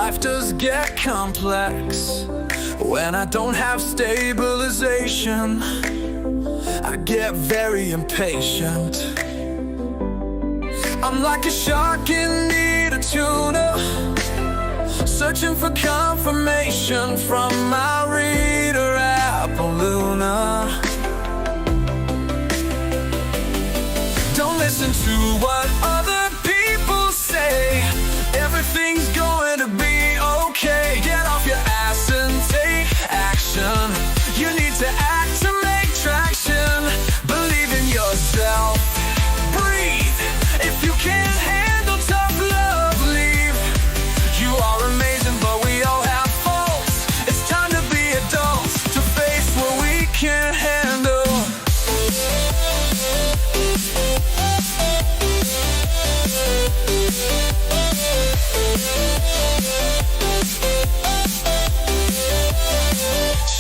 Life does get complex when I don't have stabilization. I get very impatient. I'm like a shark in need of tuna, searching for confirmation from my reader Appaluna. Don't listen to what other people say. Everything's going to be okay. Get off your ass and take action. You need to act to make traction. Believe in yourself. Breathe. If you can't handle tough love, leave. You are amazing, but we all have faults. It's time to be adults, to face what we can't handle.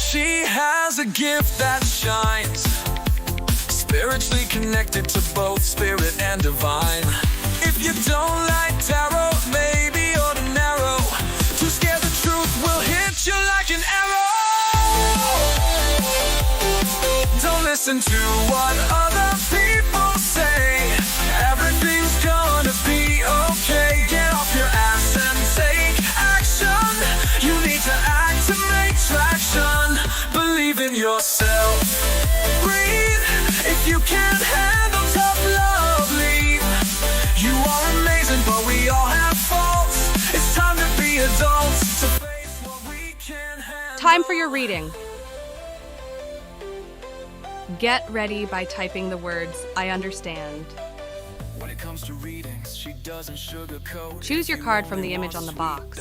She has a gift that shines, spiritually connected to both spirit and divine. If you don't like tarot, maybe you're too narrow. Too scared the truth will hit you like an arrow. Don't listen to what other people say. Everything's gonna be okay. Get off your ass and take action. You need to act to make traction. Believe in yourself. Breathe. If you can't handle tough love, leave. You are amazing, but we all have faults. It's time to be adults, to face what we can't handle. Time for your reading. Get ready by typing the words, I understand. When it comes to readings, she doesn't sugarcoat. Choose your card from the image on the box.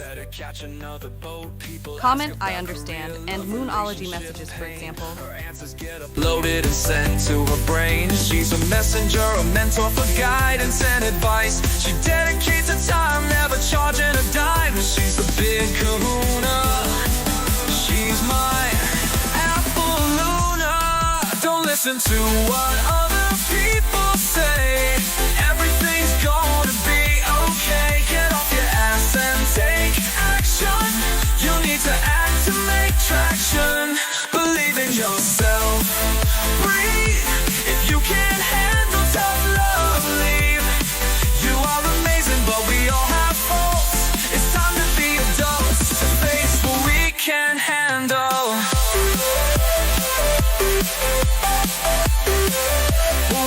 Comment, I understand, and Moonology messages, for example. Her answers get uploaded and sent to her brain. She's a messenger, a mentor for guidance and advice. She dedicates her time, never charging a dime. She's a big kahuna. She's my Appaluna. Don't listen to what other people say. Everything's gonna be okay. Get off your ass and take action. You need to act to make traction. Believe in yourself. Breathe. If you can't handle tough love, leave. You are amazing, but we all have faults. It's time to be adults, to face what we can't handle.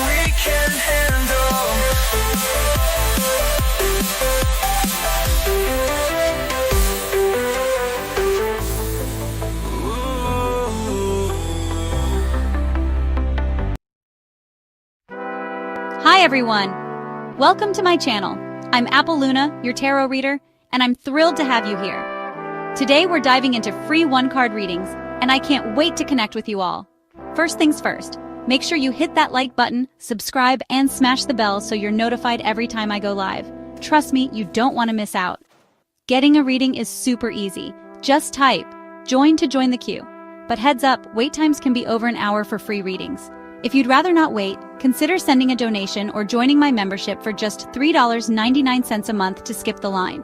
We can't handle. Hi everyone! Welcome to my channel. I'm Appaluna, your tarot reader, and I'm thrilled to have you here. Today we're diving into free one-card readings, and I can't wait to connect with you all. First things first, make sure you hit that like button, subscribe, and smash the bell so you're notified every time I go live. Trust me, you don't want to miss out. Getting a reading is super easy. Just type join to join the queue. But heads up, wait times can be over an hour for free readings. If you'd rather not wait, consider sending a donation or joining my membership for just $3.99 a month to skip the line.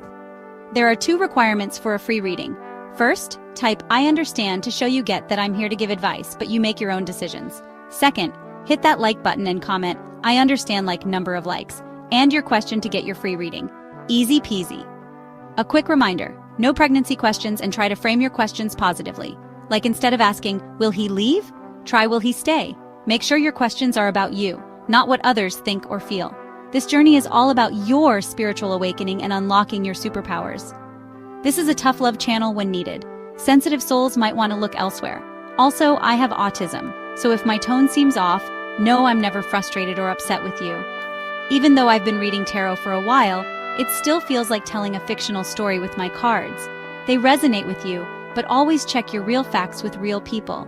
There are 2 requirements for a free reading. First, type I understand to show you get that I'm here to give advice, but you make your own decisions. Second, hit that like button and comment, I understand, like number of likes, and your question to get your free reading. Easy peasy. A quick reminder, no pregnancy questions, and try to frame your questions positively. Like instead of asking, will he leave? Try, will he stay? Make sure your questions are about you, not what others think or feel. This journey is all about your spiritual awakening and unlocking your superpowers. This is a tough love channel when needed. Sensitive souls might want to look elsewhere. Also, I have autism, so if my tone seems off, know I'm never frustrated or upset with you. Even though I've been reading tarot for a while, it still feels like telling a fictional story with my cards. They resonate with you, but always check your real facts with real people.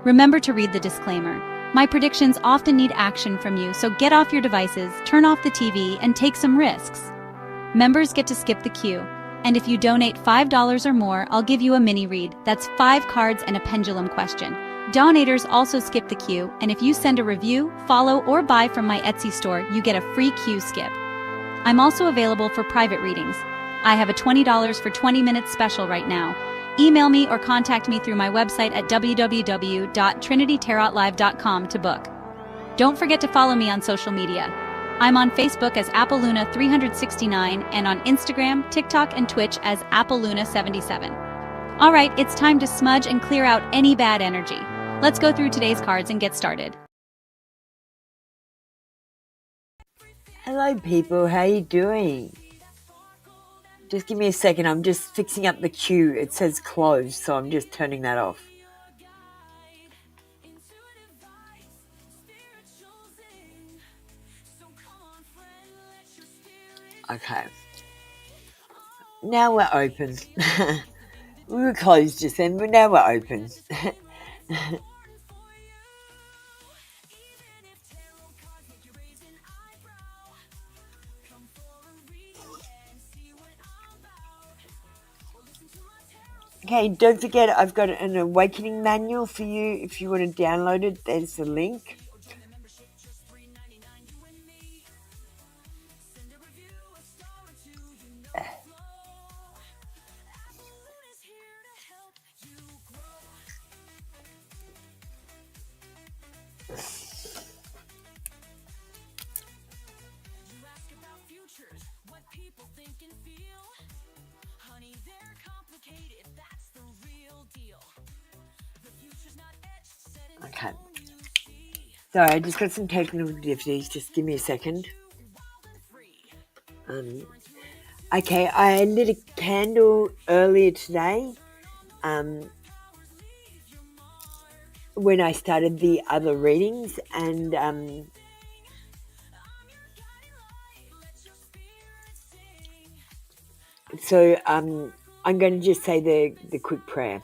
Remember to read the disclaimer. My predictions often need action from you, so get off your devices, turn off the TV, and take some risks. Members get to skip the queue, and if you donate $5 or more, I'll give you a mini read. That's 5 cards and a pendulum question. Donators also skip the queue, and if you send a review, follow, or buy from my Etsy store, you get a free queue skip. I'm also available for private readings. I have a $20 for 20 minutes special right now. Email me or contact me through my website at www.trinitytarotlive.com to book. Don't forget to follow me on social media. I'm on Facebook as AppleLuna369 and on Instagram, TikTok, and Twitch as AppleLuna77. Alright, it's time to smudge and clear out any bad energy. Let's go through today's cards and get started. Hello people, how you doing? Just give me a second, I'm just fixing up the queue. It says closed, so I'm just turning that off. Okay. Now we're open. We were closed just then, but now we're open. Okay, don't forget I've got an awakening manual for you if you want to download it. There's the link. Okay. Sorry, I just got some technical difficulties. Just give me a second. Okay, I lit a candle earlier today. When I started the other readings, and so I'm going to just say the quick prayer.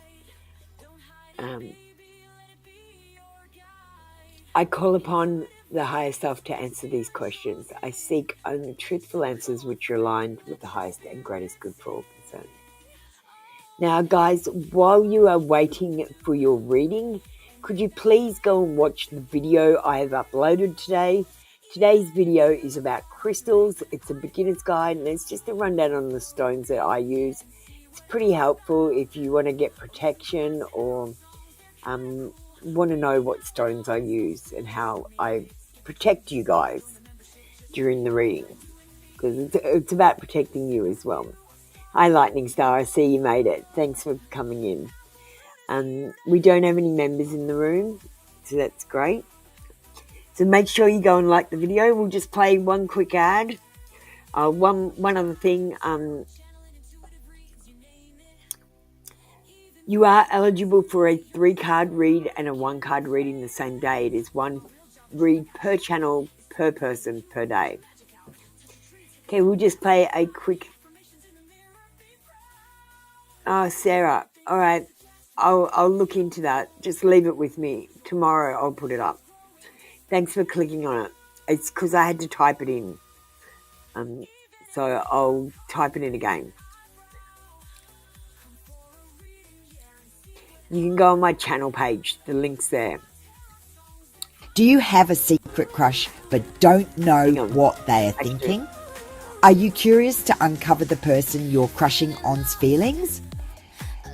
I call upon the higher self to answer these questions. I seek only truthful answers which are aligned with the highest and greatest good for all concerned. Now, guys, while you are waiting for your reading, could you please go and watch the video I have uploaded today? Today's video is about crystals. It's a beginner's guide, and it's just a rundown on the stones that I use. It's pretty helpful if you want to get protection or want to know what stones I use and how I protect you guys during the reading, because it's about protecting you as well. Hi Lightning Star, I see you made it. Thanks for coming in. We don't have any members in the room, so that's great. So make sure you go and like the video. We'll just play one quick ad. One other thing, you are eligible for a 3-card read and a 1-card reading the same day. It is 1 read per channel, per person, per day. Okay, we'll just play a quick... Oh, Sarah. All right. I'll look into that. Just leave it with me. Tomorrow I'll put it up. Thanks for clicking on it. It's because I had to type it in. So I'll type it in again. You can go on my channel page. The link's there. Do you have a secret crush but don't know what they are thinking? Are you curious to uncover the person you're crushing on's feelings?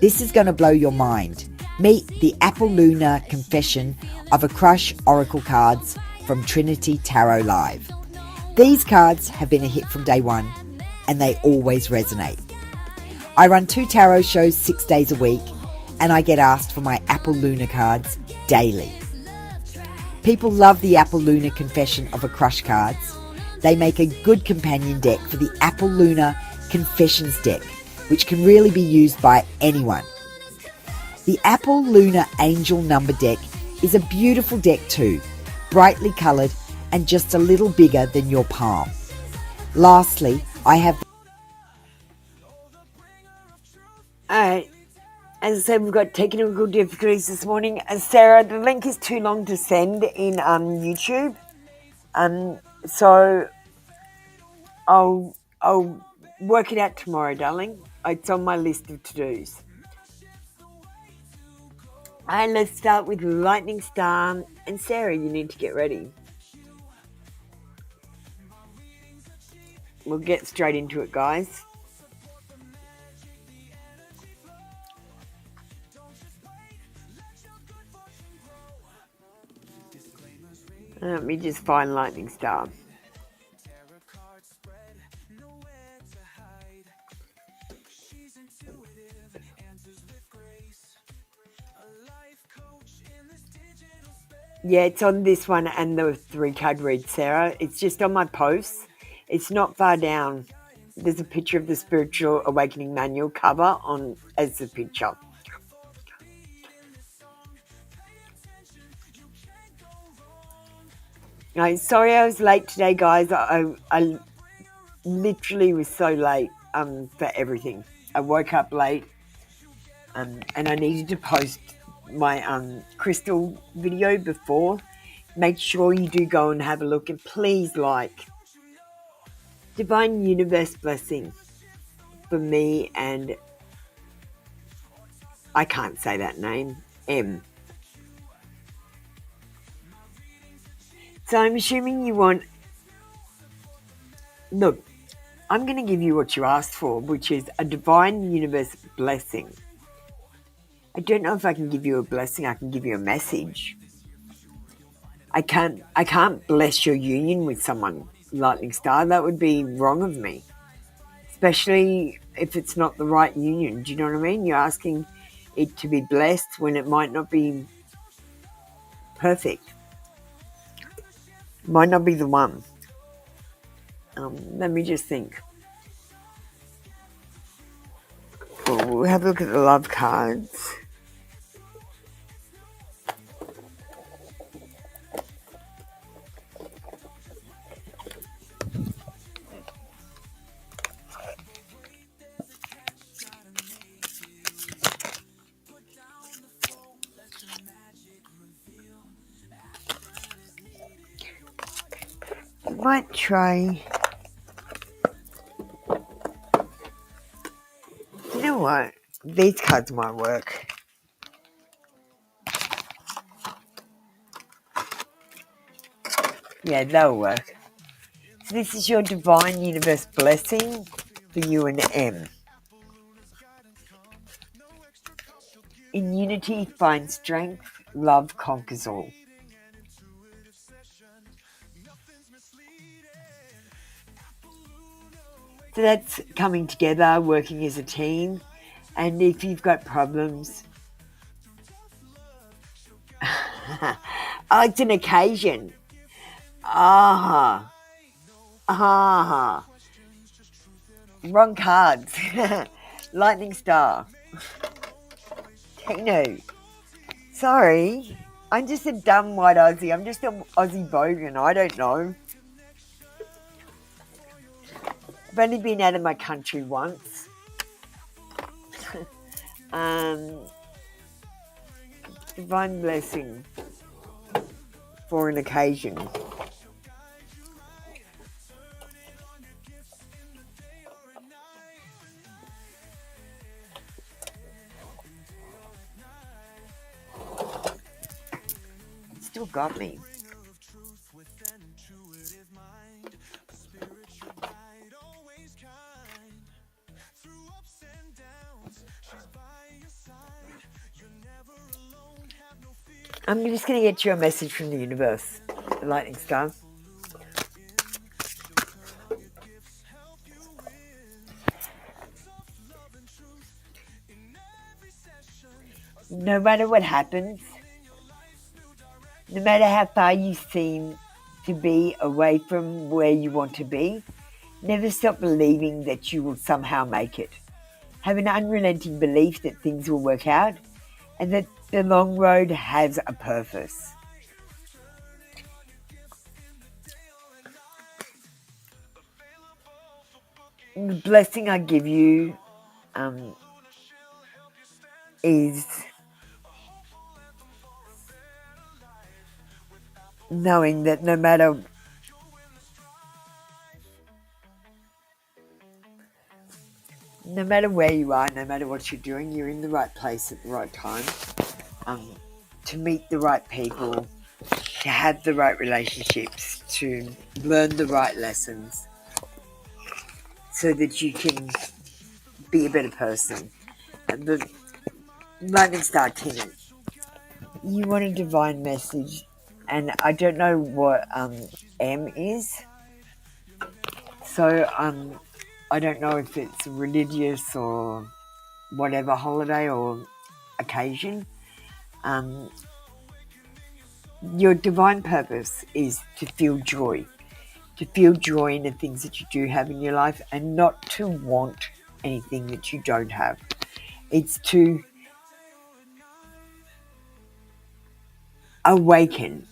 This is going to blow your mind. Meet the Apple Luna Confession of a Crush Oracle cards from Trinity Tarot Live. These cards have been a hit from day one, and they always resonate. I run 2 tarot shows 6 days a week, and I get asked for my Apple Luna cards daily. People love the Apple Luna Confession of a Crush cards. They make a good companion deck for the Apple Luna Confessions deck, which can really be used by anyone. The Apple Luna Angel Number deck is a beautiful deck too, brightly coloured and just a little bigger than your palm. Lastly, I have... Alright, as I said, we've got technical difficulties this morning. Sarah, the link is too long to send in YouTube. So I'll work it out tomorrow, darling. It's on my list of to-dos. And let's start with Lightning Star. And Sarah, you need to get ready. We'll get straight into it, guys. Let me just find lightning star. Yeah, it's on this one and the 3-card read, Sarah. It's just on my posts. It's not far down. There's a picture of the Spiritual Awakening Manual cover on as the picture. No, sorry I was late today, guys. I literally was so late for everything. I woke up late and I needed to post my crystal video before. Make sure you do go and have a look, and please like. Divine Universe blessing for me and I can't say that name, M. So I'm assuming you want, look, I'm going to give you what you asked for, which is a Divine Universe blessing. I don't know if I can give you a blessing. I can give you a message. I can't bless your union with someone, Lightning Star. That would be wrong of me, especially if it's not the right union. Do you know what I mean? You're asking it to be blessed when it might not be perfect. Might not be the one. Let me just think. We'll have a look at the love cards. Might try. You know what? These cards might work. Yeah, they'll work. So this is your Divine Universe blessing for you and M. In unity, find strength. Love conquers all. So that's coming together, working as a team. And if you've got problems, oh, it's an occasion. Wrong cards. Lightning Star. Tino. Sorry. I'm just a dumb white Aussie. I'm just an Aussie bogan. I don't know. I've only been out of my country once. Divine blessing for an occasion. Still got me. I'm just going to get you a message from the universe, the Lightning Star. No matter what happens, no matter how far you seem to be away from where you want to be, never stop believing that you will somehow make it. Have an unrelenting belief that things will work out and that the long road has a purpose. The blessing I give you is knowing that no matter where you are, no matter what you're doing, you're in the right place at the right time, to meet the right people, to have the right relationships, to learn the right lessons so that you can be a better person. And the Lightning Star King, you want a divine message and I don't know what M is. So I don't know if it's religious or whatever holiday or occasion. Your divine purpose is to feel joy in the things that you do have in your life and not to want anything that you don't have. It's to awaken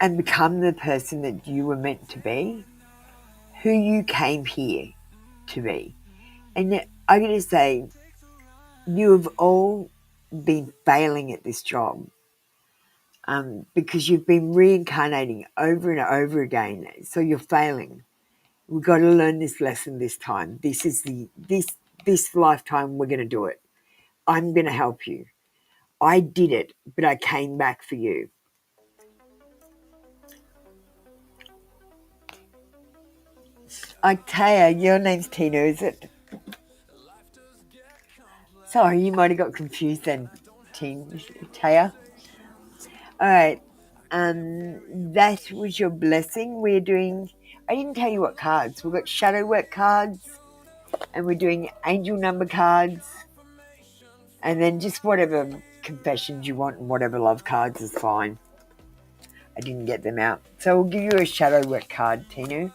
and become the person that you were meant to be, who you came here to be. And I'm going to say, you have all been failing at this job because you've been reincarnating over and over again. So you're failing. We've got to learn this lesson this time. This lifetime we're going to do it. I'm going to help you. I did it, but I came back for you. Taya, your name's Tina, is it? Sorry, you might have got confused then, Taya. All right. That was your blessing. We're doing, I didn't tell you what cards. We've got shadow work cards and we're doing angel number cards and then just whatever confessions you want and whatever love cards is fine. I didn't get them out. So we'll give you a shadow work card, Tinu.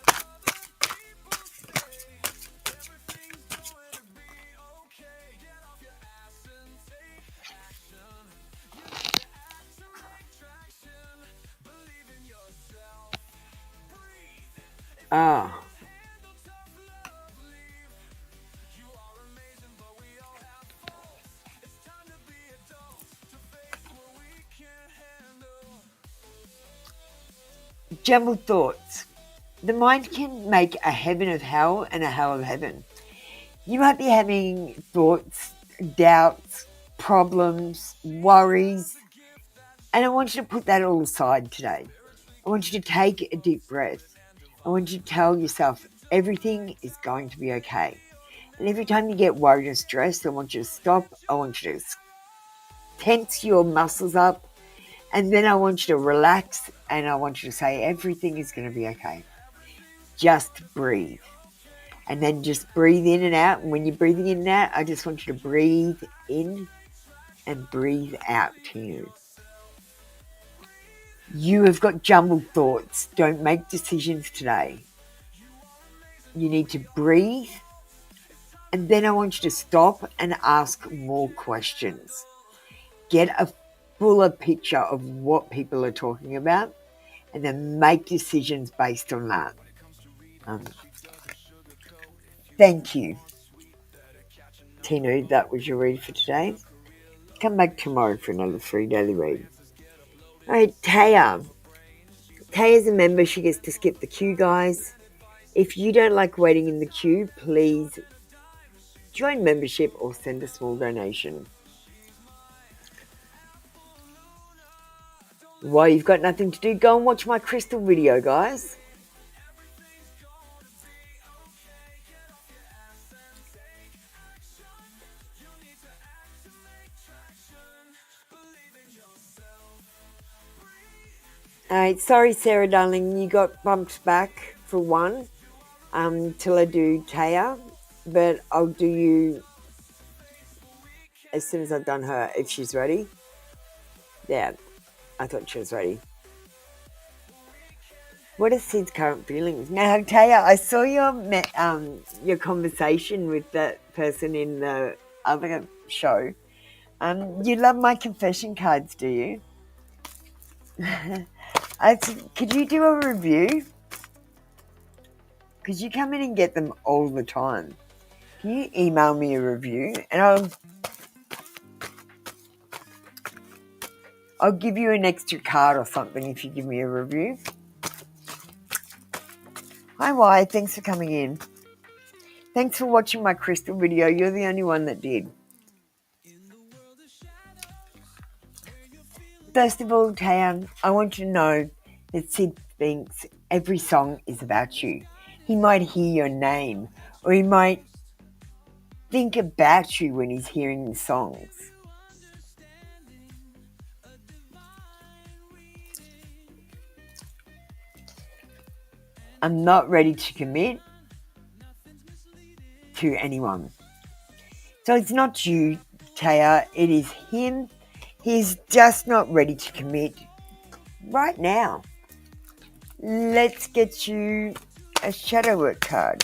Ah. Jumbled thoughts. The mind can make a heaven of hell and a hell of heaven. You might be having thoughts, doubts, problems, worries, and I want you to put that all aside today. I want you to take a deep breath. I want you to tell yourself everything is going to be okay. And every time you get worried or stressed, I want you to stop. I want you to tense your muscles up. And then I want you to relax and I want you to say everything is going to be okay. Just breathe. And then just breathe in and out. And when you're breathing in and out, I just want you to breathe in and breathe out to you. You have got jumbled thoughts. Don't make decisions today. You need to breathe. And then I want you to stop and ask more questions. Get a fuller picture of what people are talking about and then make decisions based on that. Thank you, Tino. That was your read for today. Come back tomorrow for another free daily read. All right, Taya. Taya's a member. She gets to skip the queue, guys. If you don't like waiting in the queue, please join membership or send a small donation. While you've got nothing to do, go and watch my crystal video, guys. Alright, sorry Sarah darling, you got bumped back for one till I do Taya, but I'll do you as soon as I've done her if she's ready. Yeah, I thought she was ready. What are Sid's current feelings? Now Taya, I saw your conversation with that person in the other show. You love my confession cards, do you? Could you do a review? Because you come in and get them all the time. Can you email me a review? And I'll give you an extra card or something if you give me a review. Hi, Y. Thanks for coming in. Thanks for watching my crystal video. You're the only one that did. First of all, Taya, I want you to know that Sid thinks every song is about you. He might hear your name or he might think about you when he's hearing the songs. I'm not ready to commit to anyone. So it's not you, Taya, it is him. He's just not ready to commit right now. Let's get you a shadow work card.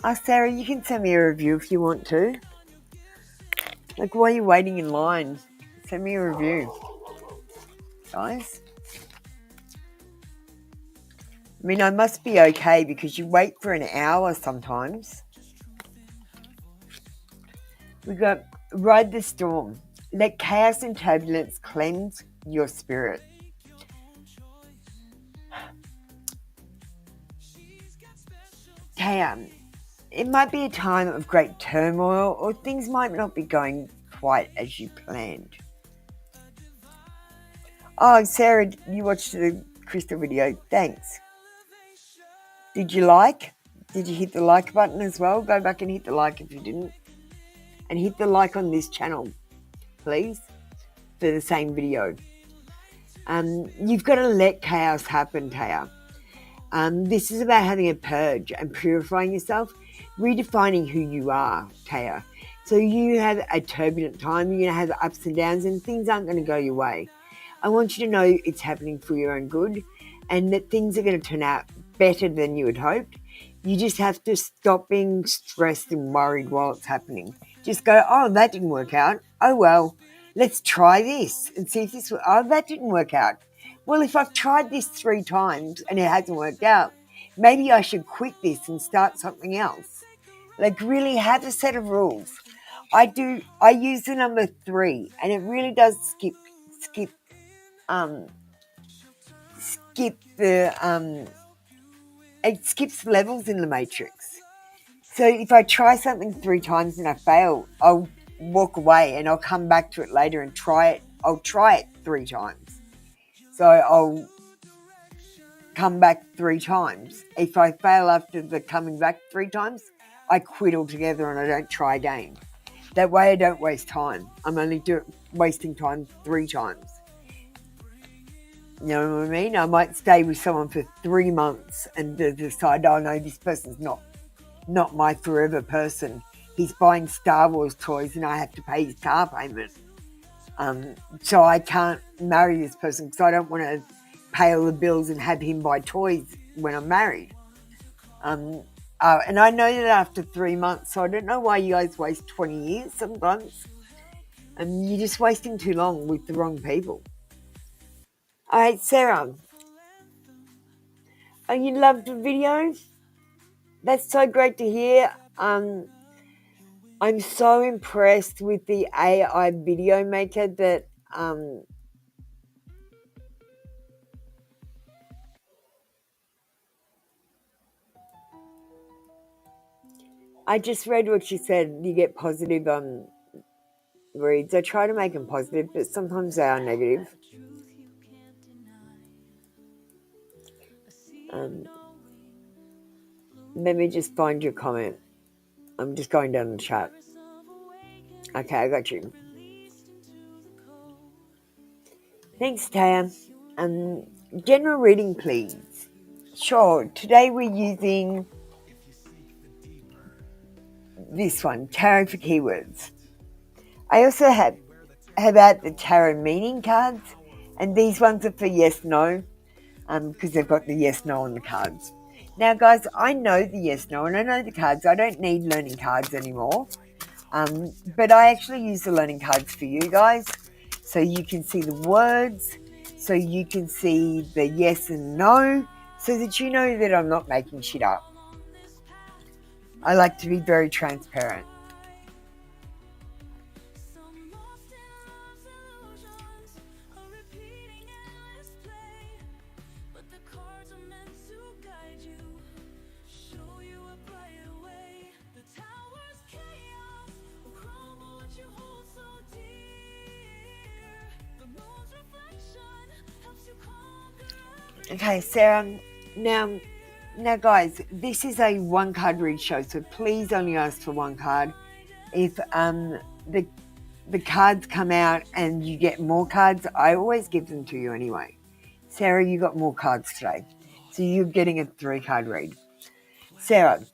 Oh, Sarah, you can send me a review if you want to. Like, while you're waiting in line, send me a review, guys. I mean, I must be okay because you wait for an hour sometimes. We got ride the storm. Let chaos and turbulence cleanse your spirit. Taya, it might be a time of great turmoil or things might not be going quite as you planned. Oh, Sarah, you watched the crystal video. Thanks. Did you like? Did you hit the like button as well? Go back and hit the like if you didn't. And hit the like on this channel, please, for the same video. You've got to let chaos happen, Taya. This is about having a purge and purifying yourself, redefining who you are, Taya. So you have a turbulent time, you're going to have ups and downs and things aren't going to go your way. I want you to know it's happening for your own good and that things are going to turn out better than you had hoped. You just have to stop being stressed and worried while it's happening. Just go, oh, that didn't work out. Oh, well, let's try this and see if this, oh, that didn't work out. Well, if I've tried this 3 times and it hasn't worked out, maybe I should quit this and start something else. Like, really have a set of rules. I use the number 3 and it really does skip it skips levels in the matrix. So if I try something 3 times and I fail, I'll walk away and I'll come back to it later and try it. I'll try it 3 times. So I'll come back 3 times. If I fail after the coming back 3 times, I quit altogether and I don't try again. That way I don't waste time. I'm only wasting time 3 times. You know what I mean? I might stay with someone for 3 months and decide, oh no, this person's not my forever person. He's buying Star Wars toys and I have to pay his car payment. So I can't marry this person because I don't want to pay all the bills and have him buy toys when I'm married. And I know that after 3 months, so I don't know why you guys waste 20 years sometimes. You're just wasting too long with the wrong people. All right, Sarah. Oh, you loved the video? That's so great to hear. I'm so impressed with the AI video maker that I just read what she said. You get positive reads. I try to make them positive, but sometimes they are negative. Let me just find your comment. I'm just going down the chat. Okay, I got you. Thanks, Taya. General reading, please. Sure. Today we're using this one, Tarot for Keywords. I also have out the Tarot meaning cards, and these ones are for yes, no, because they've got the yes, no on the cards. Now, guys, I know the yes, no, and I know the cards. I don't need learning cards anymore, but I actually use the learning cards for you guys, so you can see the words, so you can see the yes and no, so that you know that I'm not making shit up. I like to be very transparent. Okay, Sarah, now guys, this is a 1 card read show, so please only ask for 1 card. If the the cards come out and you get more cards, I always give them to you anyway. Sarah, you got more cards today. So you're getting a 3-card read. Sarah,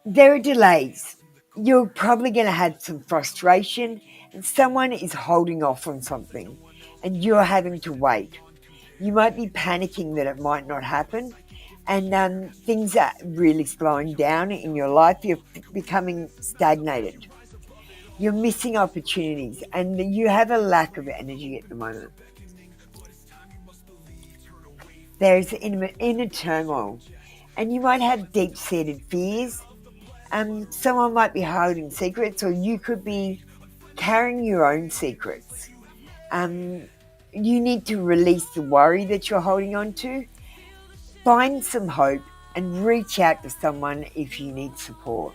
there are delays. You're probably going to have some frustration and someone is holding off on something and you're having to wait. You might be panicking that it might not happen, and things are really slowing down in your life. You're becoming stagnated. You're missing opportunities and you have a lack of energy at the moment. There's inner turmoil and you might have deep-seated fears. Someone might be holding secrets, or you could be carrying your own secrets. You need to release the worry that you're holding on to. Find some hope and reach out to someone if you need support.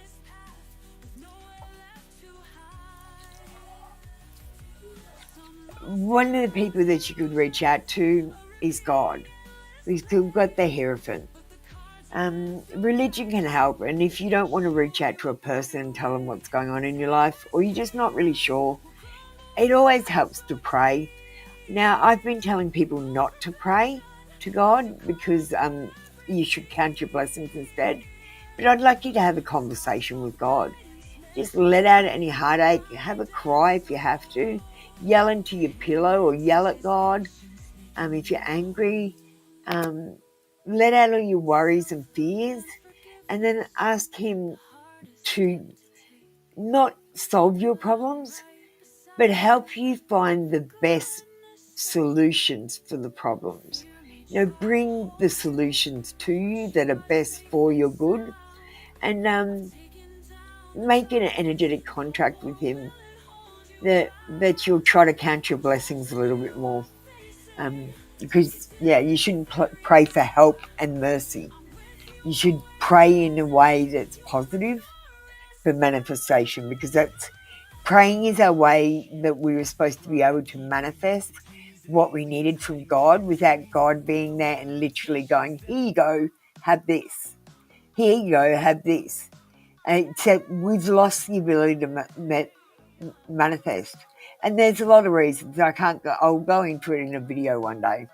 One of the people that you could reach out to is God. We've still got the Hierophant. Religion can help, and if you don't want to reach out to a person and tell them what's going on in your life, or you're just not really sure, it always helps to pray. Now, I've been telling people not to pray to God because you should count your blessings instead. But I'd like you to have a conversation with God. Just let out any heartache, have a cry if you have to, yell into your pillow or yell at God. If you're angry, let out all your worries and fears, and then ask Him to not solve your problems, but help you find the best solutions for the problems. Bring the solutions to you that are best for your good, and make an energetic contract with Him that you'll try to count your blessings a little bit more. Because, you shouldn't pray for help and mercy. You should pray in a way that's positive for manifestation, because praying is our way that we were supposed to be able to manifest what we needed from God without God being there and literally going, here you go, have this. Here you go, have this. Except we've lost the ability to manifest. And there's a lot of reasons. I'll go into it in a video one day.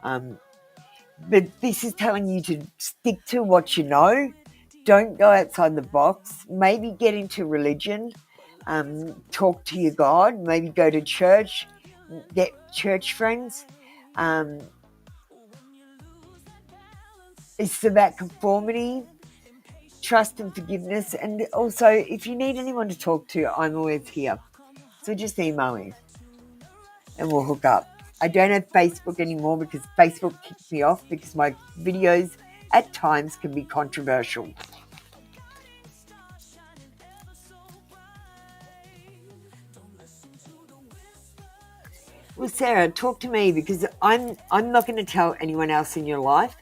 But this is telling you to stick to what you know. Don't go outside the box. Maybe get into religion. Talk to your God. Maybe go to church. Get church friends. It's about conformity, trust and forgiveness. And also, if you need anyone to talk to, I'm always here. So just email me and we'll hook up. I don't have Facebook anymore because Facebook kicked me off because my videos at times can be controversial. Well, Sarah, talk to me, because I'm not going to tell anyone else in your life.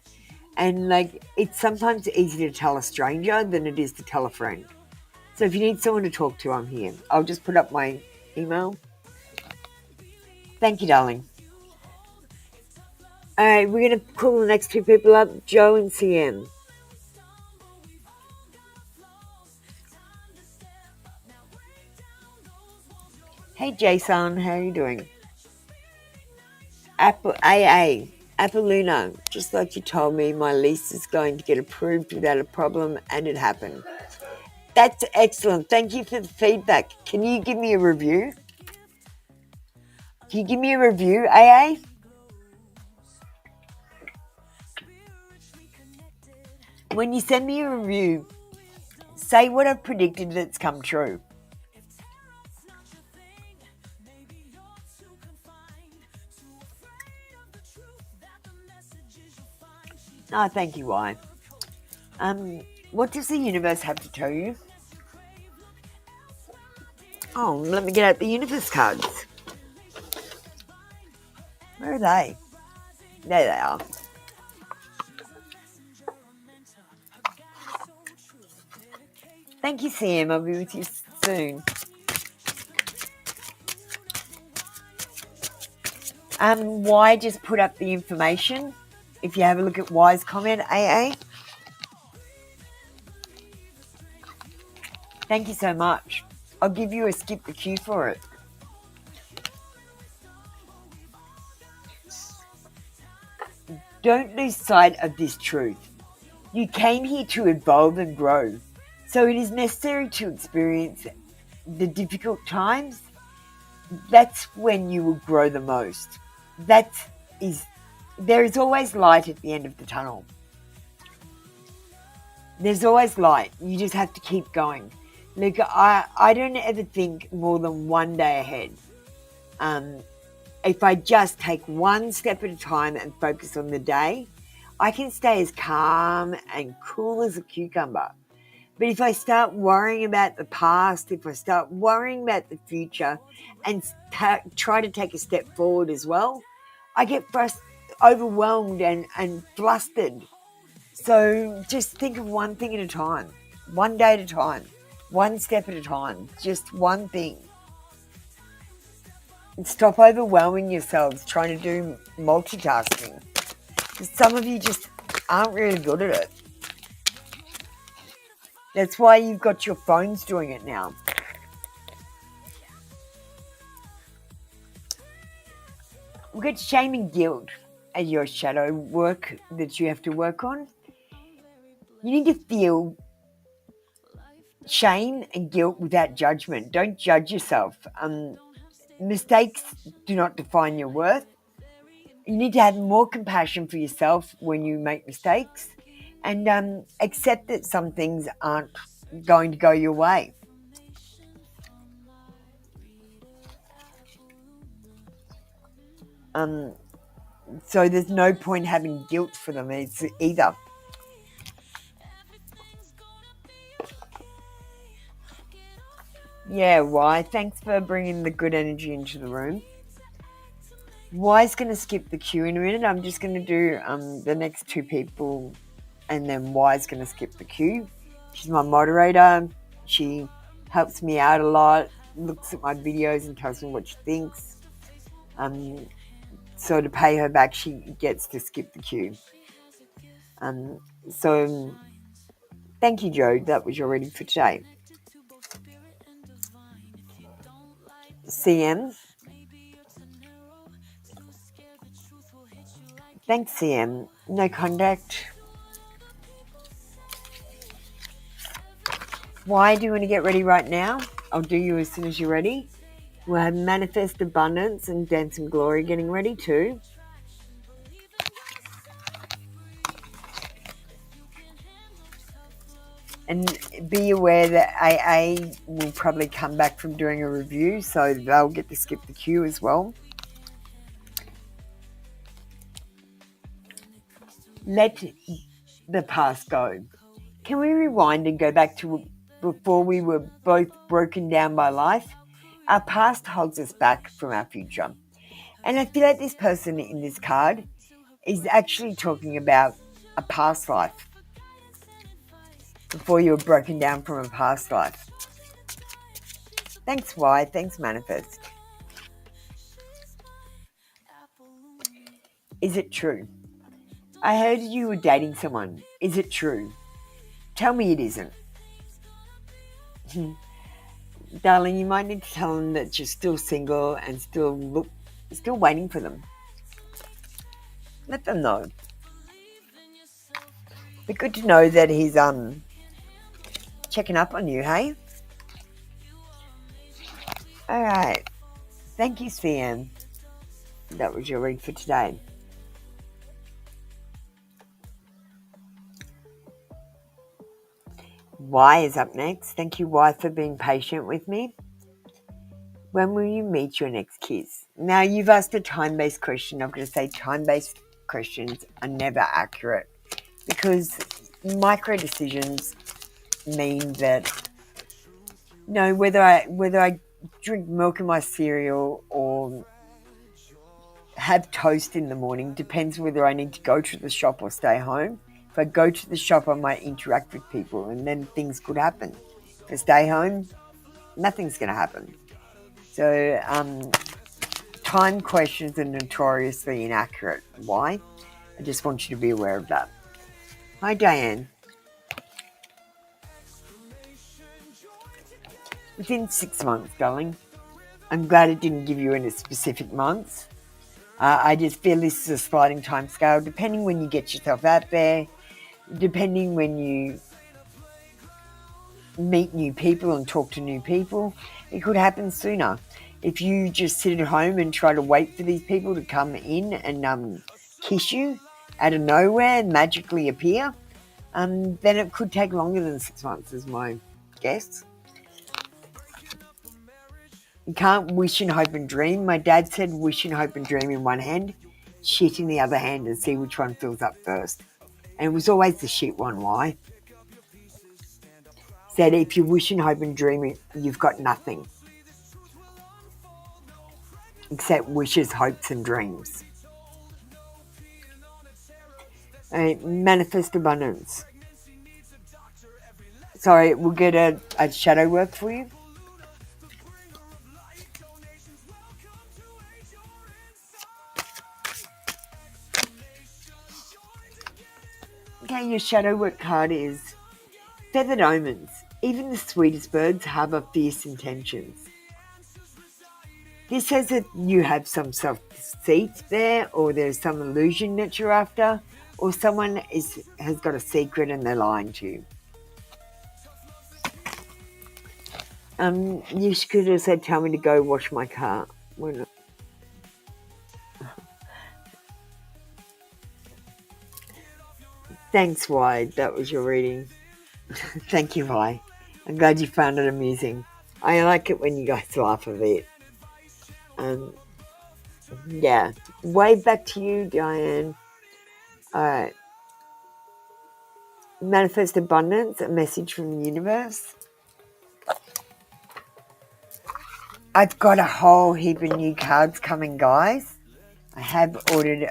And it's sometimes easier to tell a stranger than it is to tell a friend. So if you need someone to talk to, I'm here. I'll just put up my email. Thank you, darling. All right, we're going to call the next 2 people up, Joe and CM. Hey, Jason, how are you doing? Appaluna, just like you told me, my lease is going to get approved without a problem, and it happened. That's excellent. Thank you for the feedback. Can you give me a review? Can you give me a review, AA? When you send me a review, say what I've predicted that's come true. Oh, thank you, Y. What does the universe have to tell you? Oh, let me get out the universe cards. Where are they? There they are. Thank you, Sam. I'll be with you soon. Y just put up the information. If you have a look at Y's comment, AA. Thank you so much. I'll give you a skip the queue for it. Don't lose sight of this truth. You came here to evolve and grow. So it is necessary to experience the difficult times. That's when you will grow the most. There is always light at the end of the tunnel. There's always light. You just have to keep going. Look, I don't ever think more than one day ahead. If I just take one step at a time and focus on the day, I can stay as calm and cool as a cucumber. But if I start worrying about the past, if I start worrying about the future and try to take a step forward as well, I get overwhelmed and flustered. So just think of one thing at a time, one day at a time, one step at a time, just one thing. And stop overwhelming yourselves trying to do multitasking. Because some of you just aren't really good at it. That's why you've got your phones doing it now. We've got shame and guilt as your shadow work that you have to work on. You need to feel shame and guilt without judgment. Don't judge yourself. Mistakes do not define your worth. You need to have more compassion for yourself when you make mistakes and accept that some things aren't going to go your way. So there's no point having guilt for them either. Yeah, why? Thanks for bringing the good energy into the room. Y's going to skip the queue in a minute. I'm just going to do the next two people, and then Y's going to skip the queue. She's my moderator. She helps me out a lot, looks at my videos and tells me what she thinks. So to pay her back, she gets to skip the queue. So thank you, Joe. That was your reading for today. CM. Thanks, CM. No contact. Why do you want to get ready right now? I'll do you as soon as you're ready. We'll have Manifest Abundance and Dance and Glory getting ready too. And be aware that AA will probably come back from doing a review, so they'll get to skip the queue as well. Let the past go. Can we rewind and go back to before we were both broken down by life? Our past holds us back from our future. And I feel like this person in this card is actually talking about a past life. Before you were broken down from a past life. Thanks, Y. Thanks, Manifest. Is it true? I heard you were dating someone. Is it true? Tell me it isn't. Darling, you might need to tell them that you're still single and still waiting for them. Let them know. But good to know that he's checking up on you, hey? All right. Thank you, CM. That was your read for today. Y is up next. Thank you, Y, for being patient with me. When will you meet your next kiss? Now, you've asked a time-based question. I'm going to say time-based questions are never accurate because micro decisions mean that, whether I drink milk in my cereal or have toast in the morning depends whether I need to go to the shop or stay home. If I go to the shop, I might interact with people and then things could happen. If I stay home, nothing's going to happen. So time questions are notoriously inaccurate. Why? I just want you to be aware of that. Hi, Diane. Within 6 months, darling. I'm glad it didn't give you any specific months. I just feel this is a sliding time scale, depending when you get yourself out there, depending when you meet new people and talk to new people. It could happen sooner. If you just sit at home and try to wait for these people to come in and kiss you out of nowhere and magically appear, then it could take longer than 6 months, is my guess. You can't wish and hope and dream. My dad said wish and hope and dream in one hand, shit in the other hand, and see which one fills up first. And it was always the shit one. Why? Said if you wish and hope and dream, you've got nothing except wishes, hopes, and dreams. Manifest abundance. Sorry, we'll get a shadow work for you. Okay, your shadow work card is feathered omens. Even the sweetest birds harbour fierce intentions. This says that you have some self-deceit there, or there's some illusion that you're after, or someone has got a secret and they're lying to you. You could have said, tell me to go wash my car. Thanks, Wide. That was your reading. Thank you, Vi. I'm glad you found it amusing. I like it when you guys laugh a bit. Yeah. Wave back to you, Diane. Alright. Manifest abundance, a message from the universe. I've got a whole heap of new cards coming, guys. I have ordered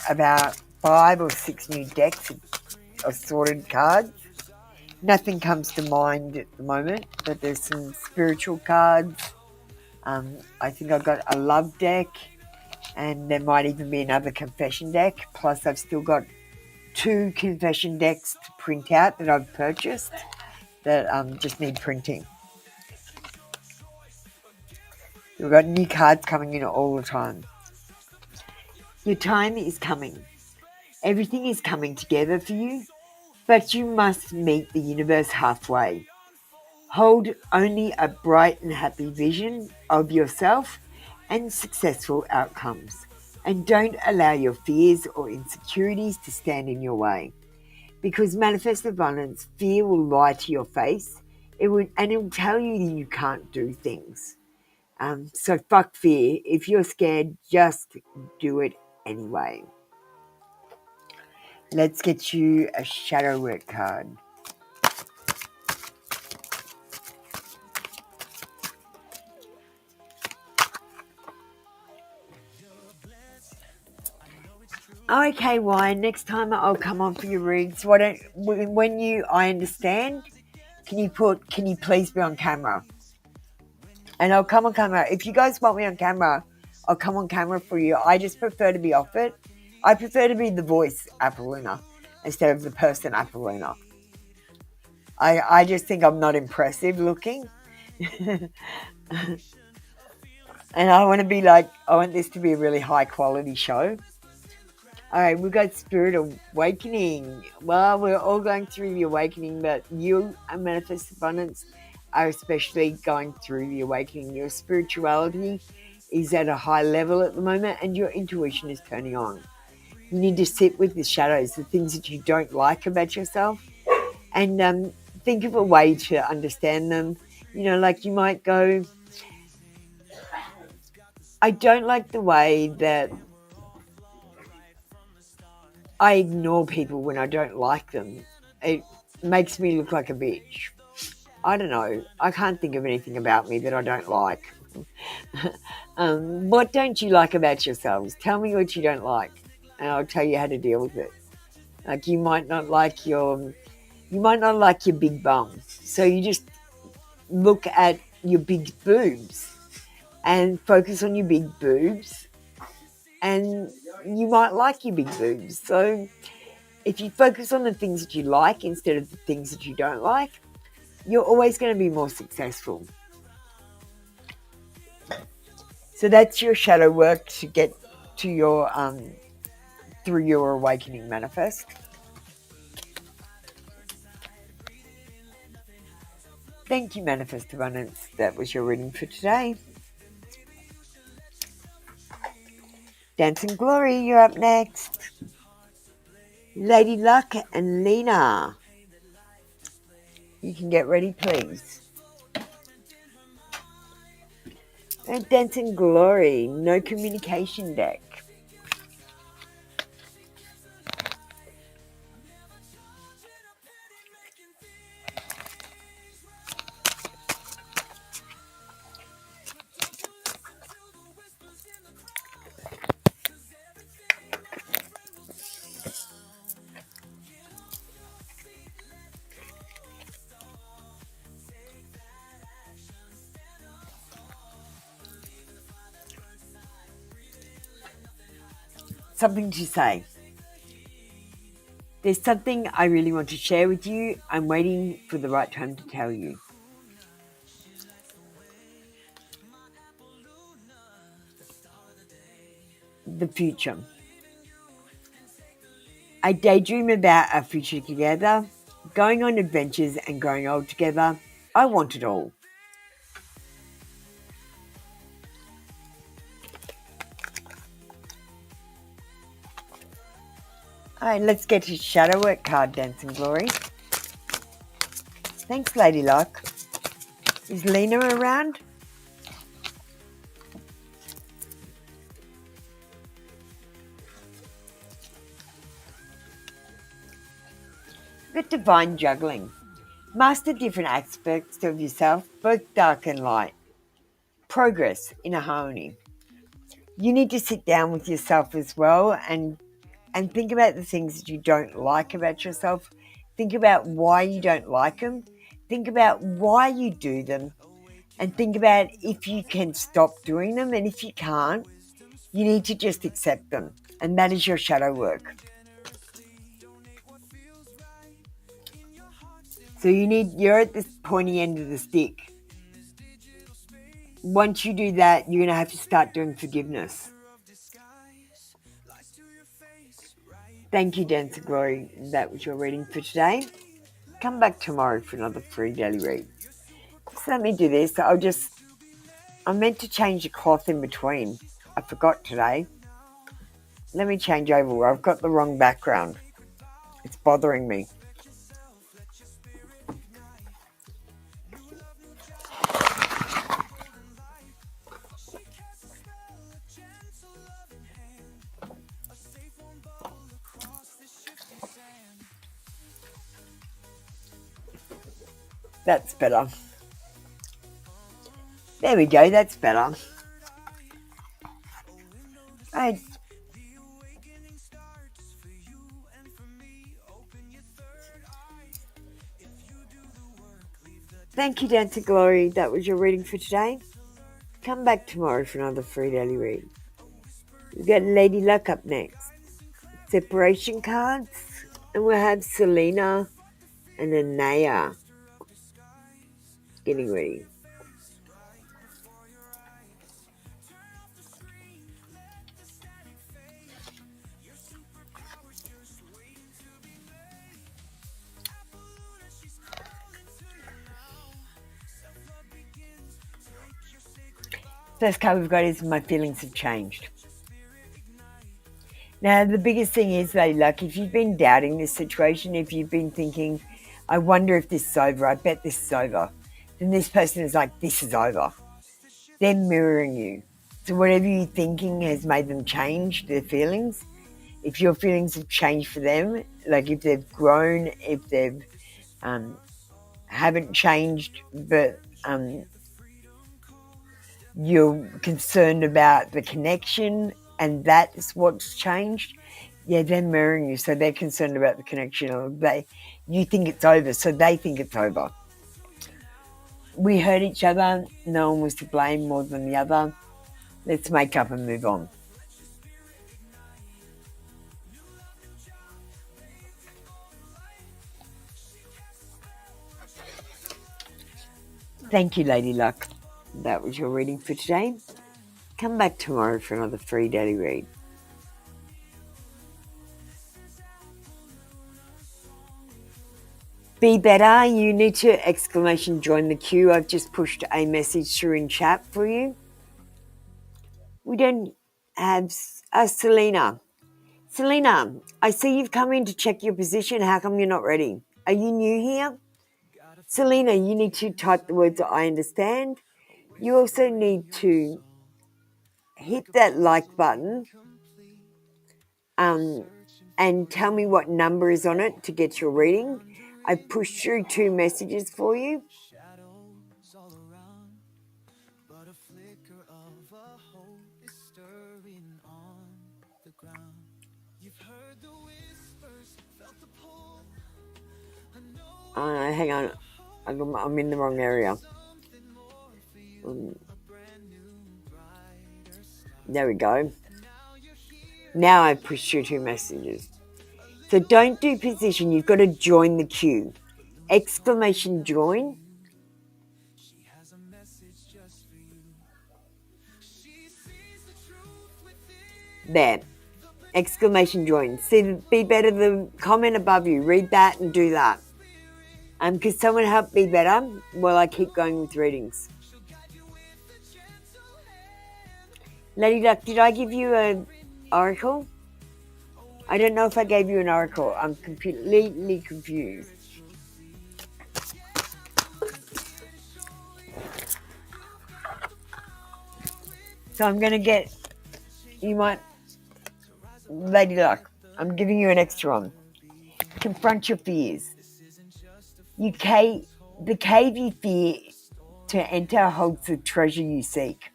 about 5 or 6 new decks of assorted cards. Nothing comes to mind at the moment, but there's some spiritual cards. I think I've got a love deck, and there might even be another confession deck. Plus, I've still got 2 confession decks to print out that I've purchased that just need printing. We've got new cards coming in all the time. Your time is coming. Everything is coming together for you, but you must meet the universe halfway. Hold only a bright and happy vision of yourself and successful outcomes, and don't allow your fears or insecurities to stand in your way. Because manifest abundance, fear will lie to your face, it will tell you that you can't do things. So fuck fear. If you're scared, just do it anyway. Let's get you a shadow work card. Okay, Wine, next time I'll come on for your reads. I understand, can you please be on camera? And I'll come on camera. If you guys want me on camera, I'll come on camera for you. I just prefer to be off it. I prefer to be the voice Apoluna instead of the person Apoluna. I just think I'm not impressive looking. And I want this to be a really high quality show. All right, we've got Spirit Awakening. Well, we're all going through the awakening, but you and Manifest Abundance are especially going through the awakening. Your spirituality is at a high level at the moment, and your intuition is turning on. You need to sit with the shadows, the things that you don't like about yourself, and think of a way to understand them. You know, like you might go, I don't like the way that I ignore people when I don't like them. It makes me look like a bitch. I don't know. I can't think of anything about me that I don't like. What don't you like about yourselves? Tell me what you don't like, and I'll tell you how to deal with it. Like you might not like your big bum, so you just look at your big boobs and focus on your big boobs, and you might like your big boobs. So if you focus on the things that you like instead of the things that you don't like, you're always going to be more successful. So that's your shadow work to get to your through your awakening manifest. Thank you, Manifest Abundance. That was your reading for today. Dancing Glory, you're up next. Lady Luck and Lena. You can get ready, please. And Dancing Glory, no communication deck. Something to say. There's something I really want to share with you. I'm waiting for the right time to tell you. The future. I daydream about our future together, going on adventures and growing old together. I want it all. All right, let's get to Shadow Work card, Dancing Glory. Thanks, Lady Luck. Is Lena around? The Divine Juggling. Master different aspects of yourself, both dark and light. Progress in a harmony. You need to sit down with yourself as well and think about the things that you don't like about yourself. Think about why you don't like them. Think about why you do them. And think about if you can stop doing them. And if you can't, you need to just accept them. And that is your shadow work. So you're at this pointy end of the stick. Once you do that, you're going to have to start doing forgiveness. Thank you, Dancing Glory. That was your reading for today. Come back tomorrow for another free daily read. So let me do this. I meant to change the cloth in between. I forgot today. Let me change over. I've got the wrong background. It's bothering me. That's better. There we go, that's better. Right. Thank you, Dancing Glory. That was your reading for today. Come back tomorrow for another free daily read. We've got Lady Luck up next. Separation cards. And we'll have Selena and Anaya getting ready. First card we've got is My Feelings Have Changed. Now, the biggest thing is, Lady Luck, if you've been doubting this situation, if you've been thinking, I wonder if this is over, I bet this is over, then this person is like, this is over. They're mirroring you. So whatever you're thinking has made them change their feelings. If your feelings have changed for them, like if they've grown, if they've haven't changed, but you're concerned about the connection and that's what's changed, yeah, they're mirroring you. So they're concerned about the connection, or you think it's over, so they think it's over. We hurt each other. No one was to blame more than the other. Let's make up and move on. Thank you, Lady Luck. That was your reading for today. Come back tomorrow for another free daily read. Be better. You need to join the queue. I've just pushed a message through in chat for you. We don't have Selena. Selena, I see you've come in to check your position. How come you're not ready? Are you new here? Selena, you need to type the words I understand. You also need to hit that like button and tell me what number is on it to get your reading. I pushed through 2 messages for you. Hang on, I'm in the wrong area. There we go. Now I've pushed you 2 messages. So don't do position, you've got to join the queue. Exclamation join. There. Exclamation join. See, be better, the comment above you. Read that and do that. Could someone help Be Better while I keep going with readings? Lady Duck, did I give you an oracle? I don't know if I gave you an oracle. I'm completely confused. So I'm going to get, you might, Lady Luck, I'm giving you an extra one. Confront your fears. The cave you fear to enter holds the treasure you seek.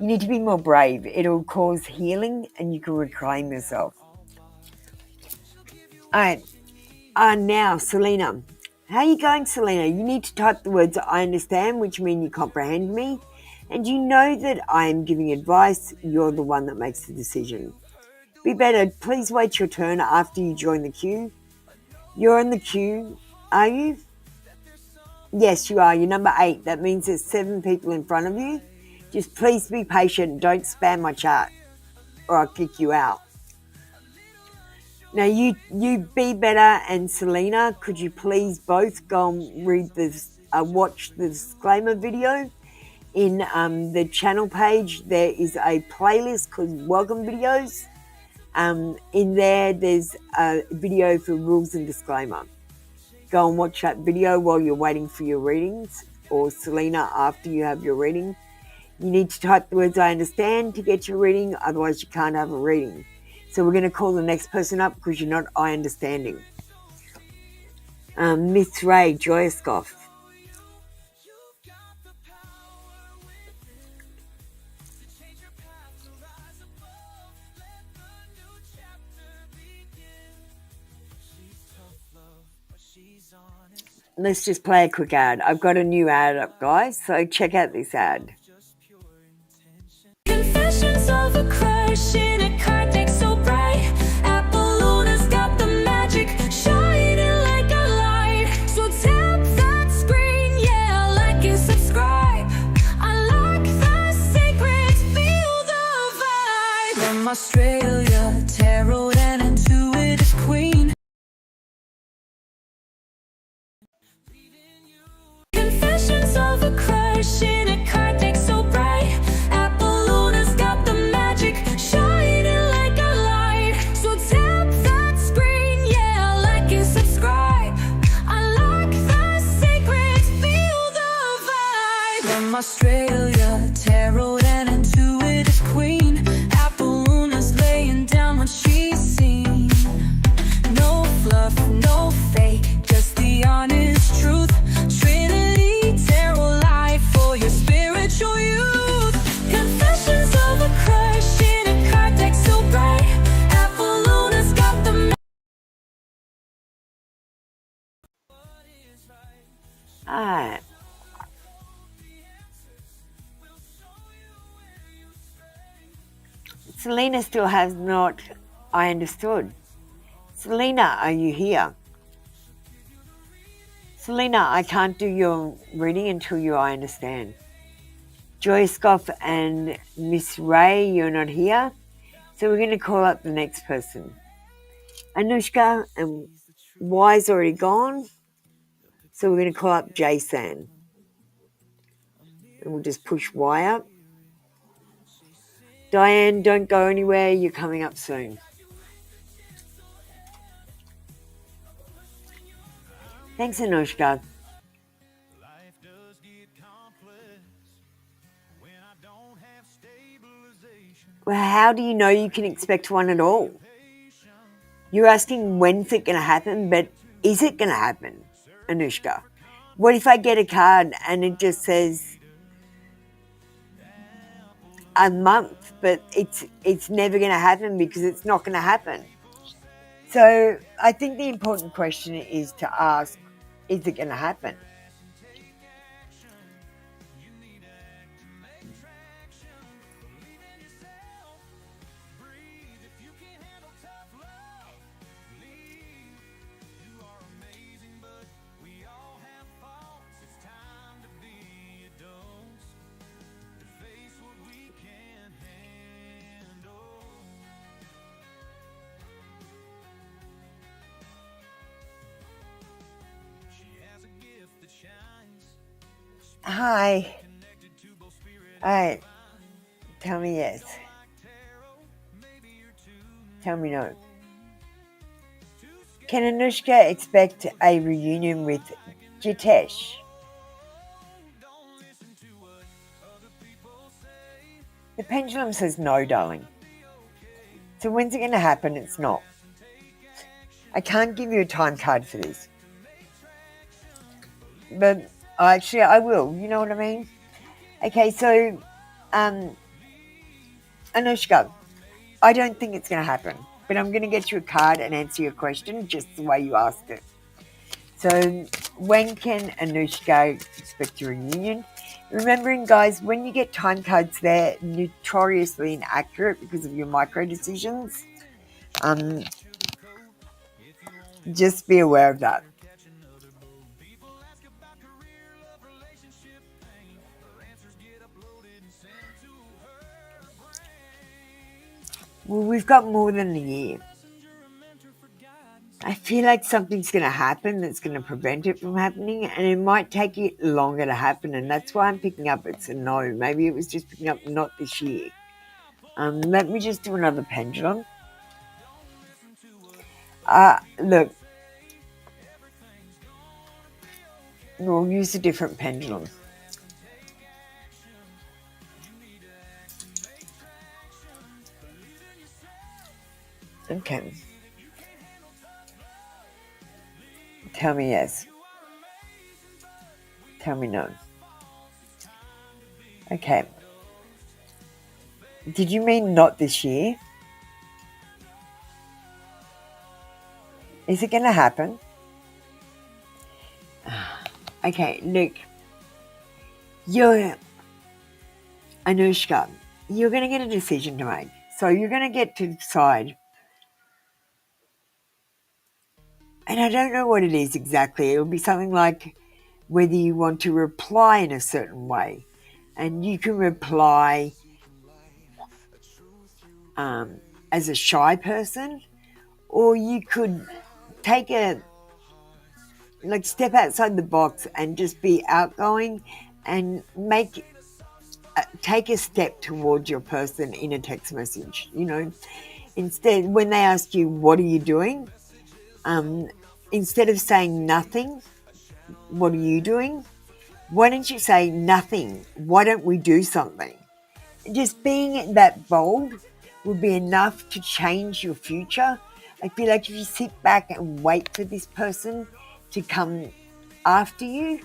You need to be more brave. It'll cause healing and you can reclaim yourself. All right. Now, Selena. How are you going, Selena? You need to type the words I understand, which mean you comprehend me. And you know that I am giving advice. You're the one that makes the decision. Be better. Please wait your turn after you join the queue. You're in the queue, are you? Yes, you are. You're number 8. That means there's 7 people in front of you. Just please be patient. Don't spam my chat or I'll kick you out. Now, you Be Better and Selena, could you please both go and read this, watch the disclaimer video? In the channel page, there is a playlist called Welcome Videos. In there's a video for rules and disclaimer. Go and watch that video while you're waiting for your readings, or Selena, after you have your reading. You need to type the words I understand to get your reading, otherwise you can't have a reading. So we're going to call the next person up because you're not I understanding. Miss Ray Joyascoff. Let's just play a quick ad. I've got a new ad up, guys, so check out this ad. Confessions of a crush in a card deck so bright. Apollona's got the magic, shining like a light. So tap that screen, yeah, like and subscribe. Unlock the secrets, feel the vibe. From Australia, tarot and intuitive queen. Confessions of a crush in a card deck so bright. Apollona's got the magic, shining like a light. So tap that screen, yeah, like and subscribe. Unlock the secrets, feel the vibe. From Australia, tarot and intuitive queen. Apollona's laying down what she's seen. No fluff, no fake, just the honest truth. Trinity Tarot Life for your spiritual youth. Confessions of a crush in a card deck so bright. Apollona's got the Alright. Selena still has not I understood. Selena, are you here? Selena, I can't do your reading until I understand. Joy Scoff and Miss Ray, you're not here. So we're going to call up the next person. Anushka and Y's already gone. So we're going to call up Jason. And we'll just push Y up. Diane, don't go anywhere. You're coming up soon. Thanks, Anushka. Well, how do you know you can expect one at all? You're asking when's it going to happen, but is it going to happen, Anushka? What if I get a card and it just says a month, but it's never going to happen because it's not going to happen? So I think the important question is to ask, is it going to happen? Hi. Alright. Tell me yes. Tell me no. Can Anushka expect a reunion with Jitesh? The pendulum says no, darling. So when's it going to happen? It's not. I can't give you a time card for this. But actually, I will. You know what I mean? Okay, so, Anushka, I don't think it's going to happen. But I'm going to get you a card and answer your question just the way you asked it. So, when can Anushka expect a reunion? Remembering, guys, when you get time cards, they're notoriously inaccurate because of your micro decisions. Just be aware of that. Well, we've got more than a year. I feel like something's going to happen that's going to prevent it from happening, and it might take it longer to happen, and that's why I'm picking up it's a no. Maybe it was just picking up not this year. Let me just do another pendulum. Look. We'll use a different pendulum. Okay. Tell me yes. Tell me no. Okay. Did you mean not this year? Is it going to happen? Okay, look. Anushka, you're going to get a decision to make. So you're going to get to decide. And I don't know what it is exactly. It'll be something like whether you want to reply in a certain way. And you can reply as a shy person, or you could step outside the box and just be outgoing and take a step towards your person in a text message. Instead, when they ask you, what are you doing? Instead of saying nothing, what are you doing? Why don't you say nothing? Why don't we do something? Just being that bold would be enough to change your future. I feel like if you sit back and wait for this person to come after you,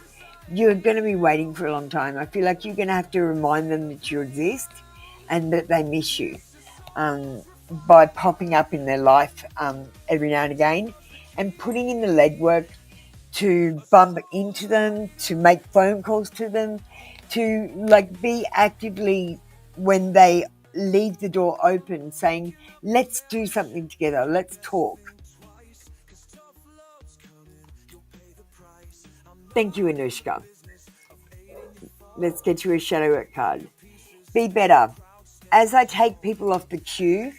you're going to be waiting for a long time. I feel like you're going to have to remind them that you exist and that they miss you by popping up in their life every now and again and putting in the legwork to bump into them, to make phone calls to them, to be actively when they leave the door open saying, let's do something together, let's talk. Thank you, Anushka. Let's get you a shadow work card. Be better. As I take people off the queue,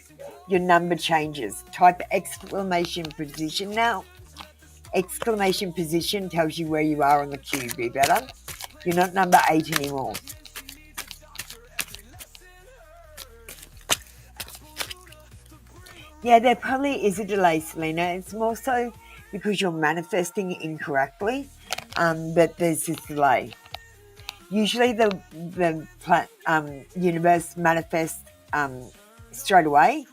your number changes. Type exclamation position now. Exclamation position tells you where you are on the queue. Be better. You're not number 8 anymore. Yeah, there probably is a delay, Selena. It's more so because you're manifesting incorrectly that there's this delay. Usually the universe manifests straight away,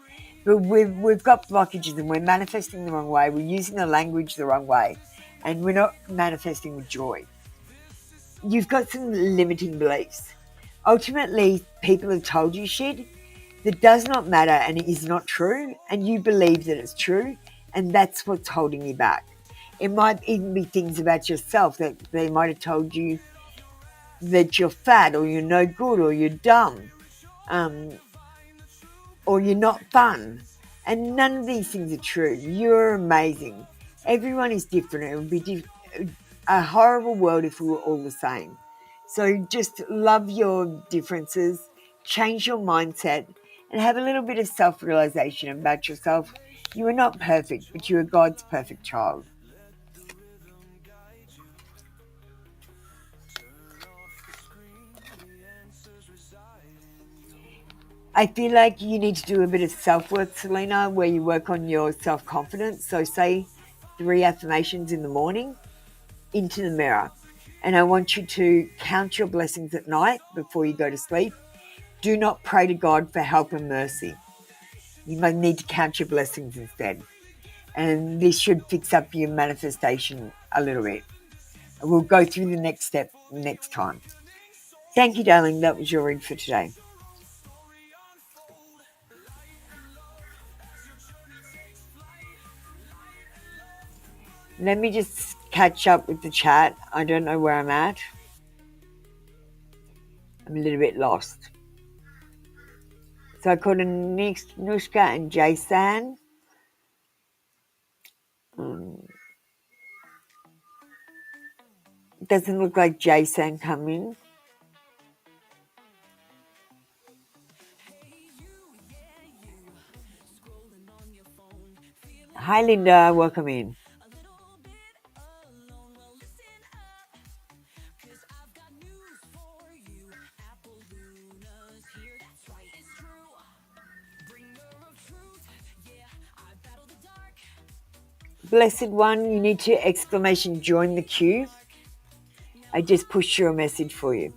but we've got blockages and we're manifesting the wrong way. We're using the language the wrong way, and we're not manifesting with joy. You've got some limiting beliefs. Ultimately, people have told you shit that does not matter and it is not true, and you believe that it's true, and that's what's holding you back. It might even be things about yourself that they might have told you that you're fat or you're no good or you're dumb or you're not fun. And none of these things are true. You're amazing. Everyone is different. It would be a horrible world if we were all the same. So just love your differences, change your mindset, and have a little bit of self-realization about yourself. You are not perfect, but you are God's perfect child. I feel like you need to do a bit of self-work, Selena, where you work on your self-confidence. So say 3 affirmations in the morning into the mirror. And I want you to count your blessings at night before you go to sleep. Do not pray to God for help and mercy. You might need to count your blessings instead. And this should fix up your manifestation a little bit. We'll go through the next step next time. Thank you, darling. That was your read for today. Let me just catch up with the chat. I don't know where I'm at. I'm a little bit lost. So I called Anushka and Jason. It doesn't look like Jason come in. Hi, Linda. Welcome in. Blessed one, you need to exclamation join the queue. I just pushed your message for you.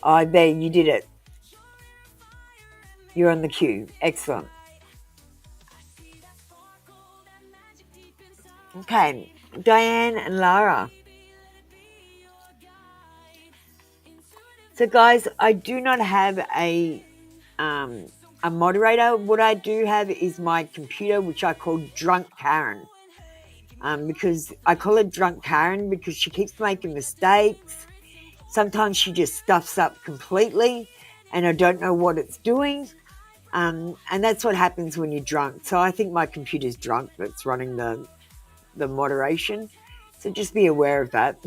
Oh, there, you did it. You're on the queue. Excellent. Okay, Diane and Lara. So, guys, I do not have a moderator. What I do have is my computer, which I call Drunk Karen. Because I call it Drunk Karen because she keeps making mistakes. Sometimes she just stuffs up completely and I don't know what it's doing. And that's what happens when you're drunk. So I think my computer's drunk that's running the moderation. So just be aware of that.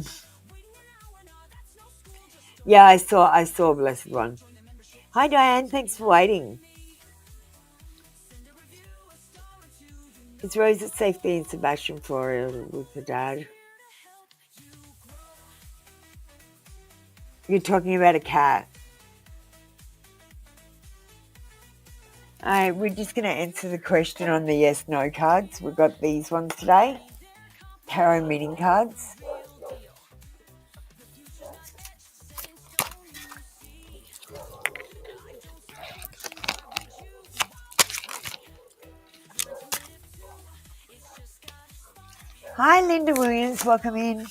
Yeah, I saw Blessed One. Hi, Diane. Thanks for waiting. Is Rose at safety in Sebastian, Florida with her dad? You're talking about a cat. All right, we're just going to answer the question on the yes-no cards. We've got these ones today. Tarot meaning cards. Hi, Linda Williams. Welcome in.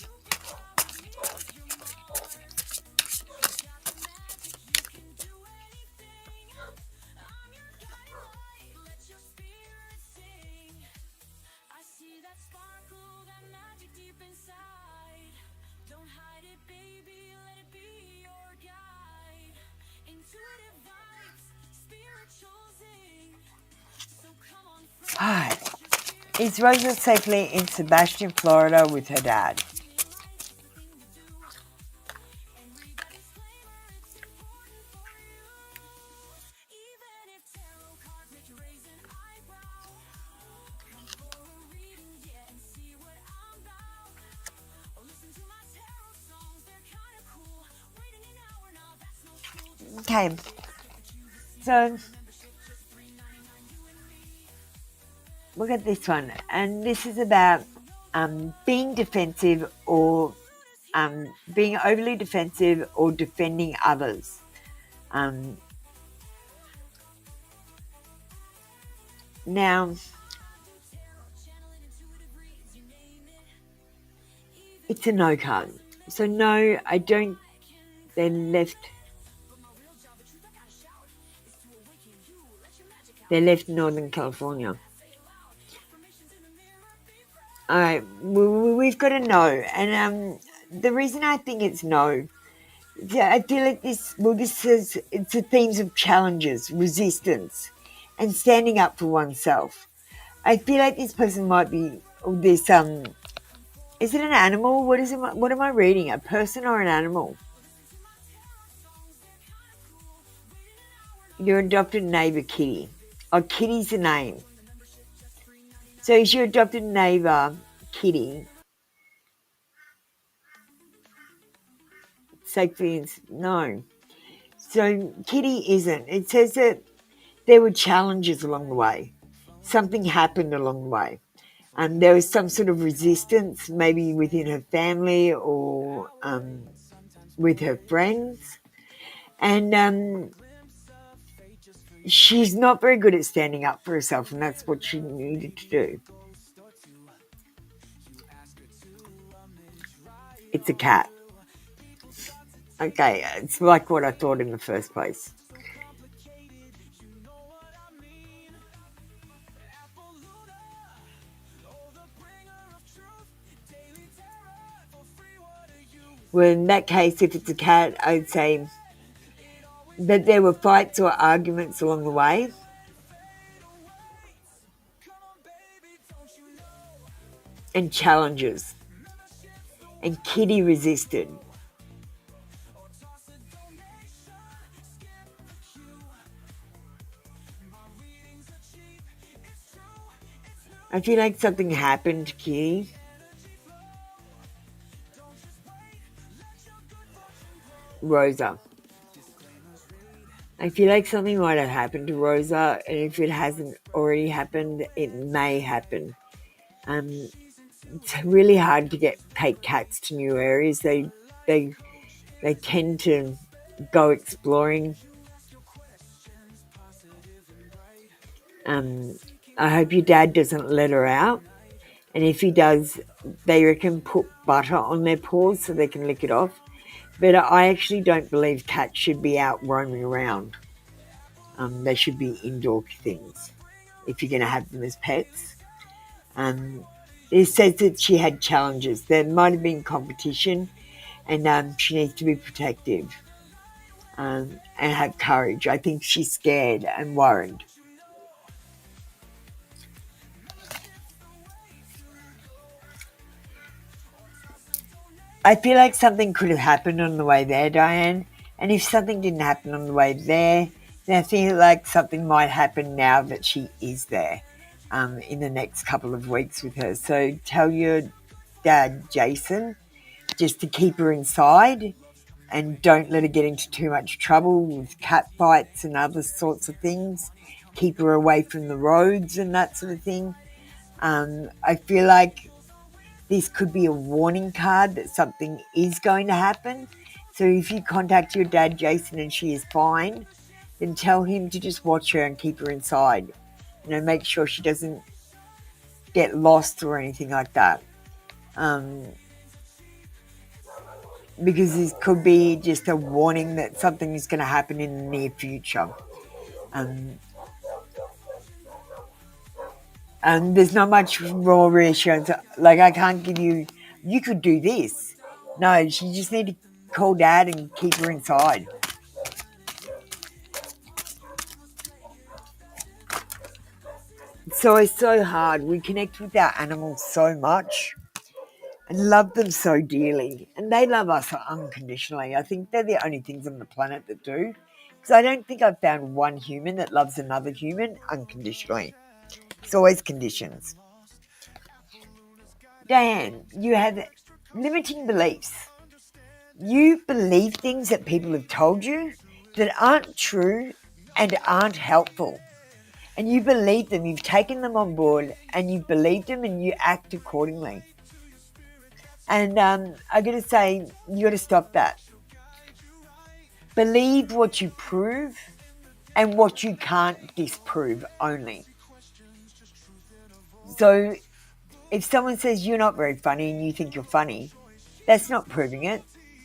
Hi. Is Rosa safely in Sebastian, Florida with her dad? Okay, so look at this one, and this is about being defensive or being overly defensive or defending others. Now, it's a no card. So no, I don't. They left. They left Northern California. All right, we've got a no, and the reason I think it's no, I feel like this. Well, this is it's the themes of challenges, resistance, and standing up for oneself. I feel like this person might be this. Is it an animal? What is it? What am I reading? A person or an animal? Your adopted neighbor, Kitty. Oh, Kitty's the name. So is your adopted neighbor, Kitty? Safely, no. So Kitty isn't. It says that there were challenges along the way. Something happened along the way. There was some sort of resistance, maybe within her family or with her friends. And she's not very good at standing up for herself, and that's what she needed to do. It's a cat. Okay, it's like what I thought in the first place. Well, in that case, if it's a cat, I'd say that there were fights or arguments along the way. And challenges. And Kitty resisted. I feel like something happened to Kitty. Rosa. I feel like something might have happened to Rosa, and if it hasn't already happened, it may happen. It's really hard to take cats to new areas. They tend to go exploring. I hope your dad doesn't let her out, and if he does, they reckon put butter on their paws so they can lick it off. But I actually don't believe cats should be out roaming around. They should be indoor things if you're going to have them as pets. It says that she had challenges. There might have been competition, and she needs to be protective and have courage. I think she's scared and worried. I feel like something could have happened on the way there, Diane. And if something didn't happen on the way there, then I feel like something might happen now that she is there in the next couple of weeks with her. So tell your dad, Jason, just to keep her inside and don't let her get into too much trouble with cat fights and other sorts of things. Keep her away from the roads and that sort of thing. I feel like this could be a warning card that something is going to happen. So if you contact your dad, Jason, and she is fine, then tell him to just watch her and keep her inside. Make sure she doesn't get lost or anything like that. Because this could be just a warning that something is going to happen in the near future. And there's not much raw reassurance. Like, I can't give you could do this. No, you just need to call dad and keep her inside. So it's so hard. We connect with our animals so much and love them so dearly. And they love us unconditionally. I think they're the only things on the planet that do. Because I don't think I've found one human that loves another human unconditionally. It's always conditions. Diane, you have limiting beliefs. You believe things that people have told you. that aren't true and aren't helpful. And you believe them, you've taken them on board and you believe them and you act accordingly. And I got to say, you got to stop that. Believe what you prove and what you can't disprove only. So if someone says you're not very funny and you think you're funny, that's not proving it.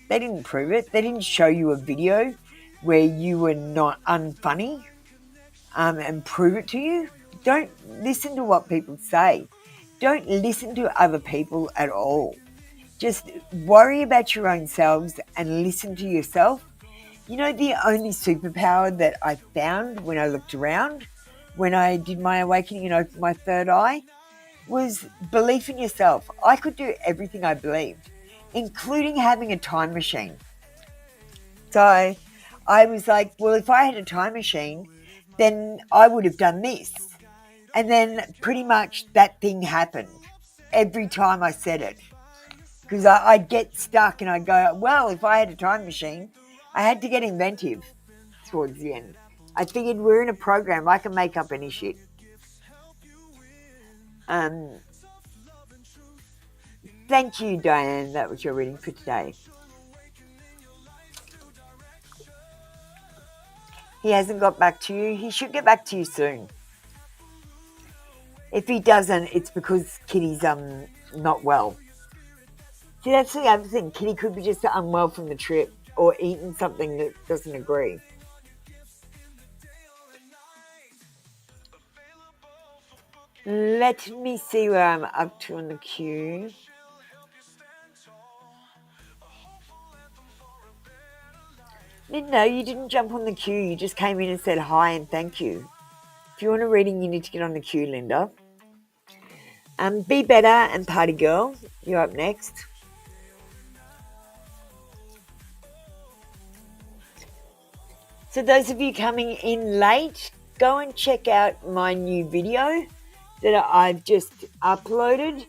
They didn't prove it. They didn't show you a video where you were not unfunny and prove it to you. Don't listen to what people say. Don't listen to other people at all. Just worry about your own selves and listen to yourself. You know, the only superpower that I found when I looked around, when I did my awakening and opened my third eye, was belief in yourself. I could do everything I believed, including having a time machine. So I was like, well, if I had a time machine, then I would have done this. And then pretty much that thing happened every time I said it. Because I'd get stuck and I'd go, well, if I had a time machine, I had to get inventive towards the end. I figured we're in a program, I can make up any shit. Thank you, Diane. That was your reading for today. He hasn't got back to you. He should get back to you soon. If he doesn't, it's because Kitty's not well. See, that's the other thing. Kitty could be just unwell from the trip or eating something that doesn't agree. Let me see where I'm up to on the queue. No, you didn't jump on the queue. You just came in and said hi and thank you. If you want a reading, you need to get on the queue, Linda. Be Better and Party Girl, you're up next. So those of you coming in late, go and check out my new video that I've just uploaded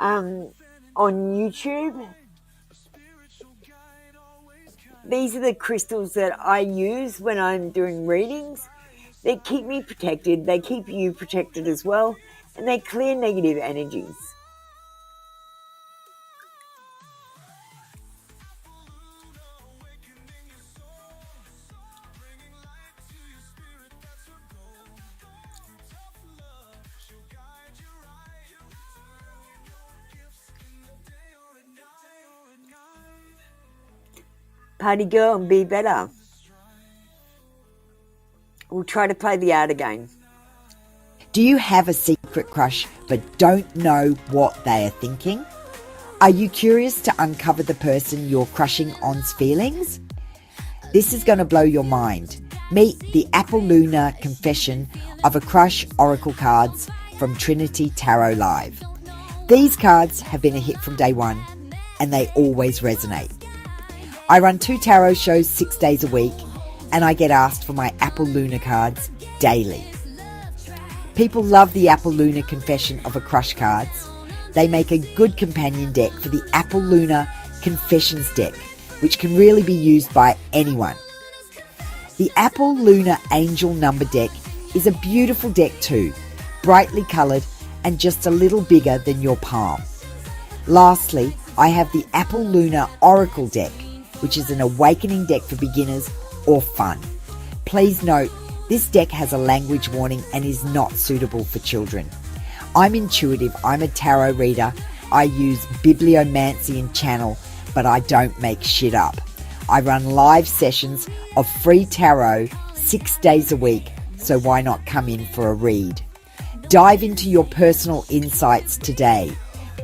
on YouTube. These are the crystals that I use when I'm doing readings. They keep me protected, they keep you protected as well, and they clear negative energies. Party Girl and Be Better. We'll try to play the ad again. Do you have a secret crush but don't know what they are thinking? Are you curious to uncover the person you're crushing on's feelings? This is going to blow your mind. Meet the Apple Luna Confession of a Crush Oracle cards from Trinity Tarot Live. These cards have been a hit from day one and they always resonate. I run 2 tarot shows 6 days a week and I get asked for my Apple Luna cards daily. People love the Apple Luna Confession of a Crush cards. They make a good companion deck for the Apple Luna Confessions deck, which can really be used by anyone. The Apple Luna Angel Number deck is a beautiful deck too, brightly coloured and just a little bigger than your palm. Lastly, I have the Apple Luna Oracle deck, which is an awakening deck for beginners or fun. Please note, this deck has a language warning and is not suitable for children. I'm intuitive, I'm a tarot reader, I use bibliomancy and channel, but I don't make shit up. I run live sessions of free tarot 6 days a week, so why not come in for a read? Dive into your personal insights today.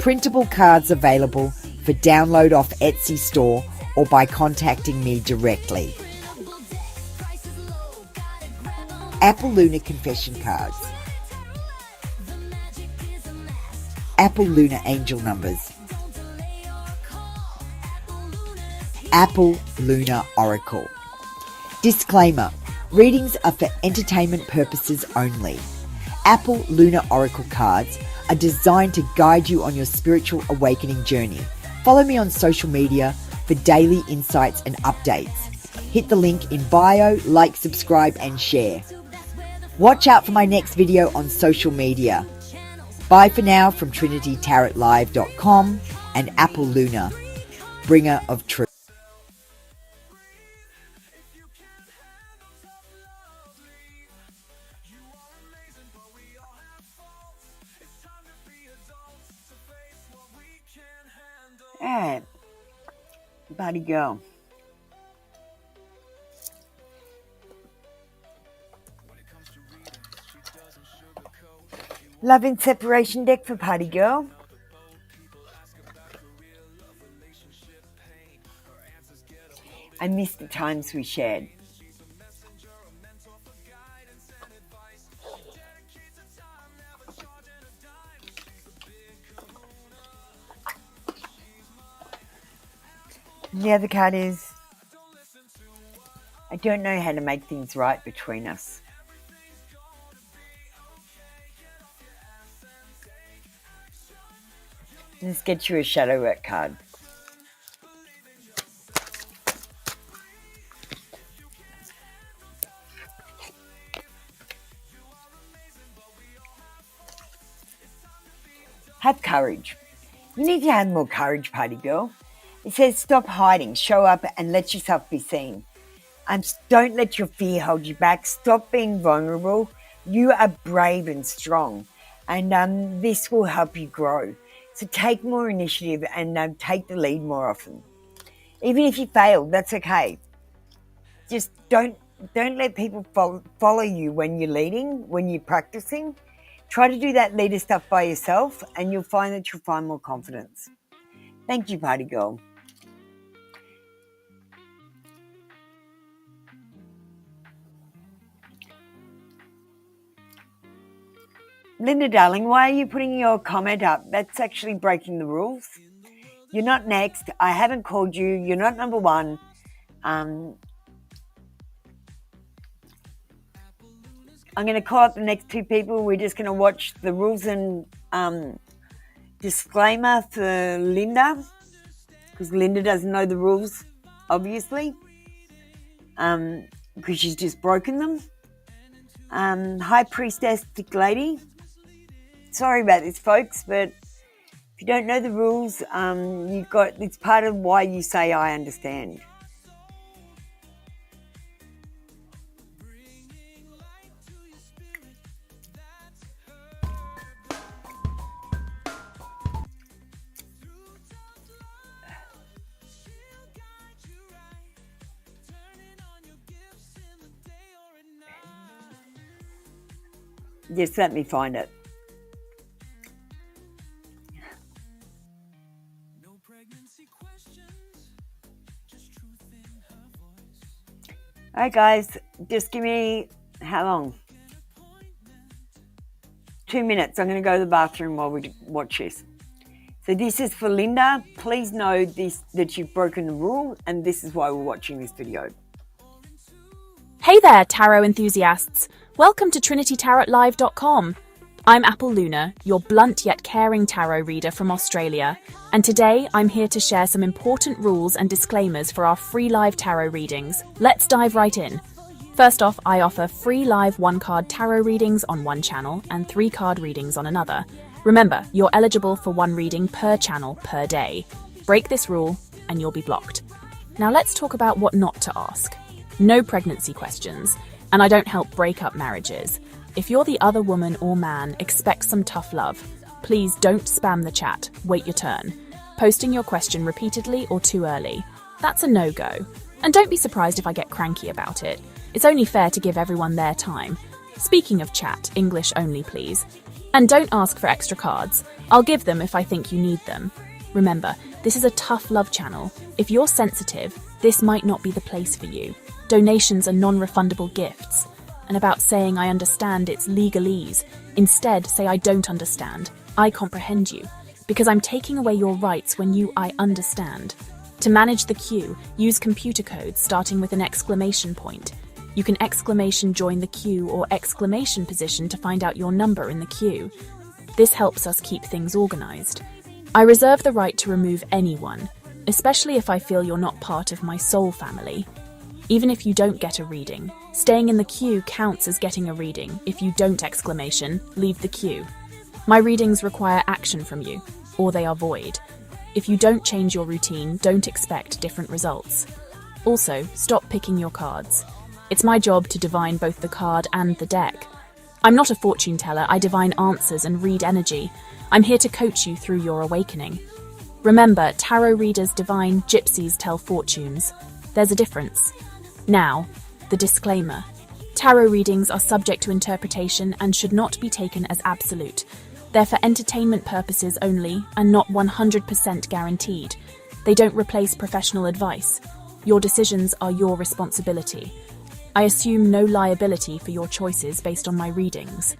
Printable cards available for download off Etsy store or by contacting me directly. Apple Luna Confession cards. Apple Luna Angel Numbers. Apple Luna Oracle. Disclaimer: readings are for entertainment purposes only. Apple Luna Oracle cards are designed to guide you on your spiritual awakening journey. Follow me on social media for daily insights and updates. Hit the link in bio, like, subscribe and share. Watch out for my next video on social media. Bye for now from TrinityTarotLive.com and Apple Luna, bringer of truth. Alright, buddy girl. Love and separation deck for party girl. I miss the times we shared. The other card is, I don't know how to make things right between us. Let's get you a shadow work card. Have courage. You need to have more courage, party girl. It says stop hiding, show up and let yourself be seen. Don't let your fear hold you back. Stop being vulnerable. You are brave and strong, and this will help you grow. So take more initiative and take the lead more often. Even if you fail, that's okay. Just don't let people follow you when you're leading, when you're practicing. Try to do that leader stuff by yourself and you'll find that you'll find more confidence. Thank you, party girl. Linda, darling, why are you putting your comment up? That's actually breaking the rules. You're not next. I haven't called you. You're not number one. I'm going to call up the next two people. We're just going to watch the rules and disclaimer for Linda, because Linda doesn't know the rules, obviously, because she's just broken them. High Priestess, Thick Lady. Sorry about this, folks, but if you don't know the rules, it's part of why you say I understand. Just let me find it. Alright guys, just give me, how long? 2 minutes. I'm going to go to the bathroom while we watch this. So this is for Linda. Please know that you've broken the rule and this is why we're watching this video. Hey there, tarot enthusiasts. Welcome to TrinityTarotLive.com. I'm Apple Luna, your blunt yet caring tarot reader from Australia, and today I'm here to share some important rules and disclaimers for our free live tarot readings. Let's dive right in. First off, I offer free live 1-card tarot readings on one channel and 3-card readings on another. Remember, you're eligible for 1 reading per channel per day. Break this rule and you'll be blocked. Now let's talk about what not to ask. No pregnancy questions, and I don't help break up marriages. If you're the other woman or man, expect some tough love. Please don't spam the chat, wait your turn. Posting your question repeatedly or too early, that's a no-go. And don't be surprised if I get cranky about it. It's only fair to give everyone their time. Speaking of chat, English only please. And don't ask for extra cards. I'll give them if I think you need them. Remember, this is a tough love channel. If you're sensitive, this might not be the place for you. Donations are non-refundable gifts. And about saying I understand, it's legalese. Instead, say I don't understand. I comprehend you. Because I'm taking away your rights when I understand. To manage the queue, use computer codes starting with an exclamation point. You can exclamation join the queue or exclamation position to find out your number in the queue. This helps us keep things organized. I reserve the right to remove anyone, especially if I feel you're not part of my soul family. Even if you don't get a reading, staying in the queue counts as getting a reading. If you don't leave the queue. My readings require action from you, or they are void. If you don't change your routine, don't expect different results. Also, stop picking your cards. It's my job to divine both the card and the deck. I'm not a fortune teller, I divine answers and read energy. I'm here to coach you through your awakening. Remember, tarot readers divine, gypsies tell fortunes. There's a difference. Now, the disclaimer. Tarot readings are subject to interpretation and should not be taken as absolute. They're for entertainment purposes only and not 100% guaranteed. They don't replace professional advice. Your decisions are your responsibility. I assume no liability for your choices based on my readings.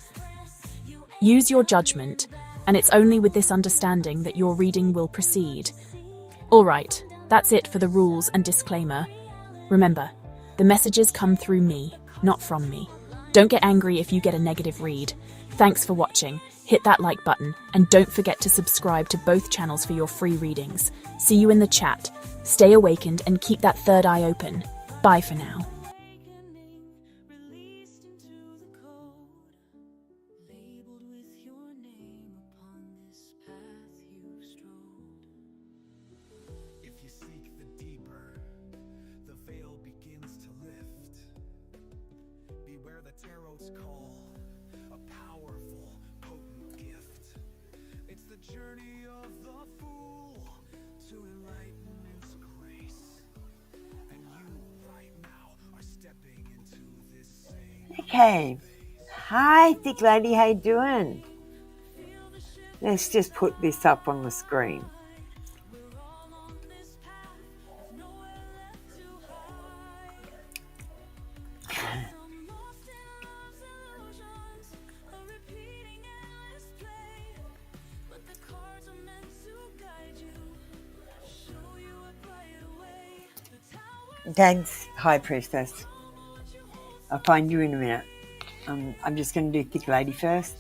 Use your judgment, and it's only with this understanding that your reading will proceed. All right, that's it for the rules and disclaimer. Remember, the messages come through me, not from me. Don't get angry if you get a negative read. Thanks for watching. Hit that like button, and don't forget to subscribe to both channels for your free readings. See you in the chat. Stay awakened and keep that third eye open. Bye for now. Beware the tarot's call, a powerful, potent gift. It's the journey of the fool to enlightenment's grace. And you right now are stepping into this same. Okay. Hi, thick lady. How you doing? Let's just put this up on the screen. Thanks, High Priestess. I'll find you in a minute. I'm just going to do thick lady first.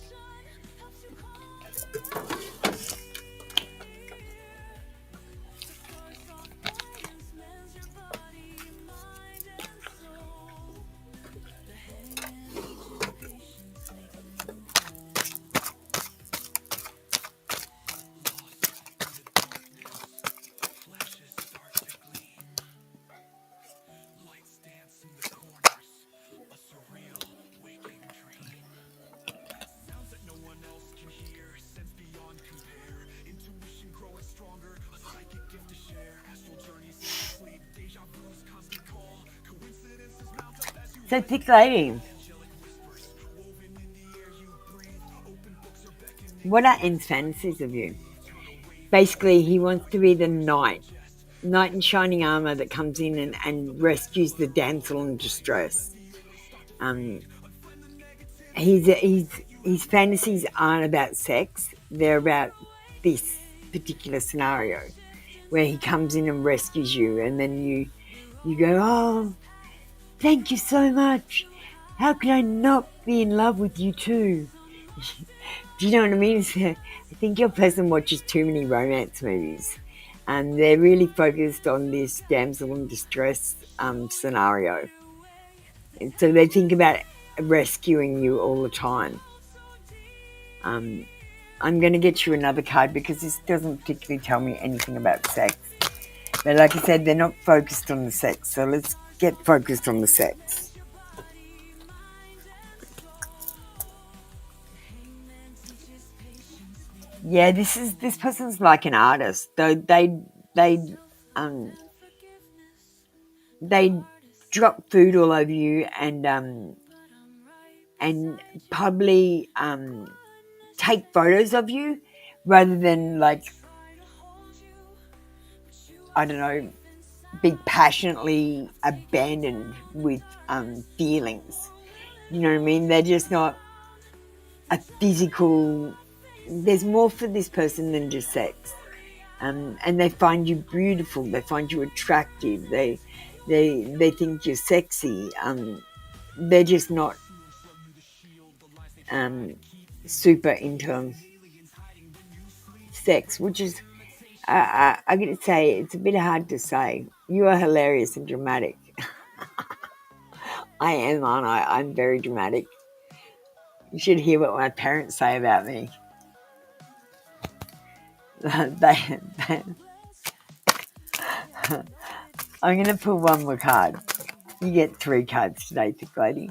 So, thick lady, what are N's fantasies of you? Basically, he wants to be the knight in shining armor that comes in and rescues the damsel in distress. His fantasies aren't about sex, they're about this particular scenario where he comes in and rescues you, and then you go, oh, thank you so much. How could I not be in love with you too? Do you know what I mean? I think your person watches too many romance movies, and they're really focused on this damsel in distress scenario. And so they think about rescuing you all the time. I'm going to get you another card because this doesn't particularly tell me anything about sex. But like I said, they're not focused on the sex, so let's get focused on the sex. Yeah, this person's like an artist. Though they drop food all over you and probably take photos of you rather than, like, I don't know, be passionately abandoned with feelings. You know what I mean? They're just not a physical. There's more for this person than just sex, and they find you beautiful. They find you attractive. They think you're sexy. They're just not super into sex, which is, I gotta say, it's a bit hard to say. You are hilarious and dramatic. I am, aren't I? I'm very dramatic. You should hear what my parents say about me. they, I'm going to pull one more card. You get 3 cards today, Thick Lady.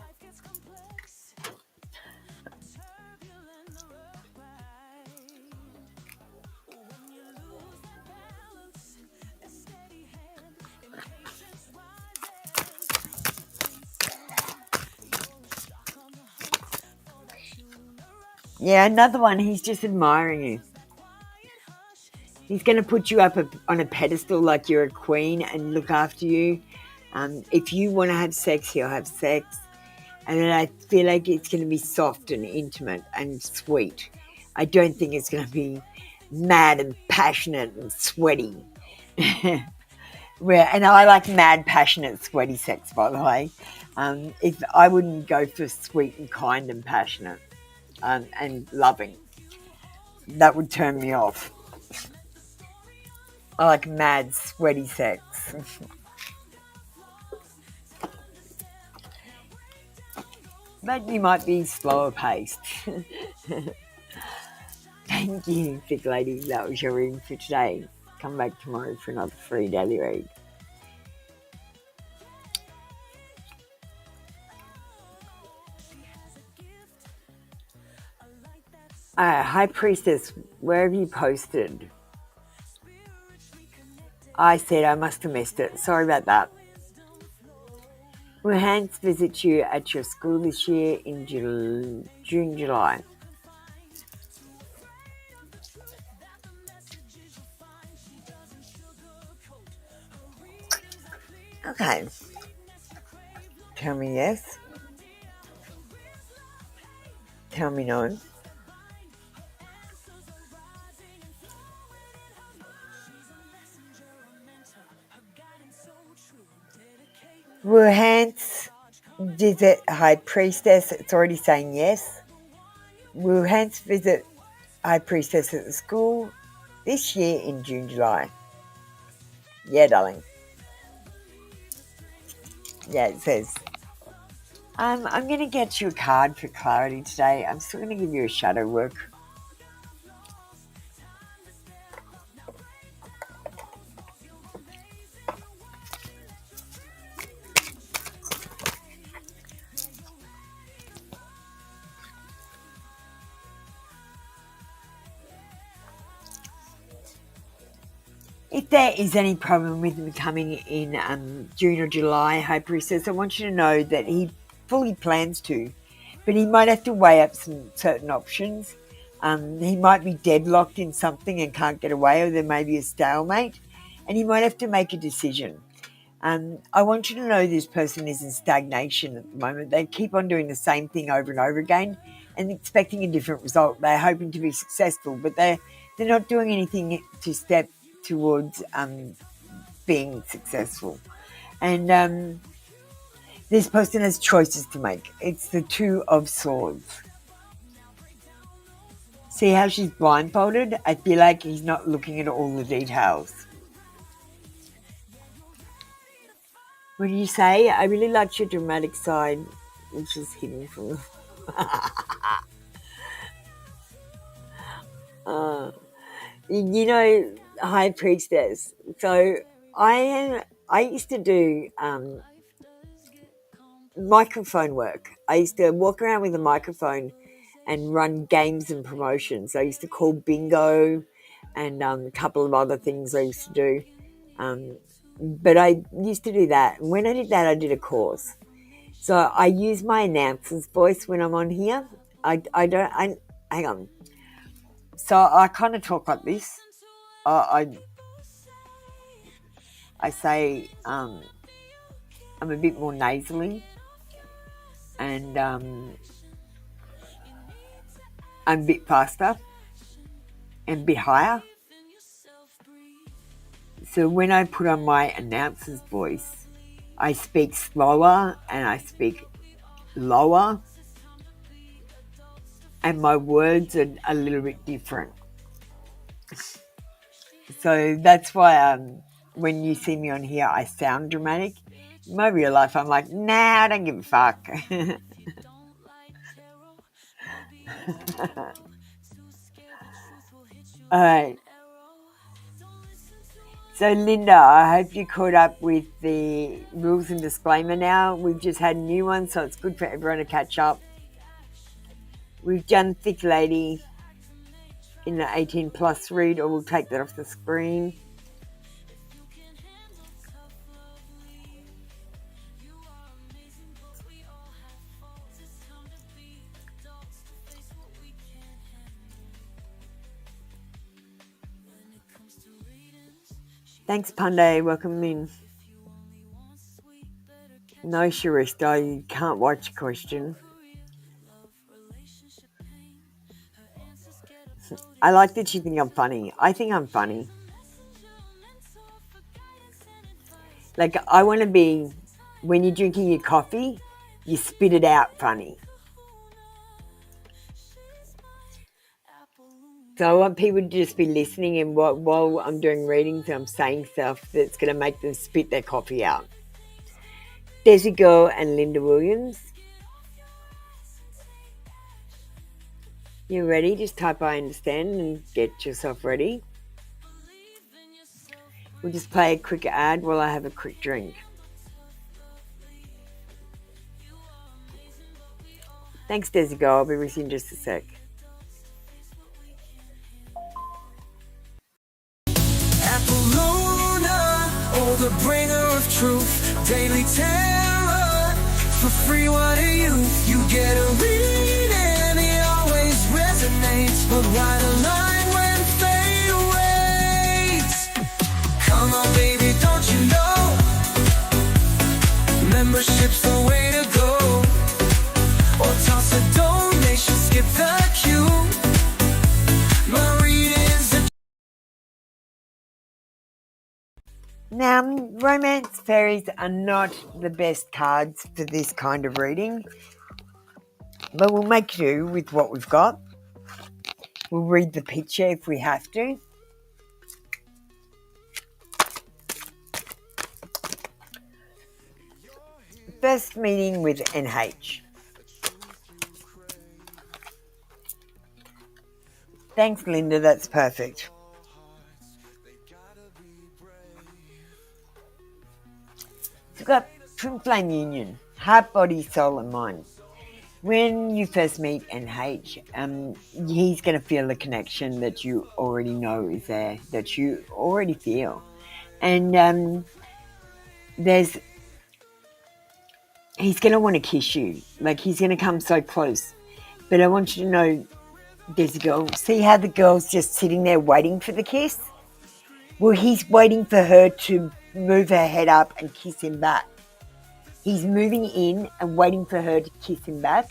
Yeah, another one. He's just admiring you. He's going to put you up on a pedestal like you're a queen and look after you. If you want to have sex, he'll have sex. And then I feel like it's going to be soft and intimate and sweet. I don't think it's going to be mad and passionate and sweaty. And I like mad, passionate, sweaty sex, by the way. If I wouldn't go for sweet and kind and passionate and loving, that would turn me off. I like mad, sweaty sex. But you might be slower paced. Thank you, Thick Lady. That was your reading for today. Come back tomorrow for another free daily read. High Priestess, where have you posted? I said I must have missed it. Sorry about that. Will Hans visit you at your school this year in June, July? Okay. Tell me yes. Tell me no. Will Hans visit High Priestess? It's already saying yes. Will Hans visit High Priestess at the school this year in June, July? Yeah, darling. Yeah, it says. I'm going to get you a card for clarity today. I'm still going to give you a shadow work. If there is any problem with him coming in June or July, High Priestess, I want you to know that he fully plans to, but he might have to weigh up some certain options. He might be deadlocked in something and can't get away, or there may be a stalemate, and he might have to make a decision. I want you to know this person is in stagnation at the moment. They keep on doing the same thing over and over again and expecting a different result. They're hoping to be successful, but they're not doing anything to step towards being successful. And this person has choices to make. It's the Two of Swords. See how she's blindfolded? I feel like he's not looking at all the details. What do you say? I really liked your dramatic side, which is hidden from you know, High Priestess. So I used to do microphone work. I used to walk around with a microphone and run games and promotions. I used to call bingo and a couple of other things I used to do. But I used to do that. And when I did that, I did a course. So I use my announcer's voice when I'm on here. Hang on. So I kind of talk like this. I say I'm a bit more nasally, and I'm a bit faster and a bit higher. So when I put on my announcer's voice, I speak slower and I speak lower, and my words are a little bit different. So that's why when you see me on here, I sound dramatic. In my real life, I'm like, nah, I don't give a fuck. All right. So, Linda, I hope you caught up with the rules and disclaimer now. We've just had a new one, so it's good for everyone to catch up. We've done Thick Lady in the 18 plus read, or we'll take that off the screen. Thanks, Punday. Welcome in. No, Sharista, you can't watch a question. I like that you think I'm funny. I think I'm funny. Like, I want to be, when you're drinking your coffee, you spit it out funny. So I want people to just be listening, and while I'm doing readings, I'm saying stuff that's going to make them spit their coffee out. Desi Girl and Linda Williams. You ready? Just type I understand and get yourself ready. We'll just play a quick ad while I have a quick drink. Thanks, Desi Girl. I'll be with you in just a sec. The bringer of truth, daily terror, for free water youth. You get a reading, it always resonates, but why the line when fate awaits? Come on baby, don't you know, membership's the way to go, or toss a donation, skip the queue. My readings are... Now, romance fairies are not the best cards for this kind of reading, but we'll make do with what we've got. We'll read the picture if we have to. First meeting with NH. Thanks, Linda, that's perfect. We've got Twin Flame Union, heart, body, soul and mind. When you first meet NH, he's going to feel the connection that you already know is there, that you already feel. And he's going to want to kiss you. Like, he's going to come so close. But I want you to know, there's a girl. See how the girl's just sitting there waiting for the kiss? Well, he's waiting for her to move her head up and kiss him back. He's moving in and waiting for her to kiss him back,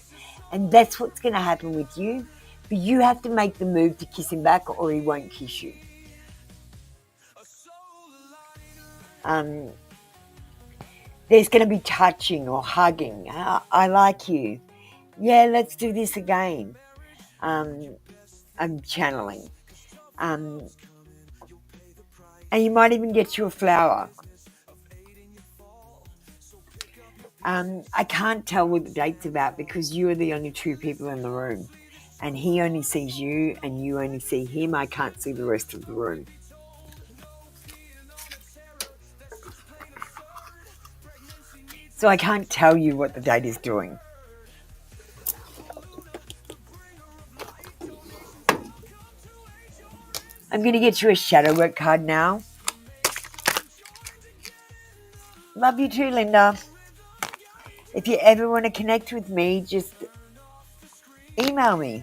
and that's what's going to happen with you. But you have to make the move to kiss him back, or he won't kiss you. There's going to be touching or hugging. I like you. Yeah, let's do this again. I'm channeling. And you might even get you a flower. I can't tell what the date's about because you are the only two people in the room. And he only sees you and you only see him. I can't see the rest of the room. So I can't tell you what the date is doing. I'm going to get you a shadow work card now. Love you too, Linda. If you ever want to connect with me, just email me.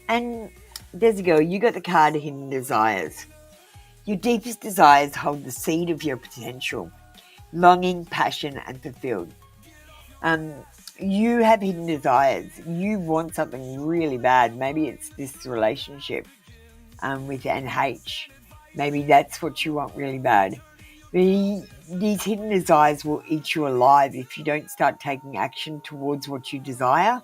And there's a go. You got the card Hidden Desires. Your deepest desires hold the seed of your potential, longing, passion, and fulfilled. You have hidden desires. You want something really bad. Maybe it's this relationship with NH. Maybe that's what you want really bad. These hidden desires will eat you alive if you don't start taking action towards what you desire.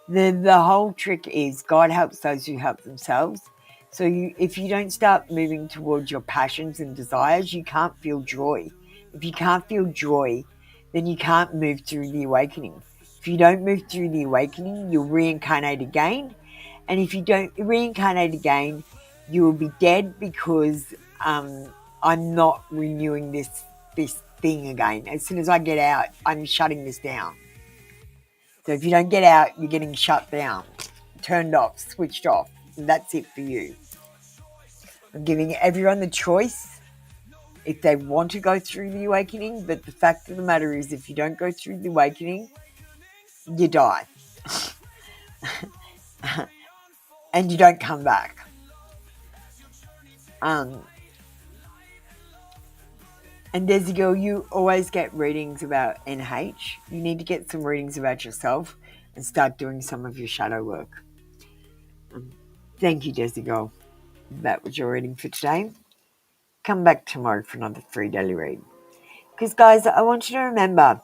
The whole trick is God helps those who help themselves. So if you don't start moving towards your passions and desires, you can't feel joy. If you can't feel joy, then you can't move through the awakening. If you don't move through the awakening, you'll reincarnate again. And if you don't reincarnate again, you will be dead because I'm not renewing this thing again. As soon as I get out, I'm shutting this down. So if you don't get out, you're getting shut down, turned off, switched off. And that's it for you. I'm giving everyone the choice if they want to go through the awakening. But the fact of the matter is, if you don't go through the awakening, you die. And you don't come back. And Desi girl, you always get readings about NH. You need to get some readings about yourself and start doing some of your shadow work. Thank you, Desi girl. That was your reading for today. Come back tomorrow for another free daily read. Because, guys, I want you to remember,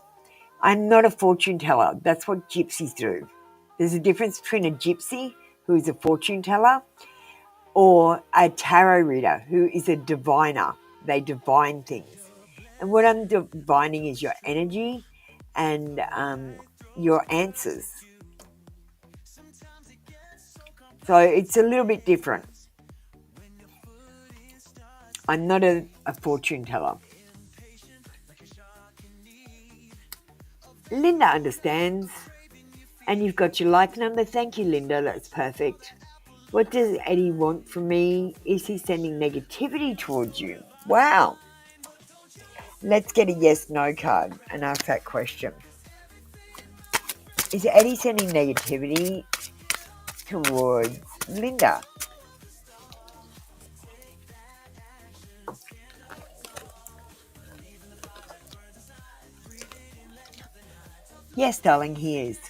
I'm not a fortune teller. That's what gypsies do. There's a difference between a gypsy, who is a fortune teller, or a tarot reader, who is a diviner. They divine things. And what I'm divining is your energy and your answers. So it's a little bit different. I'm not a fortune teller. Linda understands. And you've got your like number. Thank you, Linda. That's perfect. What does Eddie want from me? Is he sending negativity towards you? Wow. Let's get a yes/no card and ask that question. Is Eddie sending negativity towards Linda? Yes, darling, he is.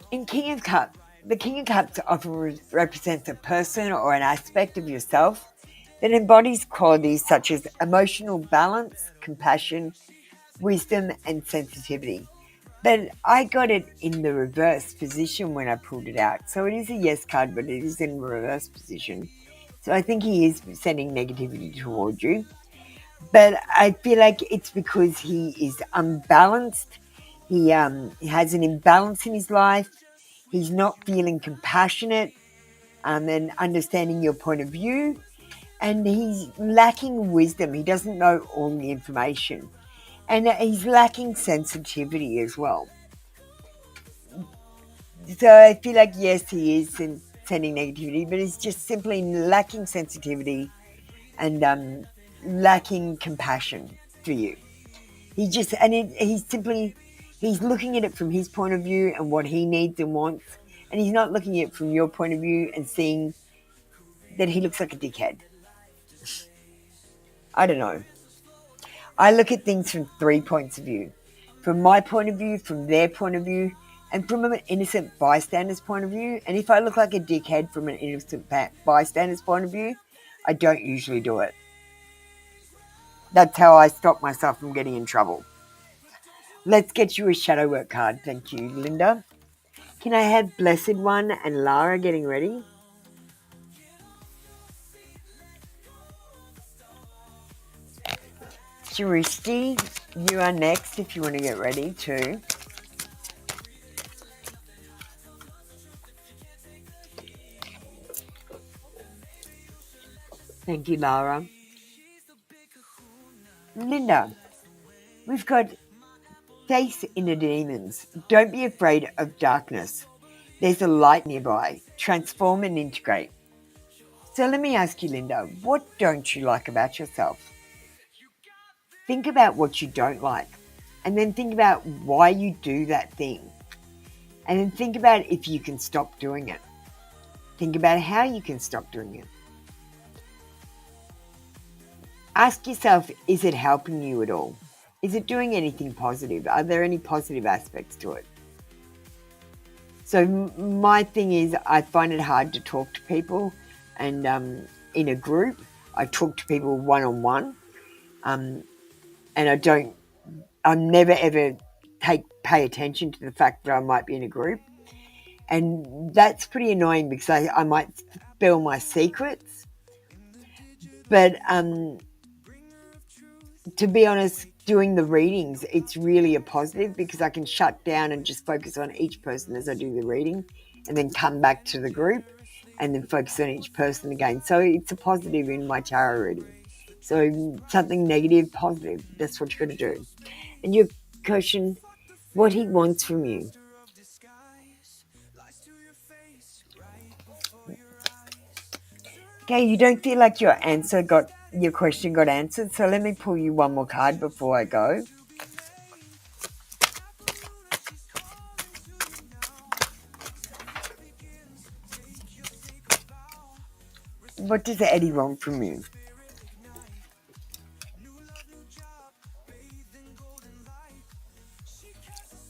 In King of Cups, the King of Cups often represents a person or an aspect of yourself that embodies qualities such as emotional balance, compassion, wisdom, and sensitivity. But I got it in the reverse position when I pulled it out. So it is a yes card, but it is in reverse position. So I think he is sending negativity towards you. But I feel like it's because he is unbalanced. He has an imbalance in his life. He's not feeling compassionate and understanding your point of view. And he's lacking wisdom. He doesn't know all the information. And he's lacking sensitivity as well. So I feel like, yes, he is sending negativity, but he's just simply lacking sensitivity and lacking compassion for you. He's looking at it from his point of view and what he needs and wants, and he's not looking at it from your point of view and seeing that he looks like a dickhead. I don't know. I look at things from 3 points of view. From my point of view, from their point of view, and from an innocent bystander's point of view. And if I look like a dickhead from an innocent bystander's point of view, I don't usually do it. That's how I stop myself from getting in trouble. Let's get you a shadow work card. Thank you, Linda. Can I have Blessed One and Lara getting ready? Chiristi, you are next if you want to get ready too. Thank you, Lara. Linda, we've got face inner demons. Don't be afraid of darkness. There's a light nearby. Transform and integrate. So let me ask you, Linda, what don't you like about yourself? Think about what you don't like, and then think about why you do that thing. And then think about if you can stop doing it. Think about how you can stop doing it. Ask yourself, is it helping you at all? Is it doing anything positive? Are there any positive aspects to it? So my thing is, I find it hard to talk to people, and in a group, I talk to people one-on-one, and I'm never ever pay attention to the fact that I might be in a group, and that's pretty annoying because I might spill my secrets. But to be honest, doing the readings, it's really a positive because I can shut down and just focus on each person as I do the reading, and then come back to the group and then focus on each person again. So it's a positive in my tarot reading. So something negative, positive, that's what you're going to do. And your question, what he wants from you. Okay, you don't feel like your question got answered, so let me pull you one more card before I go. What does Eddie want from you?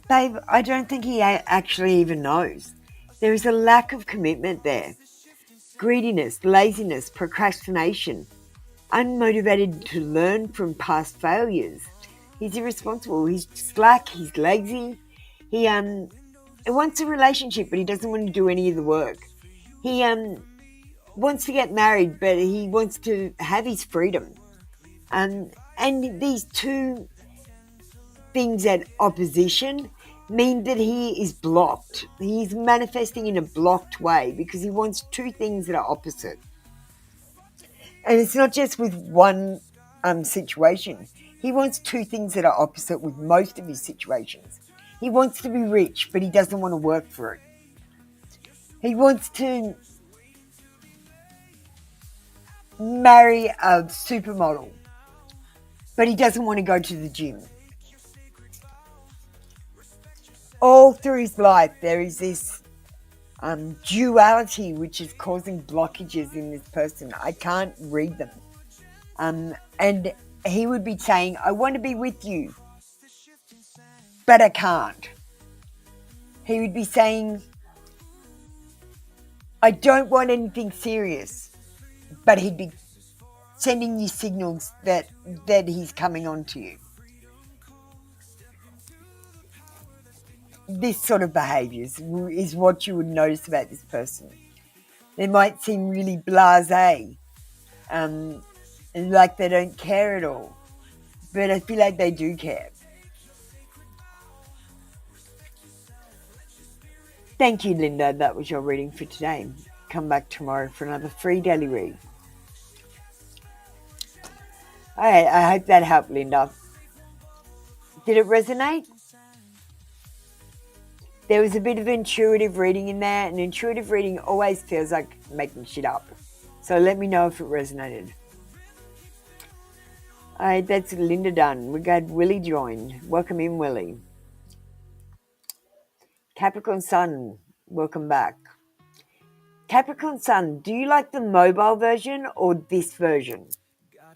Babe, I don't think he actually even knows. There is a lack of commitment there. Greediness, laziness, procrastination, unmotivated to learn from past failures. He's irresponsible, he's slack, he's lazy. He wants a relationship, but he doesn't want to do any of the work. He wants to get married, but he wants to have his freedom. And these two things at opposition mean that he is blocked. He's manifesting in a blocked way because he wants two things that are opposite. And it's not just with one situation. He wants two things that are opposite with most of his situations. He wants to be rich, but he doesn't want to work for it. He wants to marry a supermodel, but he doesn't want to go to the gym. All through his life, there is this duality which is causing blockages in this person. I can't read them. And he would be saying, I want to be with you, but I can't. He would be saying, I don't want anything serious, but he'd be sending you signals that he's coming on to you. This sort of behaviours is what you would notice about this person. They might seem really blasé, like they don't care at all, but I feel like they do care. Thank you, Linda. That was your reading for today. Come back tomorrow for another free daily read. All right, I hope that helped, Linda. Did it resonate? There was a bit of intuitive reading in there, and intuitive reading always feels like making shit up. So let me know if it resonated. All right, that's Linda done. We got Willie joined. Welcome in, Willie. Capricorn Sun, welcome back. Capricorn Sun, do you like the mobile version or this version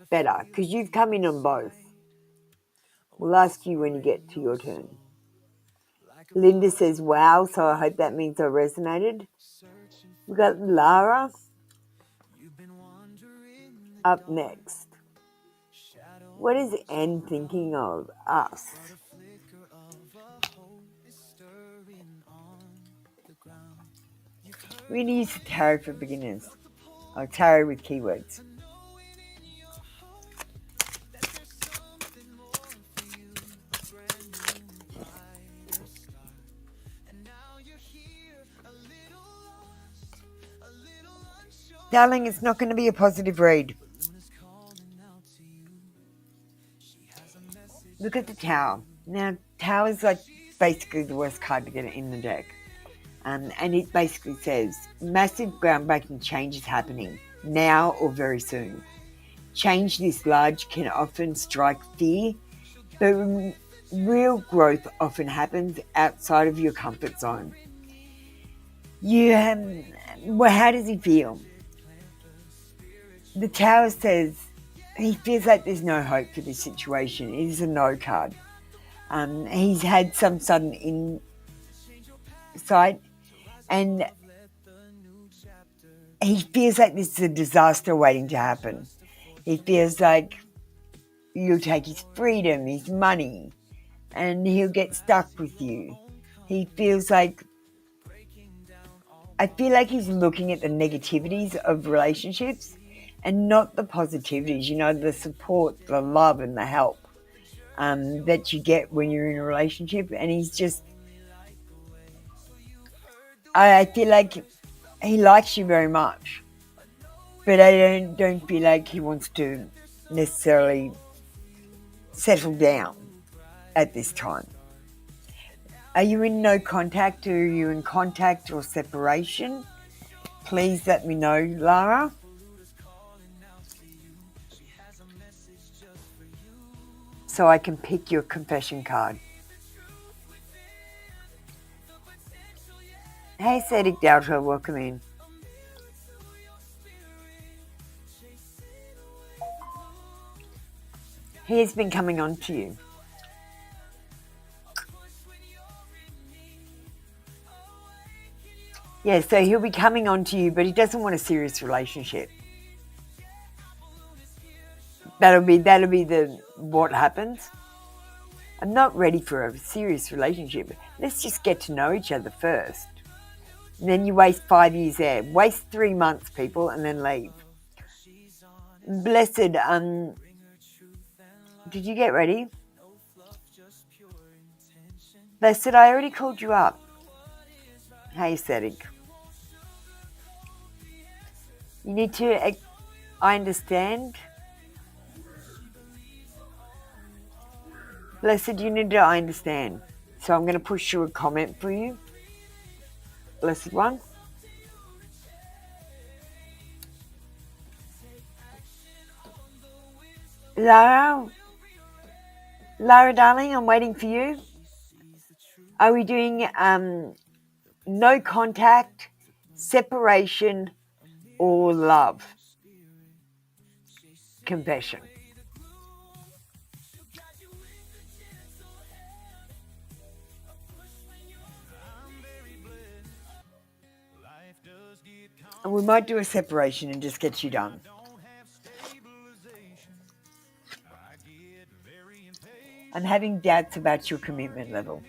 better? Because you've come in on both. We'll ask you when you get to your turn. Linda says, wow, so I hope that means I resonated. We've got Lara up next. What is Anne thinking of us? We're going to use the tarot for beginners. Or tarot with keywords. Darling, it's not going to be a positive read. Look at the Tower. Now, Tower is like basically the worst card to get in the deck. And it basically says, massive groundbreaking change is happening, now or very soon. Change this large can often strike fear, but real growth often happens outside of your comfort zone. How does he feel? The Tower says he feels like there's no hope for this situation. It is a no card. He's had some sudden insight And he feels like this is a disaster waiting to happen. He feels like you'll take his freedom, his money, and he'll get stuck with you. He feels like, I feel like he's looking at the negativities of relationships and not the positivities, the support, the love and the help that you get when you're in a relationship. And he's just, I feel like he likes you very much, but I don't feel like he wants to necessarily settle down at this time. Are you in no contact, or are you in contact or separation? Please let me know, Lara. So I can pick your confession card. Hey, Cedric Delta, welcome in. He has been coming on to you. Yeah, so he'll be coming on to you, but he doesn't want a serious relationship. That'll be what happens. I'm not ready for a serious relationship. Let's just get to know each other first. And then you waste 5 years there. Waste 3 months, people, and then leave. Blessed, did you get ready? Blessed, I already called you up. Hey, Cedric. You need to, I understand. Blessed, you need to, I understand. So I'm going to push you a comment for you. Blessed one. Lara, darling, I'm waiting for you. Are we doing no contact, separation, or love? Confession. And we might do a separation and just get you done. I'm having doubts about your commitment level.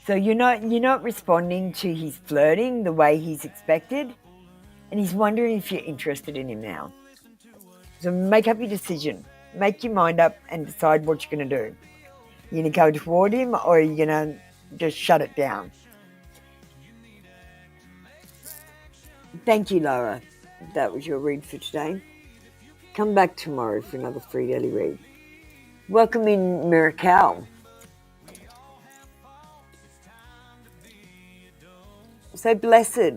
So you're not responding to his flirting the way he's expected, and he's wondering if you're interested in him now. So make up your decision. Make your mind up and decide what you're going to do. You're going to go toward him, or are you going to just shut it down? Thank you, Laura. That was your read for today. Come back tomorrow for another free daily read. Welcome in, Miracle. So blessed,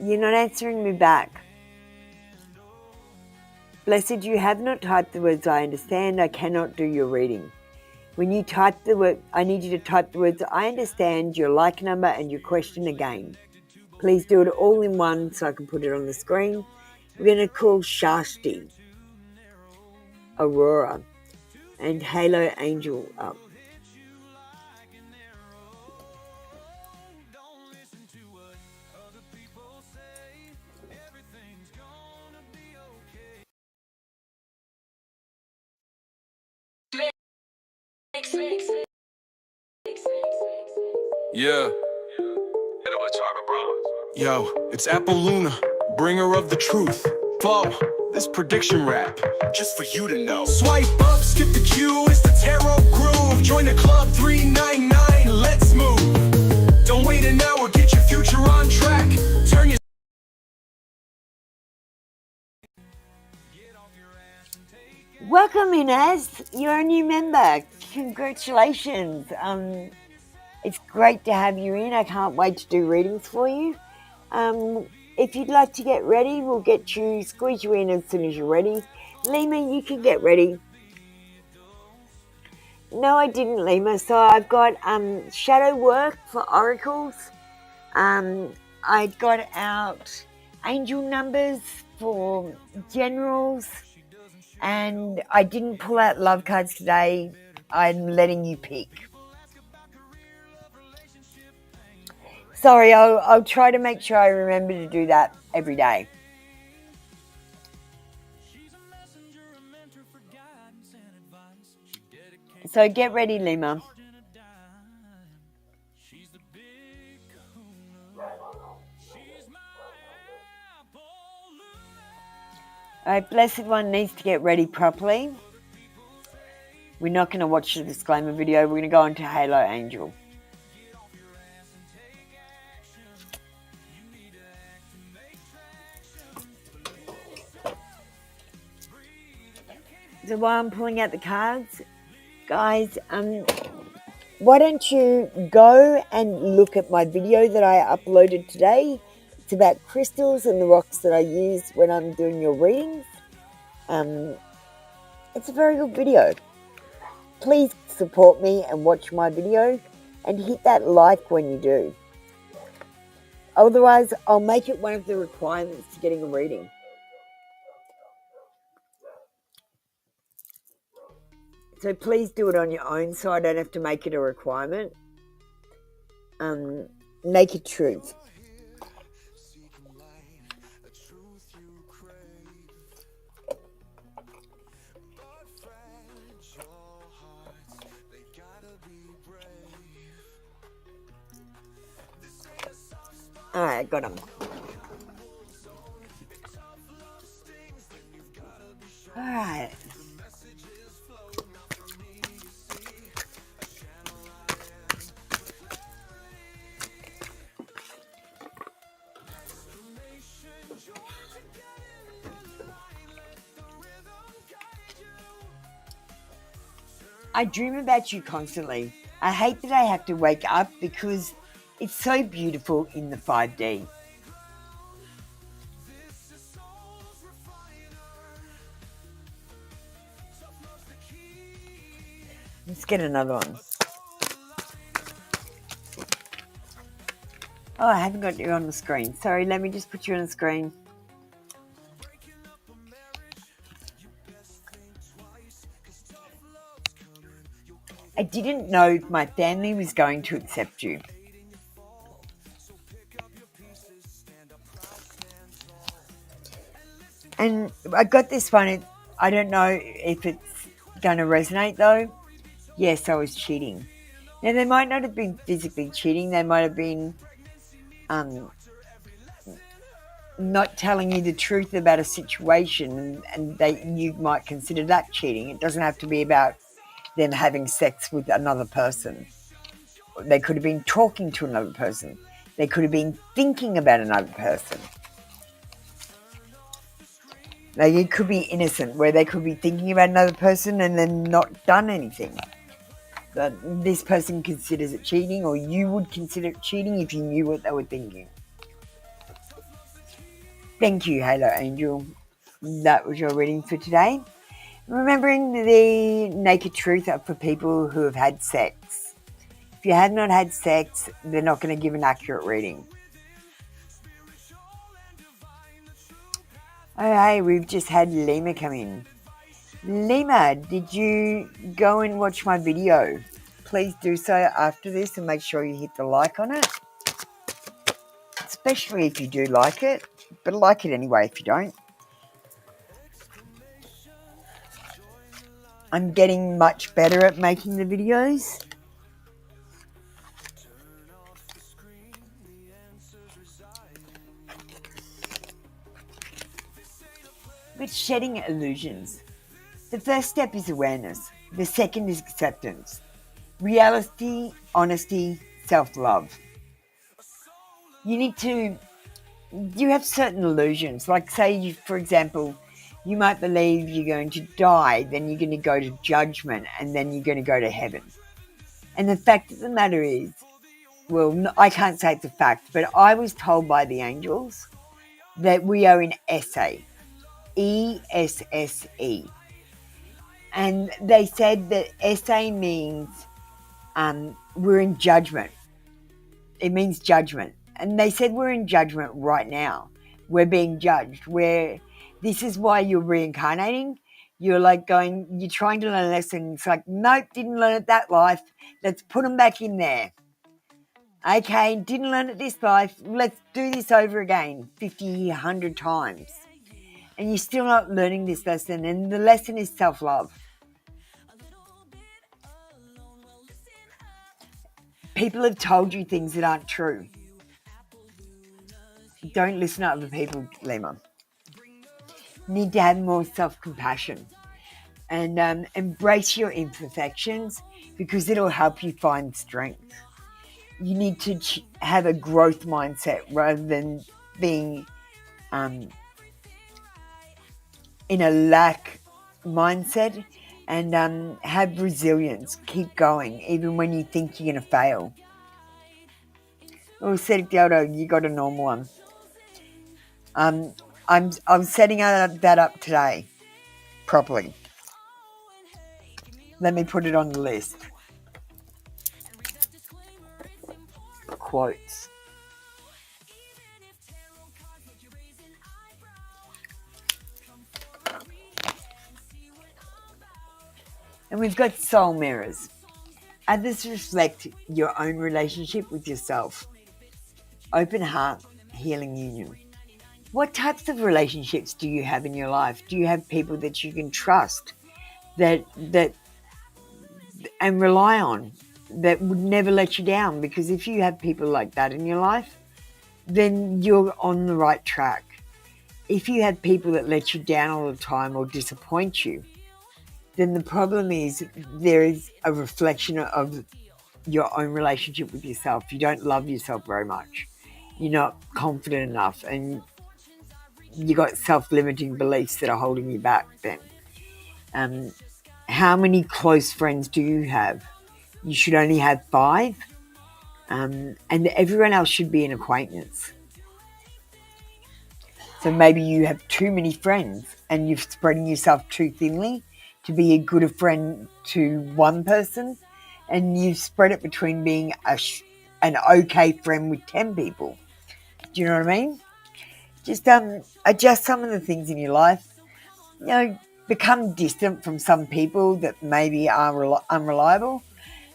you're not answering me back. Blessed, you have not typed the words I understand. I cannot do your reading. When you type the word, I need you to type the words I understand, your like number, and your question again. Please do it all in one so I can put it on the screen. We're going to call Shashti, Aurora, and Halo Angel up. Yeah. Yo, it's Apple Luna, bringer of the truth. Flow, this prediction rap, just for you to know. Swipe up, skip the queue, it's the tarot groove. Join the club 399, let's move. Don't wait an hour, get your future on track. Turn your Welcome, Inez. You're a new member. Congratulations. It's great to have you in. I can't wait to do readings for you. If you'd like to get ready, we'll squeeze you in as soon as you're ready. Lima, you can get ready. No, I didn't, Lima. So I've got shadow work for oracles. I got out angel numbers for generals. And I didn't pull out love cards today. I'm letting you pick. Sorry, I'll try to make sure I remember to do that every day. So get ready, Lima. Alright, Blessed One needs to get ready properly. We're not going to watch the disclaimer video. We're going to go on to Halo Angel. So while I'm pulling out the cards, guys, why don't you go and look at my video that I uploaded today. It's about crystals and the rocks that I use when I'm doing your readings. It's a very good video. Please support me and watch my video and hit that like when you do. Otherwise, I'll make it one of the requirements to getting a reading. So please do it on your own so I don't have to make it a requirement. Make it truth. Alright, got them. Alright. I dream about you constantly. I hate that I have to wake up because it's so beautiful in the 5D. Let's get another one. Oh, I haven't got you on the screen. Sorry, let me just put you on the screen. I didn't know my family was going to accept you. And I got this one. I don't know if it's going to resonate though. Yes, I was cheating. Now, they might not have been physically cheating. They might have been not telling you the truth about a situation, and you might consider that cheating. It doesn't have to be about them having sex with another person. They could have been talking to another person. They could have been thinking about another person. Like, it could be innocent, where they could be thinking about another person and then not done anything. But this person considers it cheating, or you would consider it cheating if you knew what they were thinking. Thank you, Halo Angel. That was your reading for today. Remembering the naked truth are for people who have had sex. If you have not had sex, they're not going to give an accurate reading. Oh, hey, we've just had Lima come in. Lima, did you go and watch my video? Please do so after this and make sure you hit the like on it. Especially if you do like it, but like it anyway if you don't. I'm getting much better at making the videos. But shedding illusions. The first step is awareness. The second is acceptance. Reality, honesty, self-love. You have certain illusions. Like, say, for example, you might believe you're going to die, then you're going to go to judgment, and then you're going to go to heaven. And the fact of the matter is, well, I can't say it's a fact, but I was told by the angels that we are in ESSE. ESSE. And they said that ESSE means we're in judgment. It means judgment. And they said we're in judgment right now. We're being judged. This is why you're reincarnating. You're you're trying to learn a lesson. It's like, nope, didn't learn it that life. Let's put them back in there. Okay, didn't learn it this life. Let's do this over again 50, 100 times. And you're still not learning this lesson, and the lesson is self-love. People have told you things that aren't true. Don't listen to other people, Lima. You need to have more self-compassion and embrace your imperfections because it'll help you find strength. You need to have a growth mindset rather than being in a lack mindset, and have resilience. Keep going even when you think you're going to fail. Oh, Cedric Diodo, you got a normal one. I'm setting that up today properly. Let me put it on the list. Quotes. And we've got soul mirrors. Others reflect your own relationship with yourself. Open heart, healing union. What types of relationships do you have in your life? Do you have people that you can trust, that and rely on, that would never let you down? Because if you have people like that in your life, then you're on the right track. If you have people that let you down all the time or disappoint you, then the problem is there is a reflection of your own relationship with yourself. You don't love yourself very much. You're not confident enough, and you got self-limiting beliefs that are holding you back then. How many close friends do you have? You should only have 5, and everyone else should be an acquaintance. So maybe you have too many friends and you're spreading yourself too thinly to be a good friend to one person, and you've spread it between being an okay friend with 10 people. Do you know what I mean? Just adjust some of the things in your life. You know, become distant from some people that maybe are unreliable,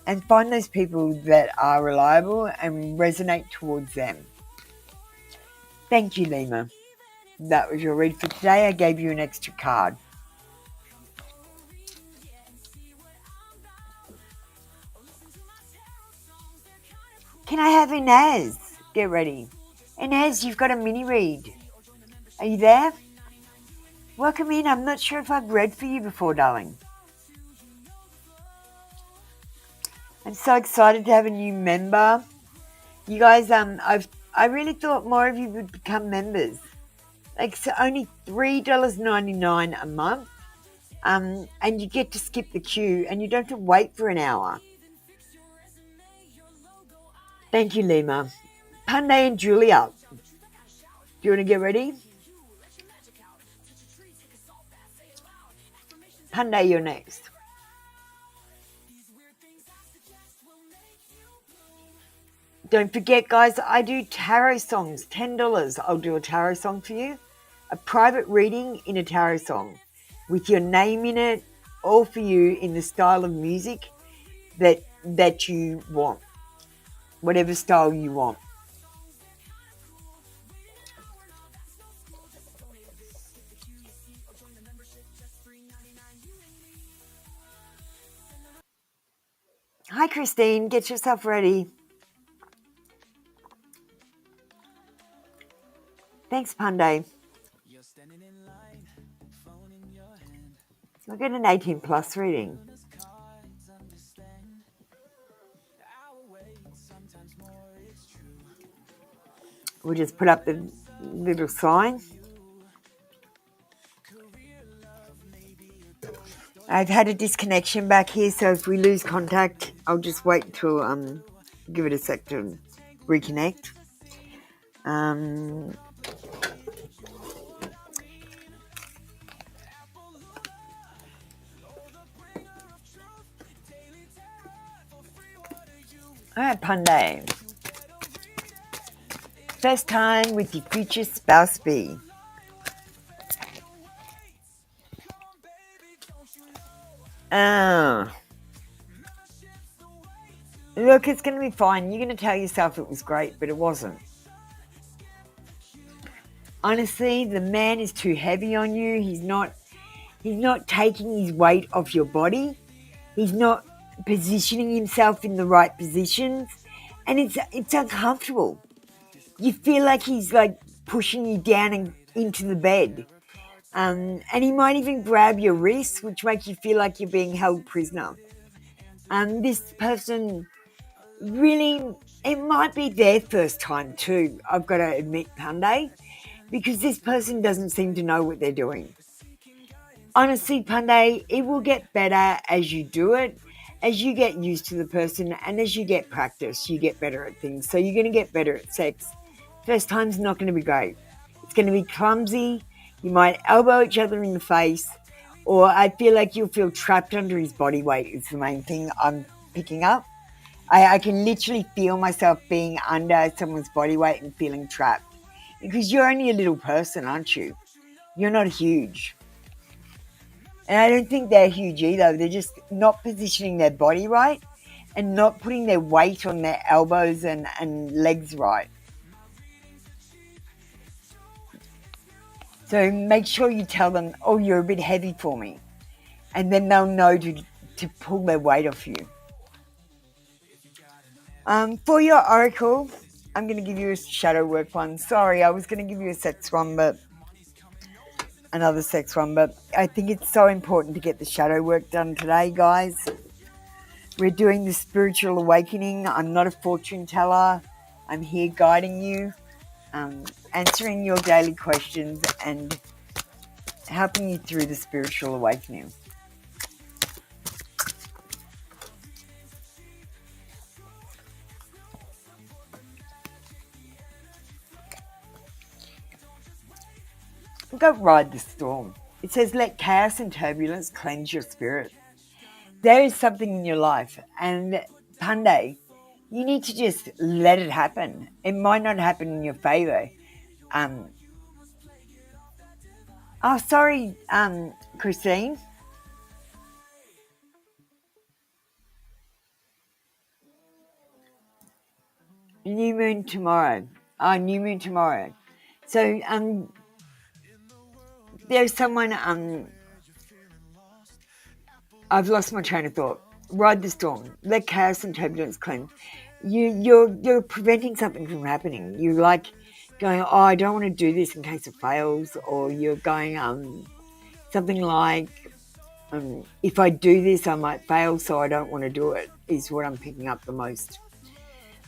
and find those people that are reliable and resonate towards them. Thank you, Lima. That was your read for today. I gave you an extra card. Can I have Inez? Get ready. Inez, you've got a mini read. Are you there? Welcome in. I'm not sure if I've read for you before, darling. I'm so excited to have a new member. You guys, I really thought more of you would become members. Like, it's only $3.99 a month. And you get to skip the queue and you don't have to wait for an hour. Thank you, Lima. Panday and Julia. Do you want to get ready? Panday, you're next. Don't forget, guys, I do tarot songs, $10. I'll do a tarot song for you. A private reading in a tarot song with your name in it, all for you in the style of music that you want. Whatever style you want. Hi, Christine. Get yourself ready. Thanks, Panday. We'll get an 18 plus reading. We'll just put up the little sign. I've had a disconnection back here, so if we lose contact, I'll just wait until give it a sec to reconnect. All right, Panday. First time with your future spouse be. Look, it's going to be fine. You're going to tell yourself it was great, but it wasn't. Honestly, the man is too heavy on you. He's not taking his weight off your body. He's not positioning himself in the right positions, and it's uncomfortable. You feel like he's like pushing you down and into the bed. And he might even grab your wrists, which makes you feel like you're being held prisoner. This person really, it might be their first time too, I've got to admit, Panday, because this person doesn't seem to know what they're doing. Honestly, Panday, it will get better as you do it, as you get used to the person, and as you get practice, you get better at things. So you're going to get better at sex. First time's not going to be great. It's going to be clumsy. You might elbow each other in the face, or I feel like you'll feel trapped under his body weight is the main thing I'm picking up. I can literally feel myself being under someone's body weight and feeling trapped. Because you're only a little person, aren't you? You're not huge. And I don't think they're huge either. They're just not positioning their body right and not putting their weight on their elbows and legs right. So make sure you tell them, oh, you're a bit heavy for me. And then they'll know to pull their weight off you. For your oracle, I'm going to give you a shadow work one. Sorry, I was going to give you a sex one, but another sex one. But I think it's so important to get the shadow work done today, guys. We're doing the spiritual awakening. I'm not a fortune teller. I'm here guiding you, answering your daily questions and helping you through the spiritual awakening. Go ride the storm. It says, let chaos and turbulence cleanse your spirit. There is something in your life, and Panday, you need to just let it happen. It might not happen in your favor. Sorry, Christine. New moon tomorrow. New moon tomorrow. So, there's someone, I've lost my train of thought. Ride the storm. Let chaos and turbulence cleanse. You're preventing something from happening. You're like going, oh, I don't want to do this in case it fails. Or you're going, something like, if I do this, I might fail, so I don't want to do it, is what I'm picking up the most.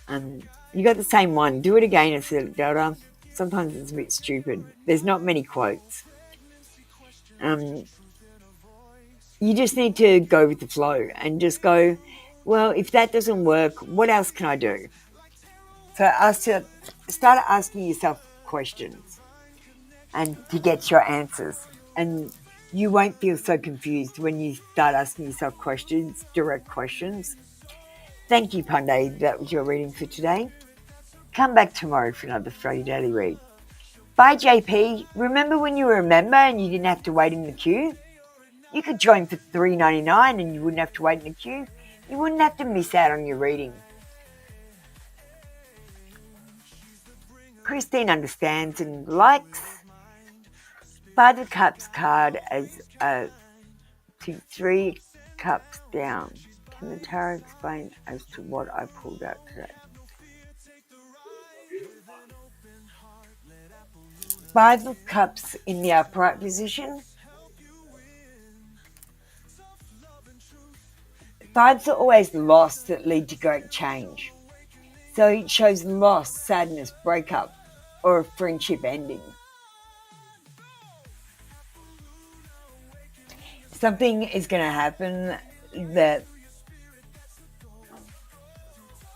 You got the same one. Do it again, I said, Delta. Sometimes it's a bit stupid. There's not many quotes. You just need to go with the flow and just go, well, if that doesn't work, what else can I do? So start asking yourself questions and to get your answers. And you won't feel so confused when you start asking yourself questions, direct questions. Thank you, Panday. That was your reading for today. Come back tomorrow for another Friday Daily Read. Bye, JP. Remember when you were a member and you didn't have to wait in the queue? You could join for $3.99 and you wouldn't have to wait in the queue. You wouldn't have to miss out on your reading. Christine understands and likes. Five of Cups card as to 3 cups down. Can the tarot explain as to what I pulled out today? Five of Cups in the upright position. Fives are always loss that lead to great change. So it shows loss, sadness, breakup, or a friendship ending. Something is going to happen that,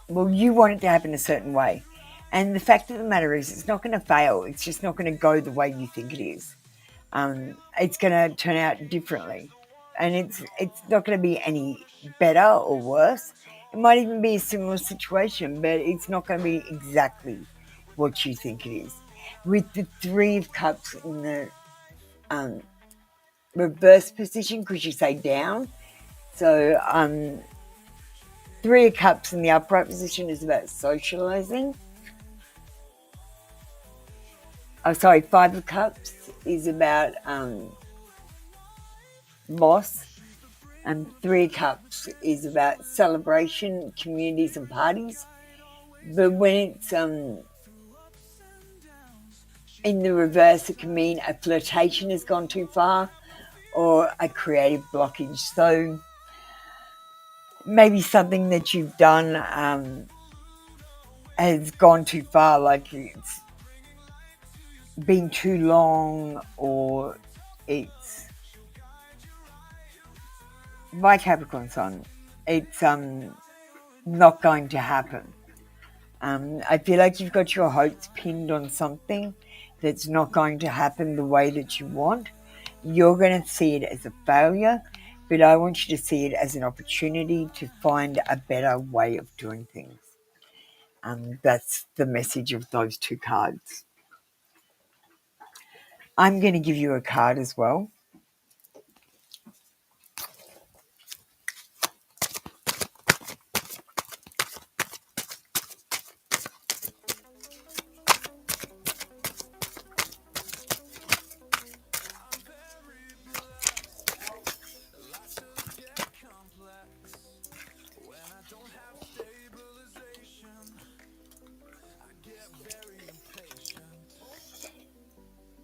well, you want it to happen a certain way. And the fact of the matter is it's not going to fail. It's just not going to go the way you think it is. It's going to turn out differently. And it's not going to be any better or worse. It might even be a similar situation, but it's not going to be exactly what you think it is. With the 3 of Cups in the reverse position, because you say down. So Three of Cups in the upright position is about socializing. Oh, sorry, Five of Cups is about loss. And Three of Cups is about celebration, communities and parties. But when it's in the reverse, it can mean a flirtation has gone too far or a creative blockage. So maybe something that you've done has gone too far, like it's been too long, or it's my Capricorn Sun. It's not going to happen. I feel like you've got your hopes pinned on something that's not going to happen the way that you want. You're going to see it as a failure, but I want you to see it as an opportunity to find a better way of doing things. That's the message of those two cards. I'm going to give you a card as well.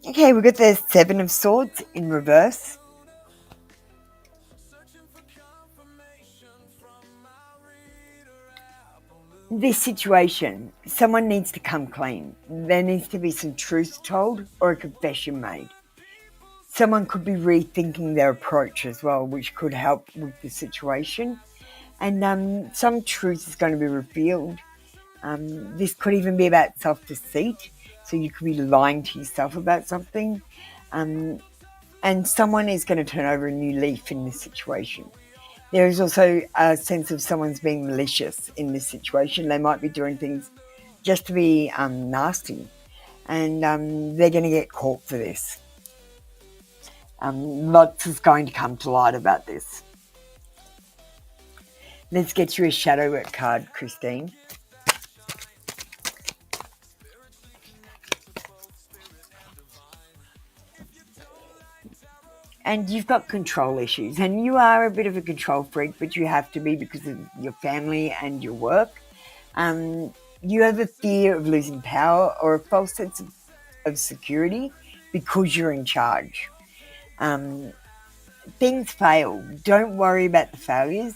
Okay, we've got the Seven of Swords in reverse. This situation, someone needs to come clean. There needs to be some truth told or a confession made. Someone could be rethinking their approach as well, which could help with the situation. And some truth is going to be revealed. This could even be about self-deceit. So you could be lying to yourself about something. And someone is going to turn over a new leaf in this situation. There is also a sense of someone's being malicious in this situation. They might be doing things just to be nasty. And they're going to get caught for this. Lots is going to come to light about this. Let's get you a shadow work card, Christine. And you've got control issues, and you are a bit of a control freak, but you have to be because of your family and your work. You have a fear of losing power or a false sense of security because you're in charge. Things fail. Don't worry about the failures.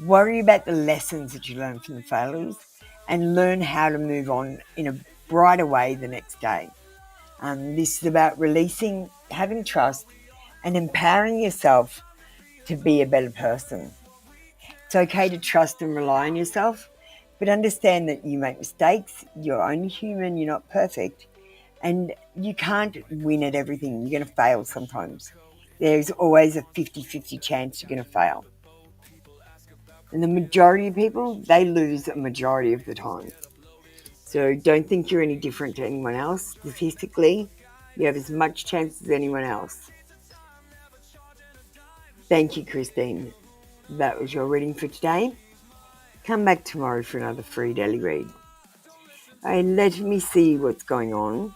Worry about the lessons that you learn from the failures and learn how to move on in a brighter way the next day. This is about releasing, having trust, and empowering yourself to be a better person. It's okay to trust and rely on yourself, but understand that you make mistakes, you're only human, you're not perfect, and you can't win at everything. You're going to fail sometimes. There's always a 50-50 chance you're going to fail. And the majority of people, they lose a majority of the time. So don't think you're any different to anyone else. Statistically, you have as much chance as anyone else. Thank you, Christine. That was your reading for today. Come back tomorrow for another free daily read. And let me see what's going on.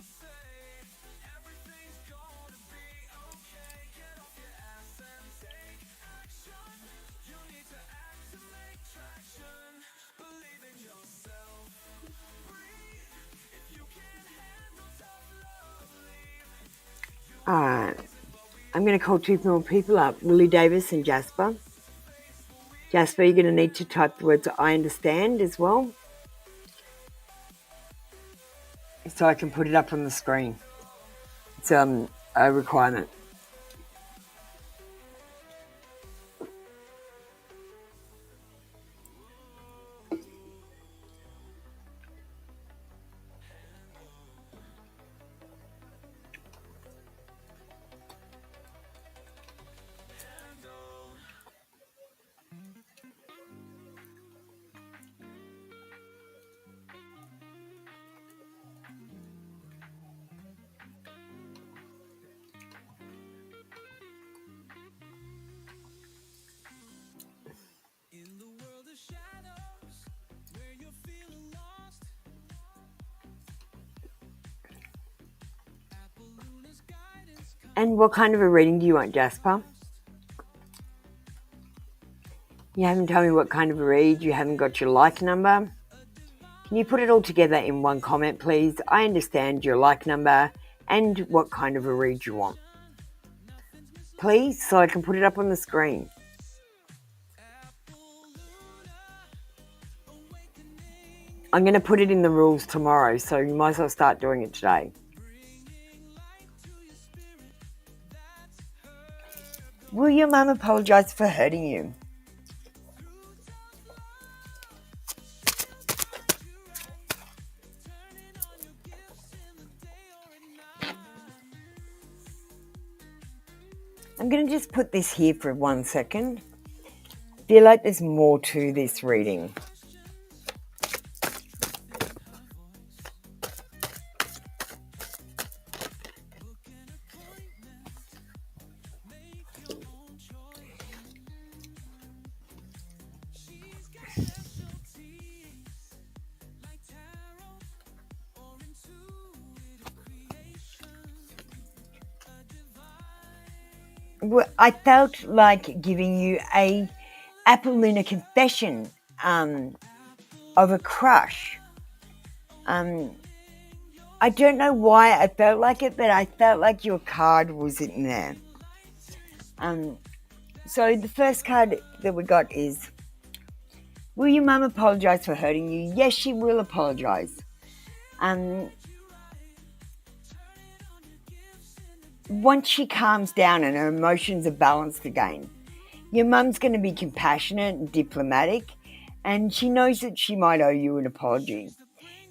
Alright, I'm going to call two more people up, Willie Davis and Jasper. Jasper, you're going to need to type the words I understand as well, so I can put it up on the screen. It's a requirement. And what kind of a reading do you want, Jasper? You haven't told me what kind of a read. You haven't got your like number. Can you put it all together in one comment, please? I understand your like number and what kind of a read you want. Please, so I can put it up on the screen. I'm going to put it in the rules tomorrow, so you might as well start doing it today. Will your mum apologise for hurting you? I'm going to just put this here for 1 second. I feel like there's more to this reading. I felt like giving you a Apple Luna confession of a crush. I don't know why I felt like it, but I felt like your card was in there. So the first card that we got is, will your mum apologise for hurting you? Yes, she will apologise. Once she calms down and her emotions are balanced again, your mum's going to be compassionate and diplomatic, and she knows that she might owe you an apology.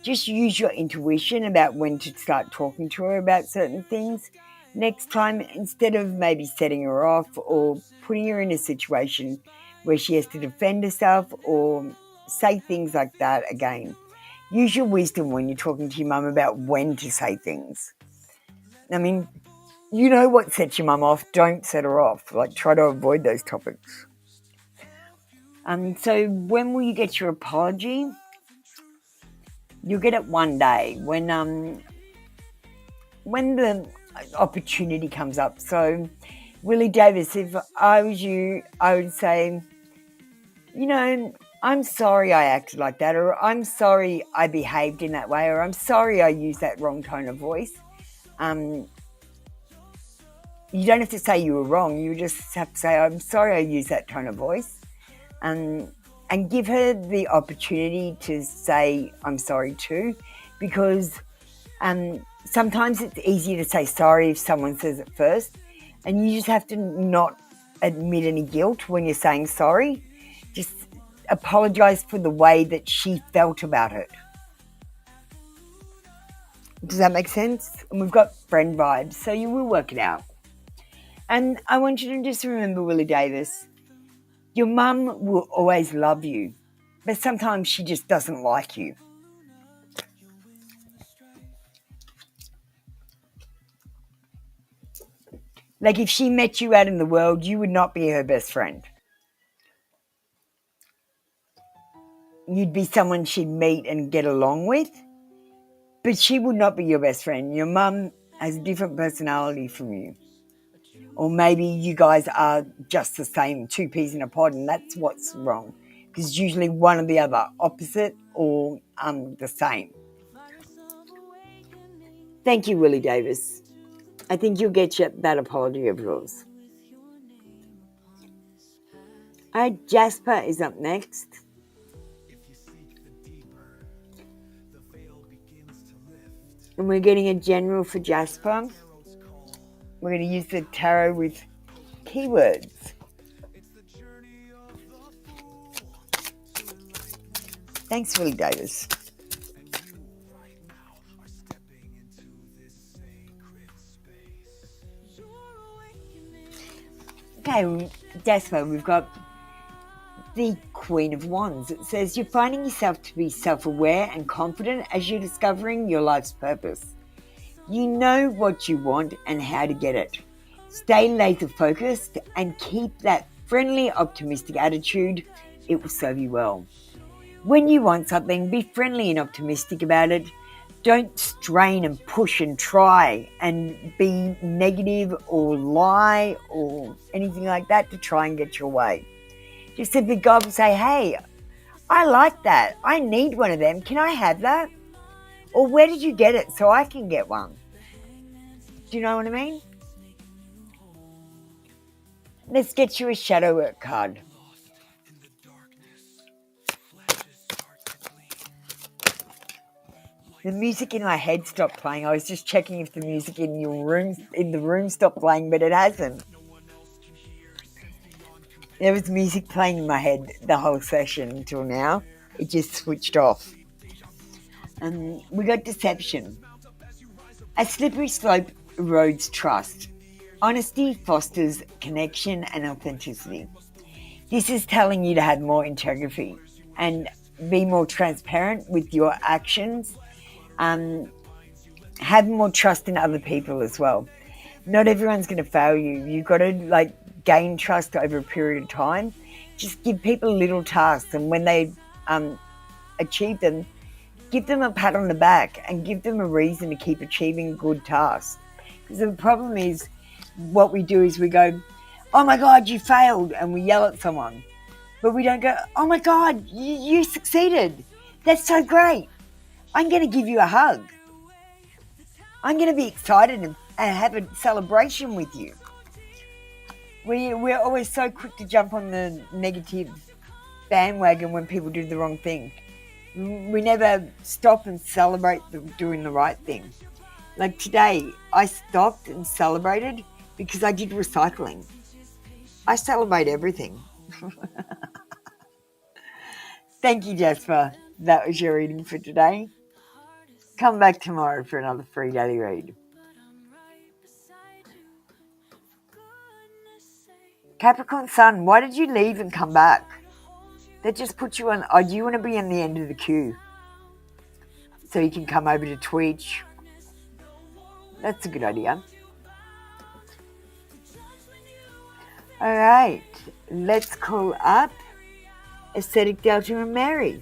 Just use your intuition about when to start talking to her about certain things next time, instead of maybe setting her off or putting her in a situation where she has to defend herself or say things like that again. Use your wisdom when you're talking to your mum about when to say things. I mean, you know what sets your mum off. Don't set her off. Like, try to avoid those topics. So when will you get your apology? You'll get it one day when the opportunity comes up. So, Willie Davis, if I was you, I would say, I'm sorry I acted like that, or I'm sorry I behaved in that way, or I'm sorry I used that wrong tone of voice. You don't have to say you were wrong. You just have to say, I'm sorry I used that tone of voice. And give her the opportunity to say, I'm sorry too. Because sometimes it's easier to say sorry if someone says it first. And you just have to not admit any guilt when you're saying sorry. Just apologise for the way that she felt about it. Does that make sense? And we've got friend vibes, so you will work it out. And I want you to just remember, Willie Davis, your mum will always love you, but sometimes she just doesn't like you. Like, if she met you out in the world, you would not be her best friend. You'd be someone she'd meet and get along with, but she would not be your best friend. Your mum has a different personality from you. Or maybe you guys are just the same, two peas in a pod, and that's what's wrong. Because it's usually one or the other, opposite or the same. Thank you, Willie Davis. I think you'll get that apology of yours. All right, Jasper is up next. And we're getting a general for Jasper. We're going to use the tarot with keywords. Thanks, Willie Davis. Okay, Jasper, we've got the Queen of Wands. It says, you're finding yourself to be self-aware and confident as you're discovering your life's purpose. You know what you want and how to get it. Stay laser focused and keep that friendly, optimistic attitude. It will serve you well. When you want something, be friendly and optimistic about it. Don't strain and push and try and be negative or lie or anything like that to try and get your way. Just simply go up and say, hey, I like that. I need one of them. Can I have that? Or where did you get it so I can get one? Do you know what I mean? Let's get you a shadow work card. The music in my head stopped playing. I was just checking if the music in the room stopped playing, but it hasn't. There was music playing in my head the whole session until now. It just switched off. We got deception. A slippery slope erodes trust. Honesty fosters connection and authenticity. This is telling you to have more integrity and be more transparent with your actions. Have more trust in other people as well. Not everyone's going to fail you. You've got to gain trust over a period of time. Just give people little tasks, and when they achieve them, give them a pat on the back and give them a reason to keep achieving good tasks. Because the problem is, what we do is we go, oh my God, you failed, and we yell at someone. But we don't go, oh my God, you succeeded. That's so great. I'm going to give you a hug. I'm going to be excited and have a celebration with you. We're always so quick to jump on the negative bandwagon when people do the wrong thing. We never stop and celebrate doing the right thing. Like today, I stopped and celebrated because I did recycling. I celebrate everything. Thank you, Jasper. That was your reading for today. Come back tomorrow for another free daily read. Capricorn Sun, why did you leave and come back? That just puts you on, do you want to be in the end of the queue? So you can come over to Twitch. That's a good idea. All right, let's call up Aesthetic Delta and Mary.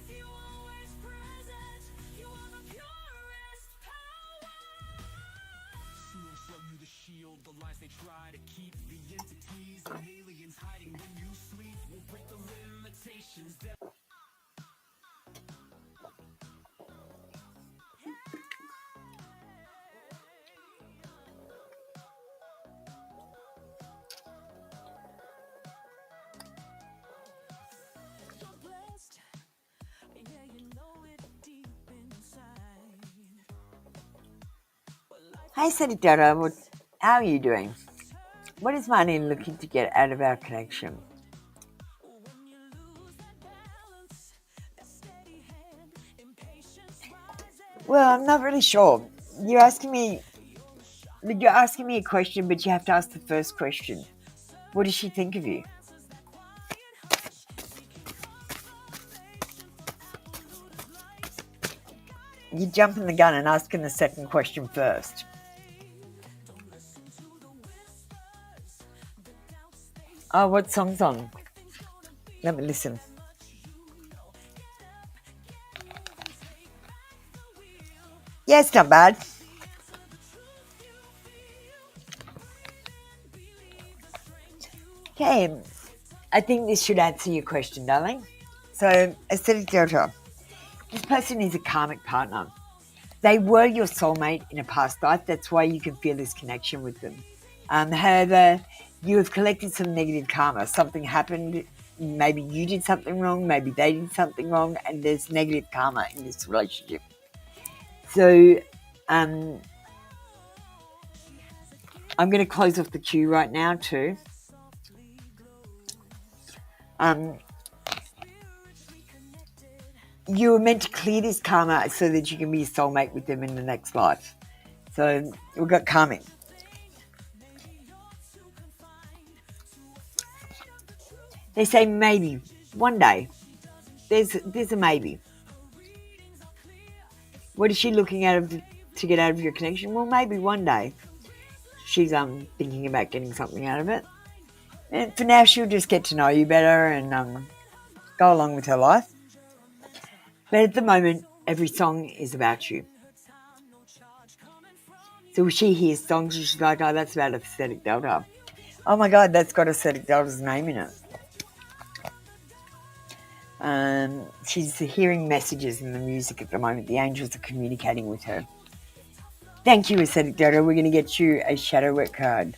Hey, Aesthetic Delta, how are you doing? What is Marnie looking to get out of our connection? Well, I'm not really sure. You're asking me a question, but you have to ask the first question. What does she think of you? You're jumping the gun and asking the second question first. Oh, what song's on? Let me listen. Yeah, it's not bad. Okay, I think this should answer your question, darling. So, Aesthetic Delta, this person is a karmic partner. They were your soulmate in a past life. That's why you can feel this connection with them. However, you have collected some negative karma. Something happened. Maybe you did something wrong. Maybe they did something wrong. And there's negative karma in this relationship. So, I'm going to close off the queue right now too. You were meant to clear this karma so that you can be a soulmate with them in the next life. So we've got karmic. They say maybe one day. There's a maybe. What is she looking at to get out of your connection? Well, maybe one day. She's thinking about getting something out of it. And for now, she'll just get to know you better and go along with her life. But at the moment, every song is about you. So she hears songs and she's like, oh, that's about Aesthetic Delta. Oh my God, that's got Aesthetic Delta's name in it. She's hearing messages in the music at the moment. The angels are communicating with her. Thank you, Aesthetic Delta. We're going to get you a shadow work card.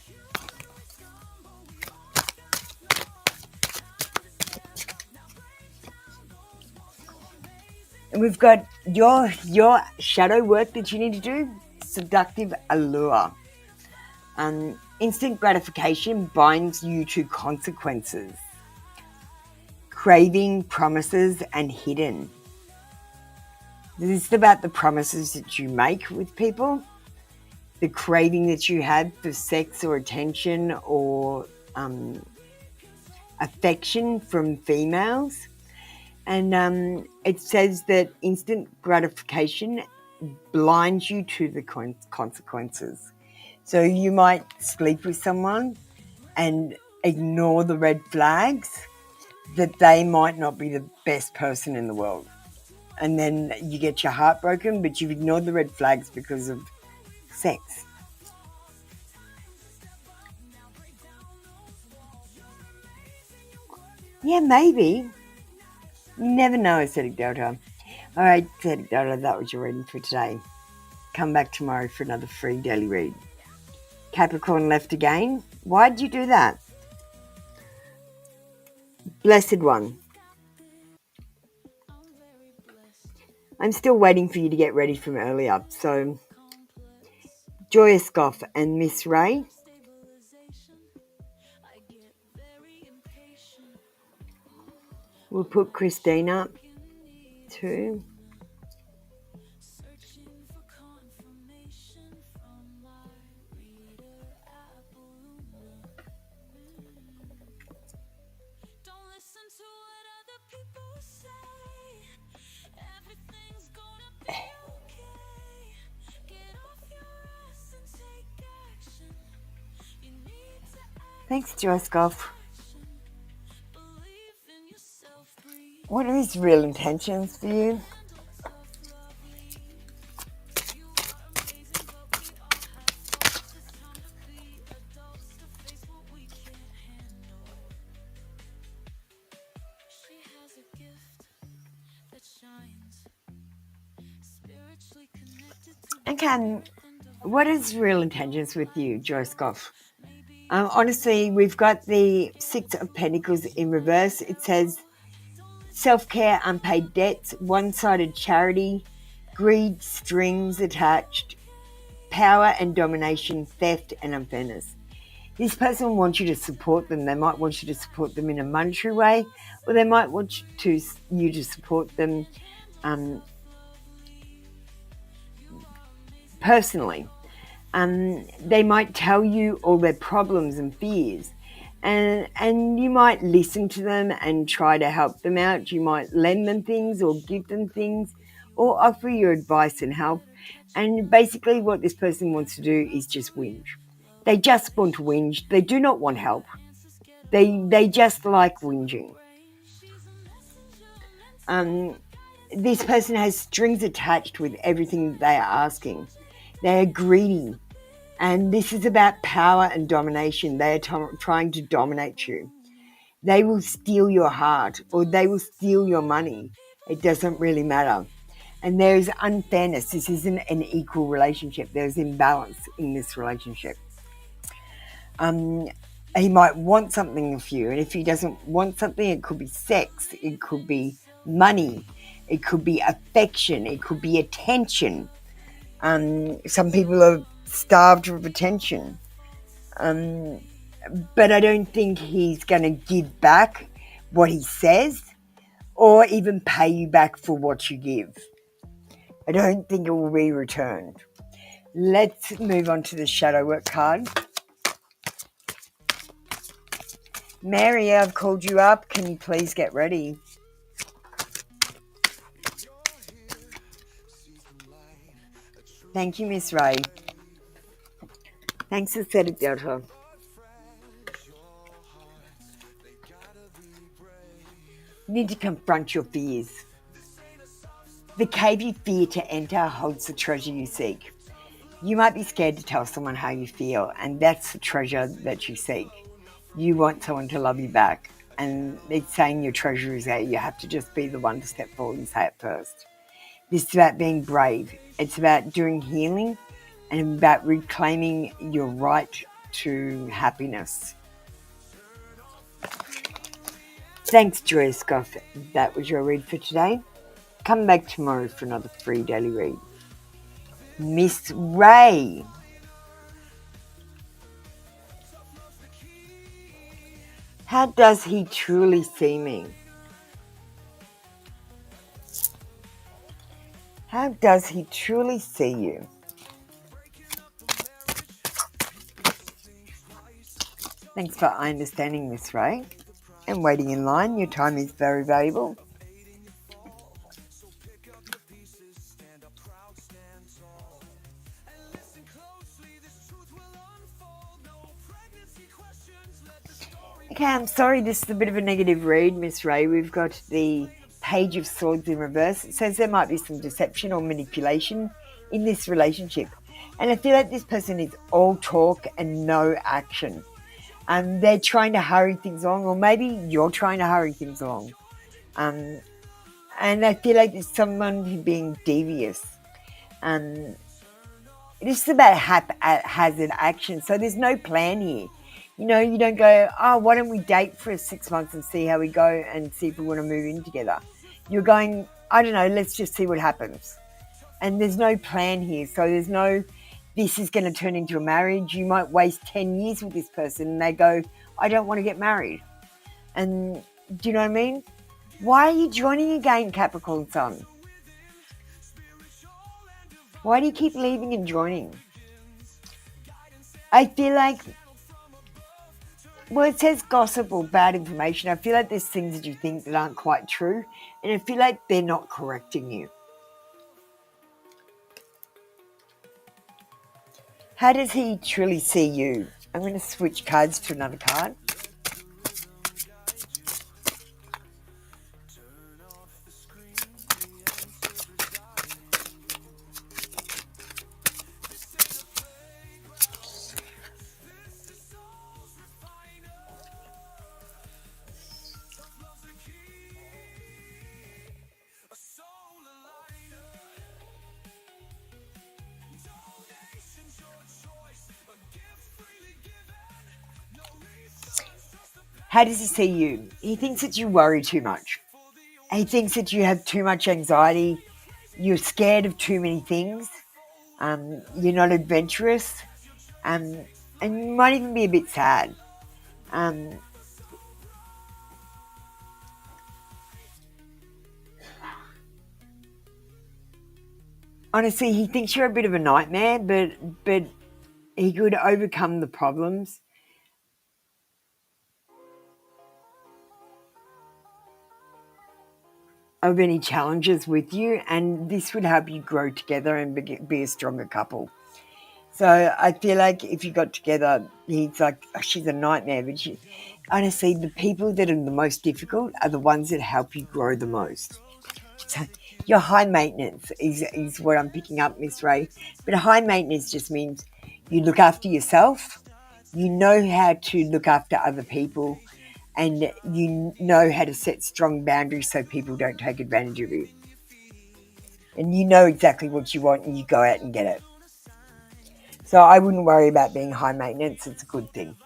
And we've got your shadow work that you need to do. Seductive allure. Instant gratification binds you to consequences. Craving, promises, and hidden. This is about the promises that you make with people, the craving that you have for sex or attention or affection from females. And it says that instant gratification blinds you to the consequences. So you might sleep with someone and ignore the red flags that they might not be the best person in the world. And then you get your heart broken, but you've ignored the red flags because of sex. Yeah, maybe. You never know, Aesthetic Delta. All right, Aesthetic Delta, that was your reading for today. Come back tomorrow for another free daily read. Capricorn left again. Why'd you do that? Blessed one. I'm still waiting for you to get ready from earlier. So, Joyous Goff and Miss Ray. We'll put Christina too. Thanks, Joyce Goff. What are his real intentions for you? Okay, what is real intentions with you, Joyce Goff? Honestly, we've got the Six of Pentacles in reverse. It says self-care, unpaid debts, one-sided charity, greed, strings attached, power and domination, theft and unfairness. This person wants you to support them. They might want you to support them in a monetary way, or they might want you to support them personally. They might tell you all their problems and fears, and you might listen to them and try to help them out. You might lend them things or give them things or offer you advice and help. And basically what this person wants to do is just whinge. They just want to whinge. They do not want help. They just like whinging. This person has strings attached with everything they are asking. They are greedy. And this is about power and domination. They are trying to dominate you. They will steal your heart or they will steal your money. It doesn't really matter. And there is unfairness. This isn't an equal relationship. There's imbalance in this relationship. He might want something of you. And if he doesn't want something, it could be sex. It could be money. It could be affection. It could be attention. Some people are starved of attention. But I don't think he's going to give back what he says or even pay you back for what you give. I don't think it will be returned. Let's move on to the shadow work card. Mary, I've called you up. Can you please get ready? Thank you, Miss Ray. Thanks, Aesthetic Delta. You need to confront your fears. The cave you fear to enter holds the treasure you seek. You might be scared to tell someone how you feel, and that's the treasure that you seek. You want someone to love you back, and it's saying your treasure is out. You have to just be the one to step forward and say it first. This is about being brave. It's about doing healing and about reclaiming your right to happiness. Thanks, Joy Scott. That was your read for today. Come back tomorrow for another free daily read. Miss Ray. How does he truly see me? How does he truly see you? Thanks for understanding, Miss Ray, and waiting in line. Your time is very valuable. Okay, I'm sorry, this is a bit of a negative read, Miss Ray. We've got the Page of Swords in reverse. It says there might be some deception or manipulation in this relationship. And I feel like this person is all talk and no action. They're trying to hurry things along, or maybe you're trying to hurry things along. And I feel like there's someone being devious. This is about haphazard action, so there's no plan here. You know, you don't go, oh, why don't we date for 6 months and see how we go and see if we want to move in together. You're going, I don't know, let's just see what happens. And there's no plan here. So there's no, this is going to turn into a marriage. You might waste 10 years with this person and they go, I don't want to get married. And do you know what I mean? Why are you joining again, Capricorn Sun? Why do you keep leaving and joining? I feel like, well, it says gossip or bad information. I feel like there's things that you think that aren't quite true, and I feel like they're not correcting you. How does he truly see you? I'm going to switch cards to another card. How does he see you? He thinks that you worry too much. He thinks that you have too much anxiety. You're scared of too many things. You're not adventurous. And you might even be a bit sad. Honestly, he thinks you're a bit of a nightmare, but he could overcome the problems. Of any challenges with you, and this would help you grow together and be a stronger couple. So I feel like if you got together, he's like, oh, she's a nightmare, but honestly, the people that are the most difficult are the ones that help you grow the most. So your high maintenance is what I'm picking up, Miss Ray. But high maintenance just means you look after yourself, you know how to look after other people, and you know how to set strong boundaries so people don't take advantage of you. And you know exactly what you want and you go out and get it. So I wouldn't worry about being high maintenance. It's a good thing.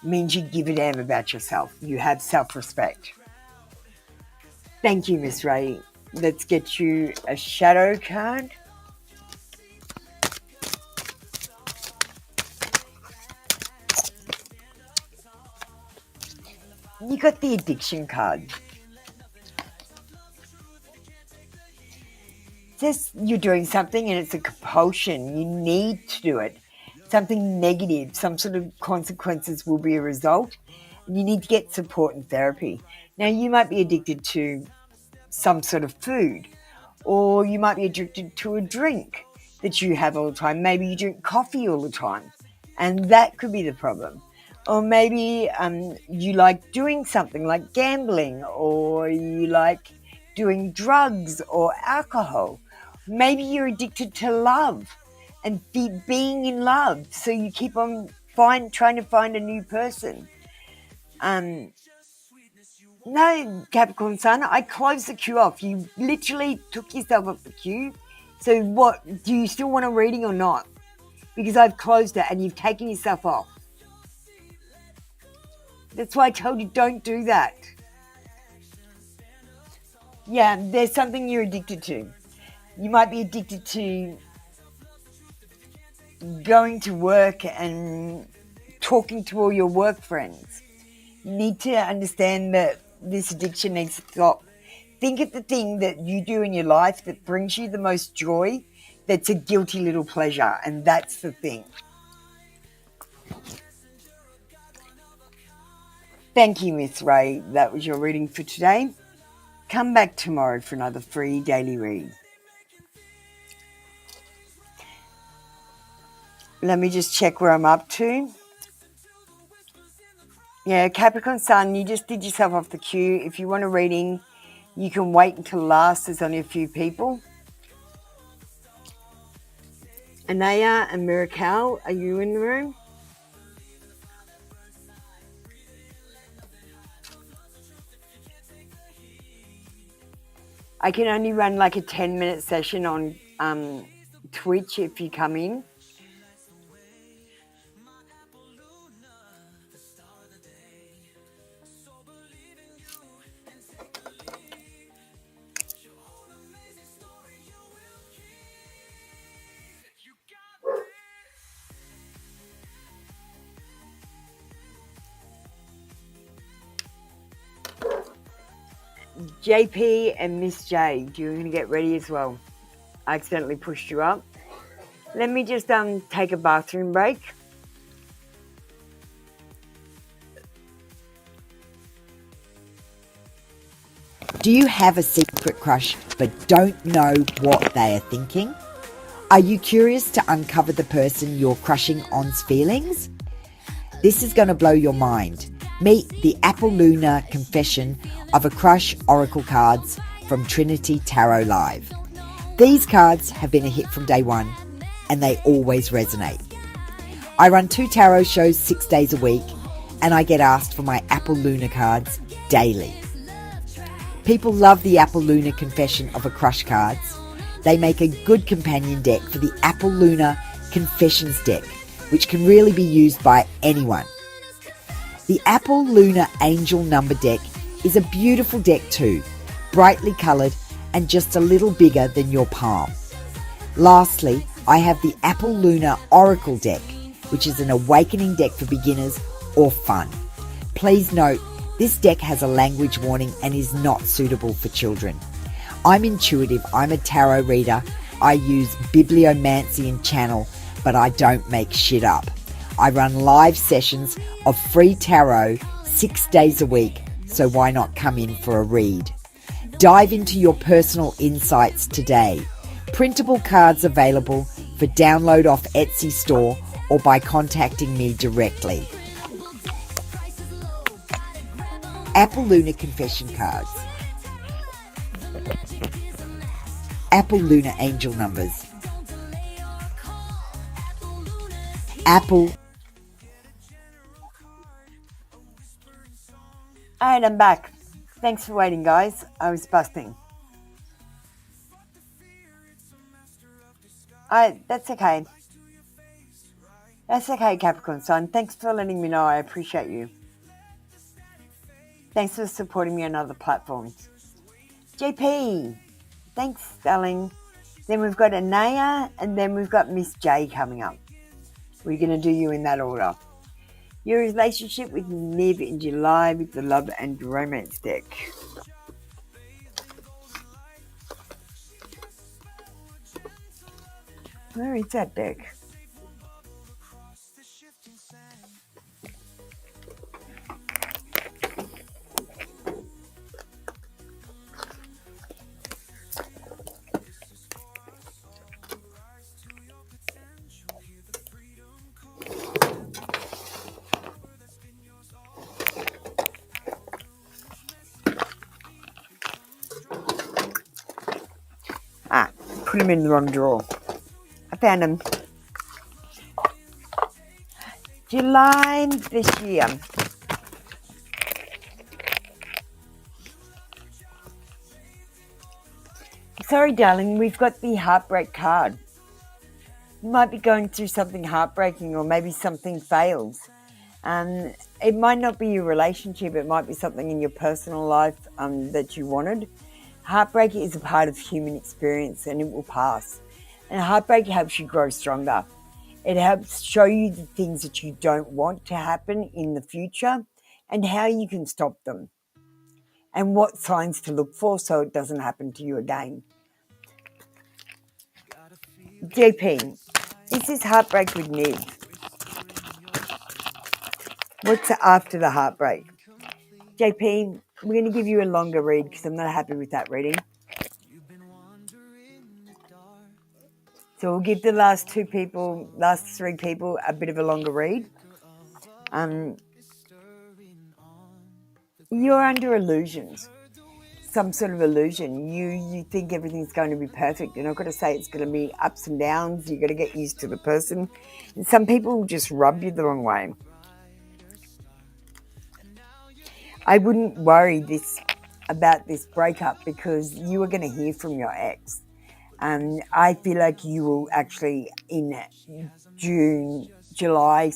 It means you give a damn about yourself. You have self-respect. Thank you, Miss Ray. Let's get you a shadow card. You got the addiction card. It says you're doing something and it's a compulsion. You need to do it. Something negative, some sort of consequences will be a result. And you need to get support and therapy. Now, you might be addicted to some sort of food, or you might be addicted to a drink that you have all the time. Maybe you drink coffee all the time, and that could be the problem. Or maybe you like doing something like gambling, or you like doing drugs or alcohol. Maybe you're addicted to love and being in love. So you keep on trying to find a new person. No, Capricorn Sun, I closed the queue off. You literally took yourself off the queue. So what, do you still want a reading or not? Because I've closed it and you've taken yourself off. That's why I told you don't do that. Yeah, there's something you're addicted to. You might be addicted to going to work and talking to all your work friends. You need to understand that this addiction needs to stop. Think of the thing that you do in your life that brings you the most joy, that's a guilty little pleasure, and that's the thing. Thank you, Miss Ray. That was your reading for today. Come back tomorrow for another free daily read. Let me just check where I'm up to. Yeah, Capricorn Sun, you just did yourself off the queue. If you want a reading, you can wait until last. There's only a few people. Anaya and Miracle, are you in the room? I can only run like a 10-minute session on Twitch if you come in. JP and Miss J, you're going to get ready as well. I accidentally pushed you up. Let me just take a bathroom break. Do you have a secret crush but don't know what they are thinking? Are you curious to uncover the person you're crushing on's feelings? This is going to blow your mind. Meet the Apple Luna Confession of a Crush Oracle cards from Trinity Tarot Live. These cards have been a hit from day one and they always resonate. I run 2 tarot shows 6 days a week and I get asked for my Apple Luna cards daily. People love the Apple Luna Confession of a Crush cards. They make a good companion deck for the Apple Luna Confessions deck, which can really be used by anyone. The Apple Luna Angel Number deck is a beautiful deck too, brightly coloured and just a little bigger than your palm. Lastly, I have the Apple Luna Oracle deck, which is an awakening deck for beginners or fun. Please note, this deck has a language warning and is not suitable for children. I'm intuitive, I'm a tarot reader, I use bibliomancy and channel, but I don't make shit up. I run live sessions of free tarot 6 days a week, so why not come in for a read? Dive into your personal insights today. Printable cards available for download off Etsy store or by contacting me directly. Apple Luna Confession cards. Apple Luna Angel numbers. Apple. Alright, I'm back. Thanks for waiting, guys. I was busting. That's okay. That's okay, Capricorn Sun. Thanks for letting me know. I appreciate you. Thanks for supporting me on other platforms. JP, thanks, darling. Then we've got Anaya, and then we've got Miss J coming up. We're going to do you in that order. Your relationship with Niv in July with the Love and Romance deck. Where is that deck? Put them in the wrong drawer. I found them. July this year. Sorry, darling, we've got the heartbreak card. You might be going through something heartbreaking, or maybe something fails. It might not be your relationship, it might be something in your personal life that you wanted. Heartbreak is a part of human experience and it will pass. And heartbreak helps you grow stronger. It helps show you the things that you don't want to happen in the future and how you can stop them and what signs to look for so it doesn't happen to you again. JP, this is heartbreak with Niv. What's after the heartbreak? JP, we're going to give you a longer read because I'm not happy with that reading. So we'll give the last three people a bit of a longer read. You're under illusions, some sort of illusion. You think everything's going to be perfect. And I've got to say it's going to be ups and downs. You've got to get used to the person. And some people will just rub you the wrong way. I wouldn't worry about this breakup because you are going to hear from your ex. I feel like you will actually in July,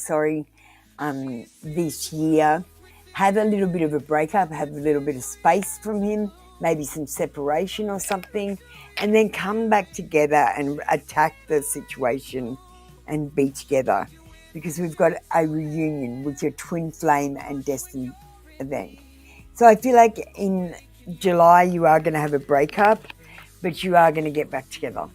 this year, have a little bit of a breakup, have a little bit of space from him, maybe some separation or something, and then come back together and attack the situation and be together, because we've got a reunion with your twin flame and destiny event. So I feel like in July you are going to have a breakup, but you are going to get back together.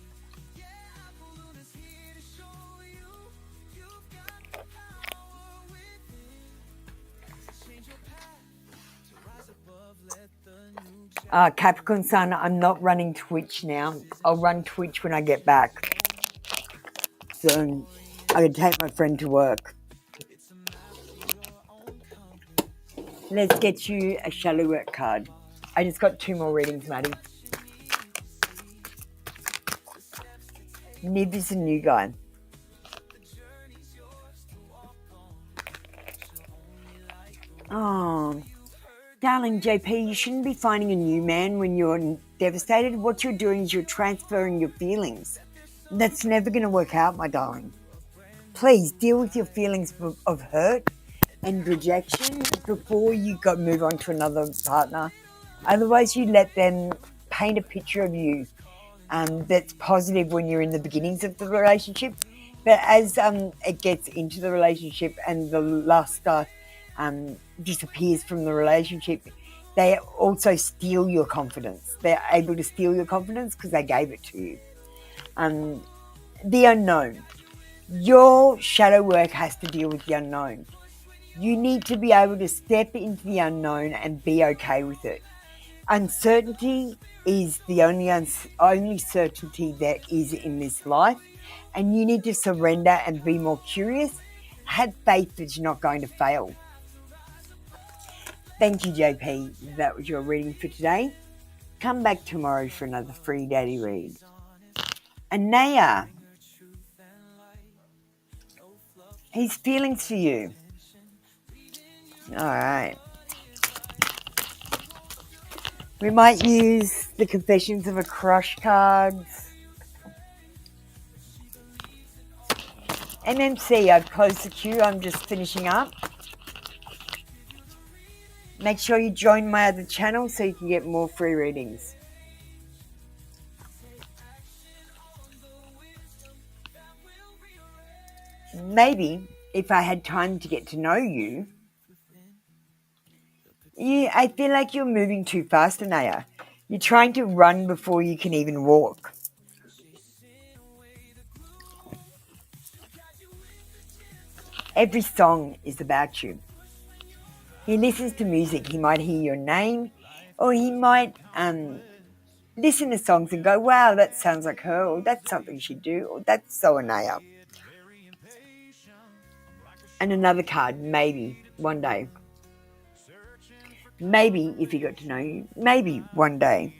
Capricorn Sun, I'm not running Twitch now. I'll run Twitch when I get back. So I'm going to take my friend to work. Let's get you a shallow work card. I just got 2 more readings, Maddie. Niv is a new guy. Oh, darling JP, you shouldn't be finding a new man when you're devastated. What you're doing is you're transferring your feelings. That's never going to work out, my darling. Please deal with your feelings of hurt and rejection before you move on to another partner. Otherwise, you let them paint a picture of you that's positive when you're in the beginnings of the relationship. But as it gets into the relationship and the luster disappears from the relationship, they also steal your confidence. They're able to steal your confidence because they gave it to you. The unknown. Your shadow work has to deal with the unknown. You need to be able to step into the unknown and be okay with it. Uncertainty is the only certainty there is in this life, and you need to surrender and be more curious. Have faith that you're not going to fail. Thank you, JP. That was your reading for today. Come back tomorrow for another free daily read. Anaya, his feelings for you. All right. We might use the Confessions of a Crush cards. MMC, I've closed the queue. I'm just finishing up. Make sure you join my other channel so you can get more free readings. Maybe if I had time to get to know you, I feel like you're moving too fast, Anaya. You're trying to run before you can even walk. Every song is about you. He listens to music. He might hear your name, or he might listen to songs and go, wow, that sounds like her, or that's something she'd do, or that's so Anaya. And another card, maybe, one day. Maybe, if he got to know you, maybe one day.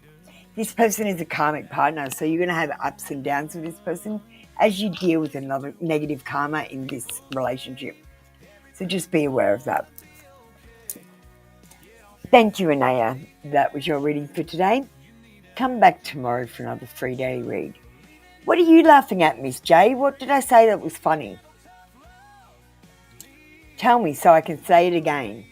This person is a karmic partner, so you're going to have ups and downs with this person as you deal with another negative karma in this relationship. So just be aware of that. Thank you, Anaya. That was your reading for today. Come back tomorrow for another 3-day read. What are you laughing at, Miss J? What did I say that was funny? Tell me so I can say it again.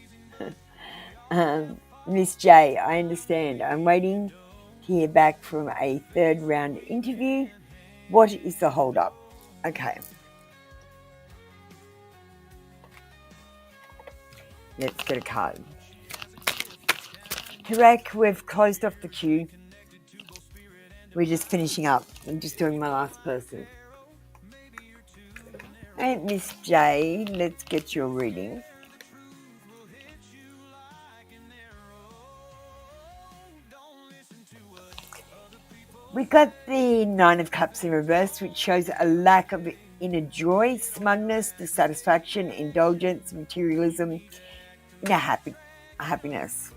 Miss J, I understand. I'm waiting to hear back from a 3rd round interview. What is the hold up? Okay. Let's get a card. Correct, we've closed off the queue. We're just finishing up. I'm just doing my last person. Hey, Miss J, let's get your reading. We got the 9 of Cups in reverse, which shows a lack of inner joy, smugness, dissatisfaction, indulgence, materialism, inner happiness.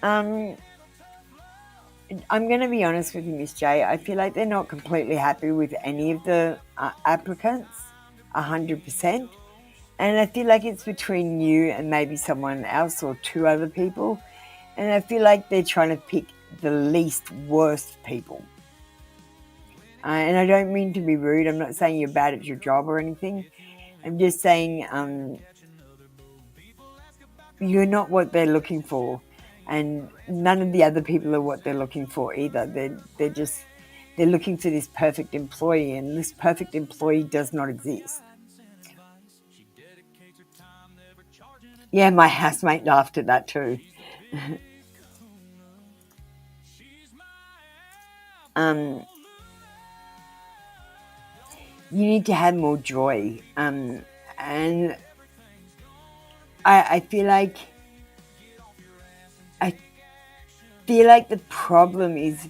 I'm going to be honest with you, Miss J. I feel like they're not completely happy with any of the applicants, 100%. And I feel like it's between you and maybe someone else or 2 other people. And I feel like they're trying to pick the least worst people. And I don't mean to be rude. I'm not saying you're bad at your job or anything. I'm just saying you're not what they're looking for. And none of the other people are what they're looking for either. They're looking for this perfect employee, and this perfect employee does not exist. Yeah, my housemate laughed at that too. You need to have more joy. And I feel like the problem is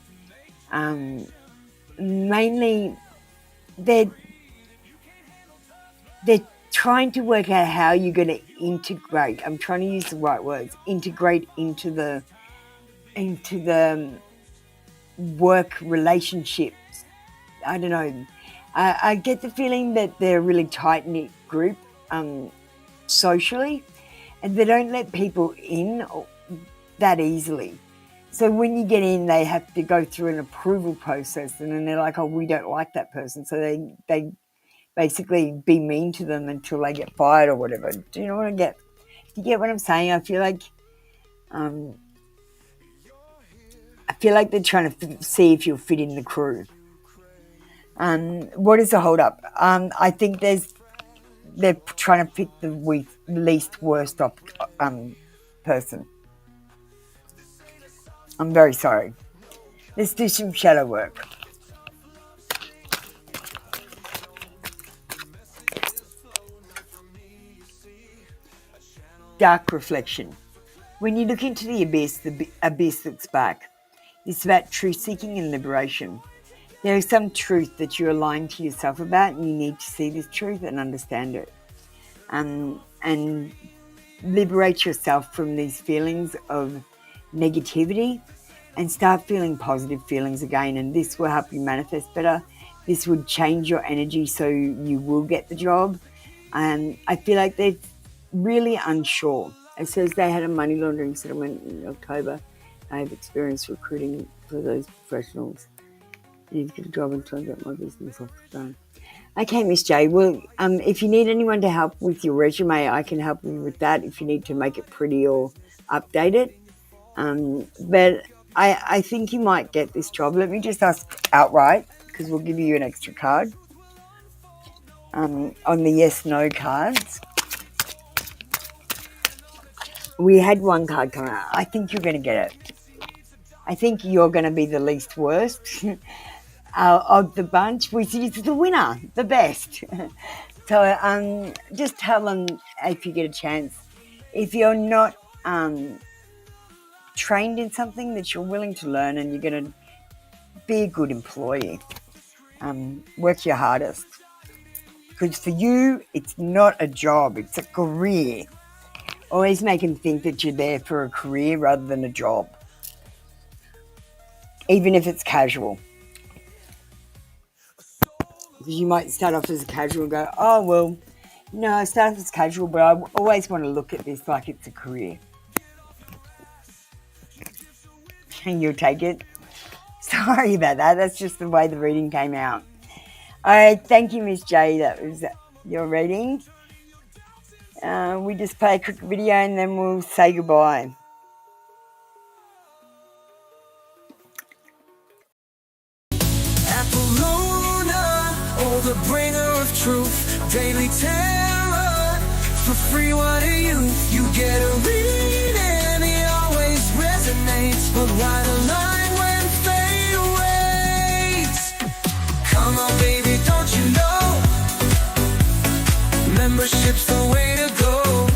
mainly they're trying to work out how you're going to integrate. I'm trying to use the right words. Integrate into the work relationships. I don't know. I get the feeling that they're a really tight-knit group socially, and they don't let people in that easily. So when you get in, they have to go through an approval process, and then they're like, oh, we don't like that person. So they basically be mean to them until they get fired or whatever. Do you know what I get? Do you get what I'm saying? I feel like they're trying to see if you'll fit in the crew. What is the hold up? I think they're trying to pick the least worst person. I'm very sorry. Let's do some shadow work. Dark reflection. When you look into the abyss looks back. It's about truth seeking and liberation. There is some truth that you're lying to yourself about, and you need to see this truth and understand it. And liberate yourself from these feelings of negativity and start feeling positive feelings again. And this will help you manifest better. This would change your energy so you will get the job. I feel like they're really unsure. It says they had a money laundering settlement in October. I have experience recruiting for those professionals. I need to get a job until I get my business off the ground. Okay, Miss J. Well, if you need anyone to help with your resume, I can help you with that if you need to make it pretty or update it. But I think you might get this job. Let me just ask outright, because we'll give you an extra card. On the yes/no cards, we had one card come out. I think you're going to get it. I think you're going to be the least worst of the bunch, which is the winner, the best. So just tell them if you get a chance. If you're not trained in something, that you're willing to learn and you're going to be a good employee. Work your hardest. Because for you, it's not a job, it's a career. Always make them think that you're there for a career rather than a job. Even if it's casual. Because you might start off as a casual and go, oh, well, No, I started as casual, but I always want to look at this like it's a career. And you'll take it. Sorry about that. That's just the way the reading came out. All right, thank you, Miss J. That was your reading. We just play a quick video and then we'll say goodbye. Apollonia, oh the bringer of truth, daily terror, for free what are you? You get a reading, he always resonates, but right line when fate waits. Come on baby, don't you know, membership's the way to go,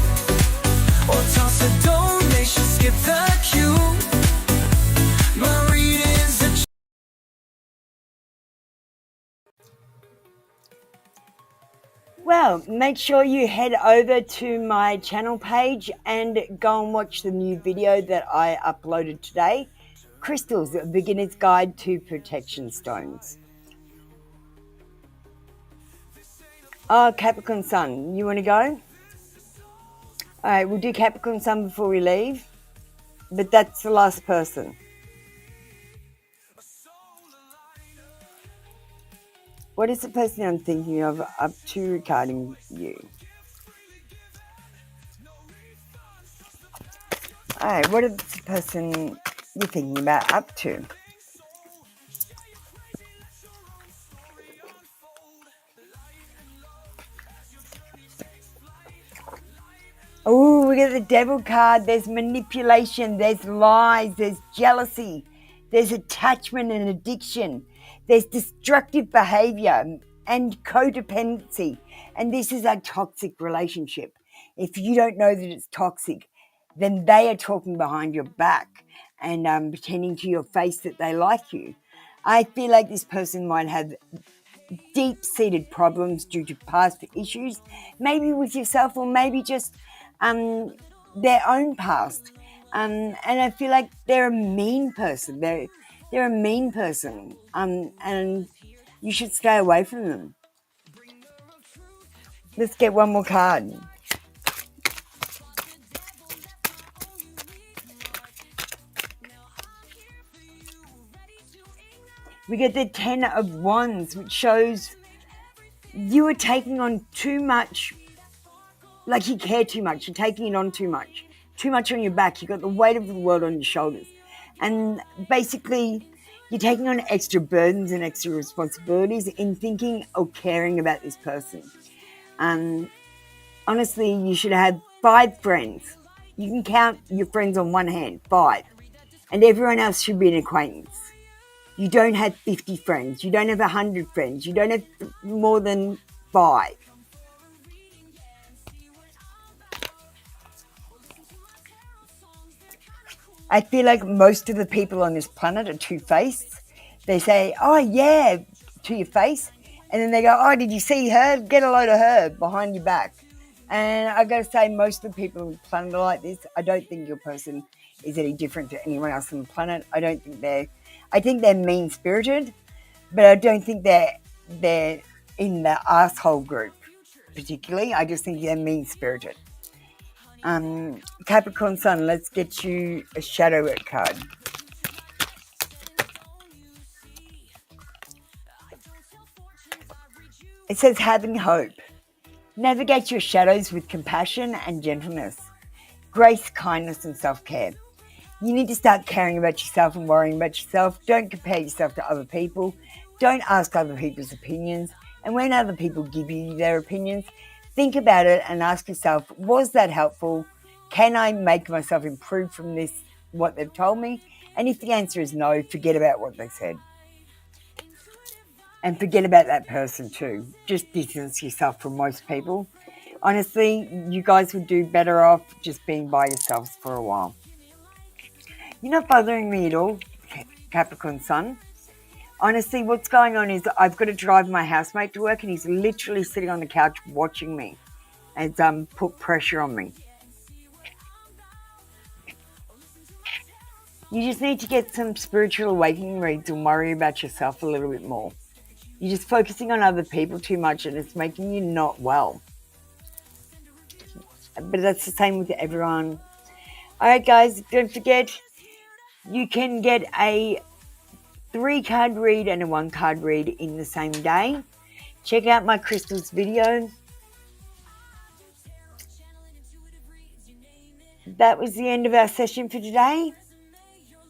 or toss a donation, skip the queue. My reading's the Well, make sure you head over to my channel page and go and watch the new video that I uploaded today. Crystals, a beginner's guide to protection stones. Oh, Capricorn Sun, you want to go? All right, we'll do Capricorn Sun before we leave, but that's the last person. What is the person I'm thinking of up to regarding you? All right, what is the person you're thinking about up to? Oh, we get the Devil card. There's manipulation, there's lies, there's jealousy, there's attachment and addiction. There's destructive behavior and codependency. And this is a toxic relationship. If you don't know that it's toxic, then they are talking behind your back and pretending to your face that they like you. I feel like this person might have deep-seated problems due to past issues, maybe with yourself or maybe just their own past. And I feel like they're a mean person. They're a mean person, and you should stay away from them. Let's get one more card. We get the Ten of Wands, which shows you are taking on too much, like you care too much, you're taking it on too much on your back, you've got the weight of the world on your shoulders. And basically, you're taking on extra burdens and extra responsibilities in thinking or caring about this person. Honestly, you should have 5 friends. You can count your friends on one hand, 5. And everyone else should be an acquaintance. You don't have 50 friends. You don't have 100 friends. You don't have more than 5. I feel like most of the people on this planet are two-faced. They say, oh yeah, to your face. And then they go, oh, did you see her? Get a load of her behind your back. And I got to say, most of the people on the planet are like this. I don't think your person is any different to anyone else on the planet. I think they're mean-spirited, but I don't think they're in the asshole group particularly. I just think they're mean-spirited. Capricorn Sun, let's get you a shadow work card. It says having hope. Navigate your shadows with compassion and gentleness, grace, kindness, and self-care. You need to start caring about yourself and worrying about yourself. Don't compare yourself to other people. Don't ask other people's opinions. And when other people give you their opinions, think about it and ask yourself, was that helpful? Can I make myself improve from this, what they've told me? And if the answer is no, forget about what they said. And forget about that person too. Just distance yourself from most people. Honestly, you guys would do better off just being by yourselves for a while. You're not bothering me at all, Capricorn Sun. Honestly, what's going on is I've got to drive my housemate to work and he's literally sitting on the couch watching me and put pressure on me. You just need to get some spiritual awakening reads and worry about yourself a little bit more. You're just focusing on other people too much and it's making you not well. but that's the same with everyone. All right, guys, don't forget, you can get a 3-card read and a 1-card read in the same day. Check out my crystals video. That was the end of our session for today.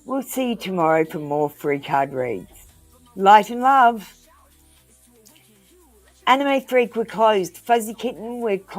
We'll see you tomorrow for more free card reads. Light and love. Anime Freak, we're closed. Fuzzy Kitten, we're closed.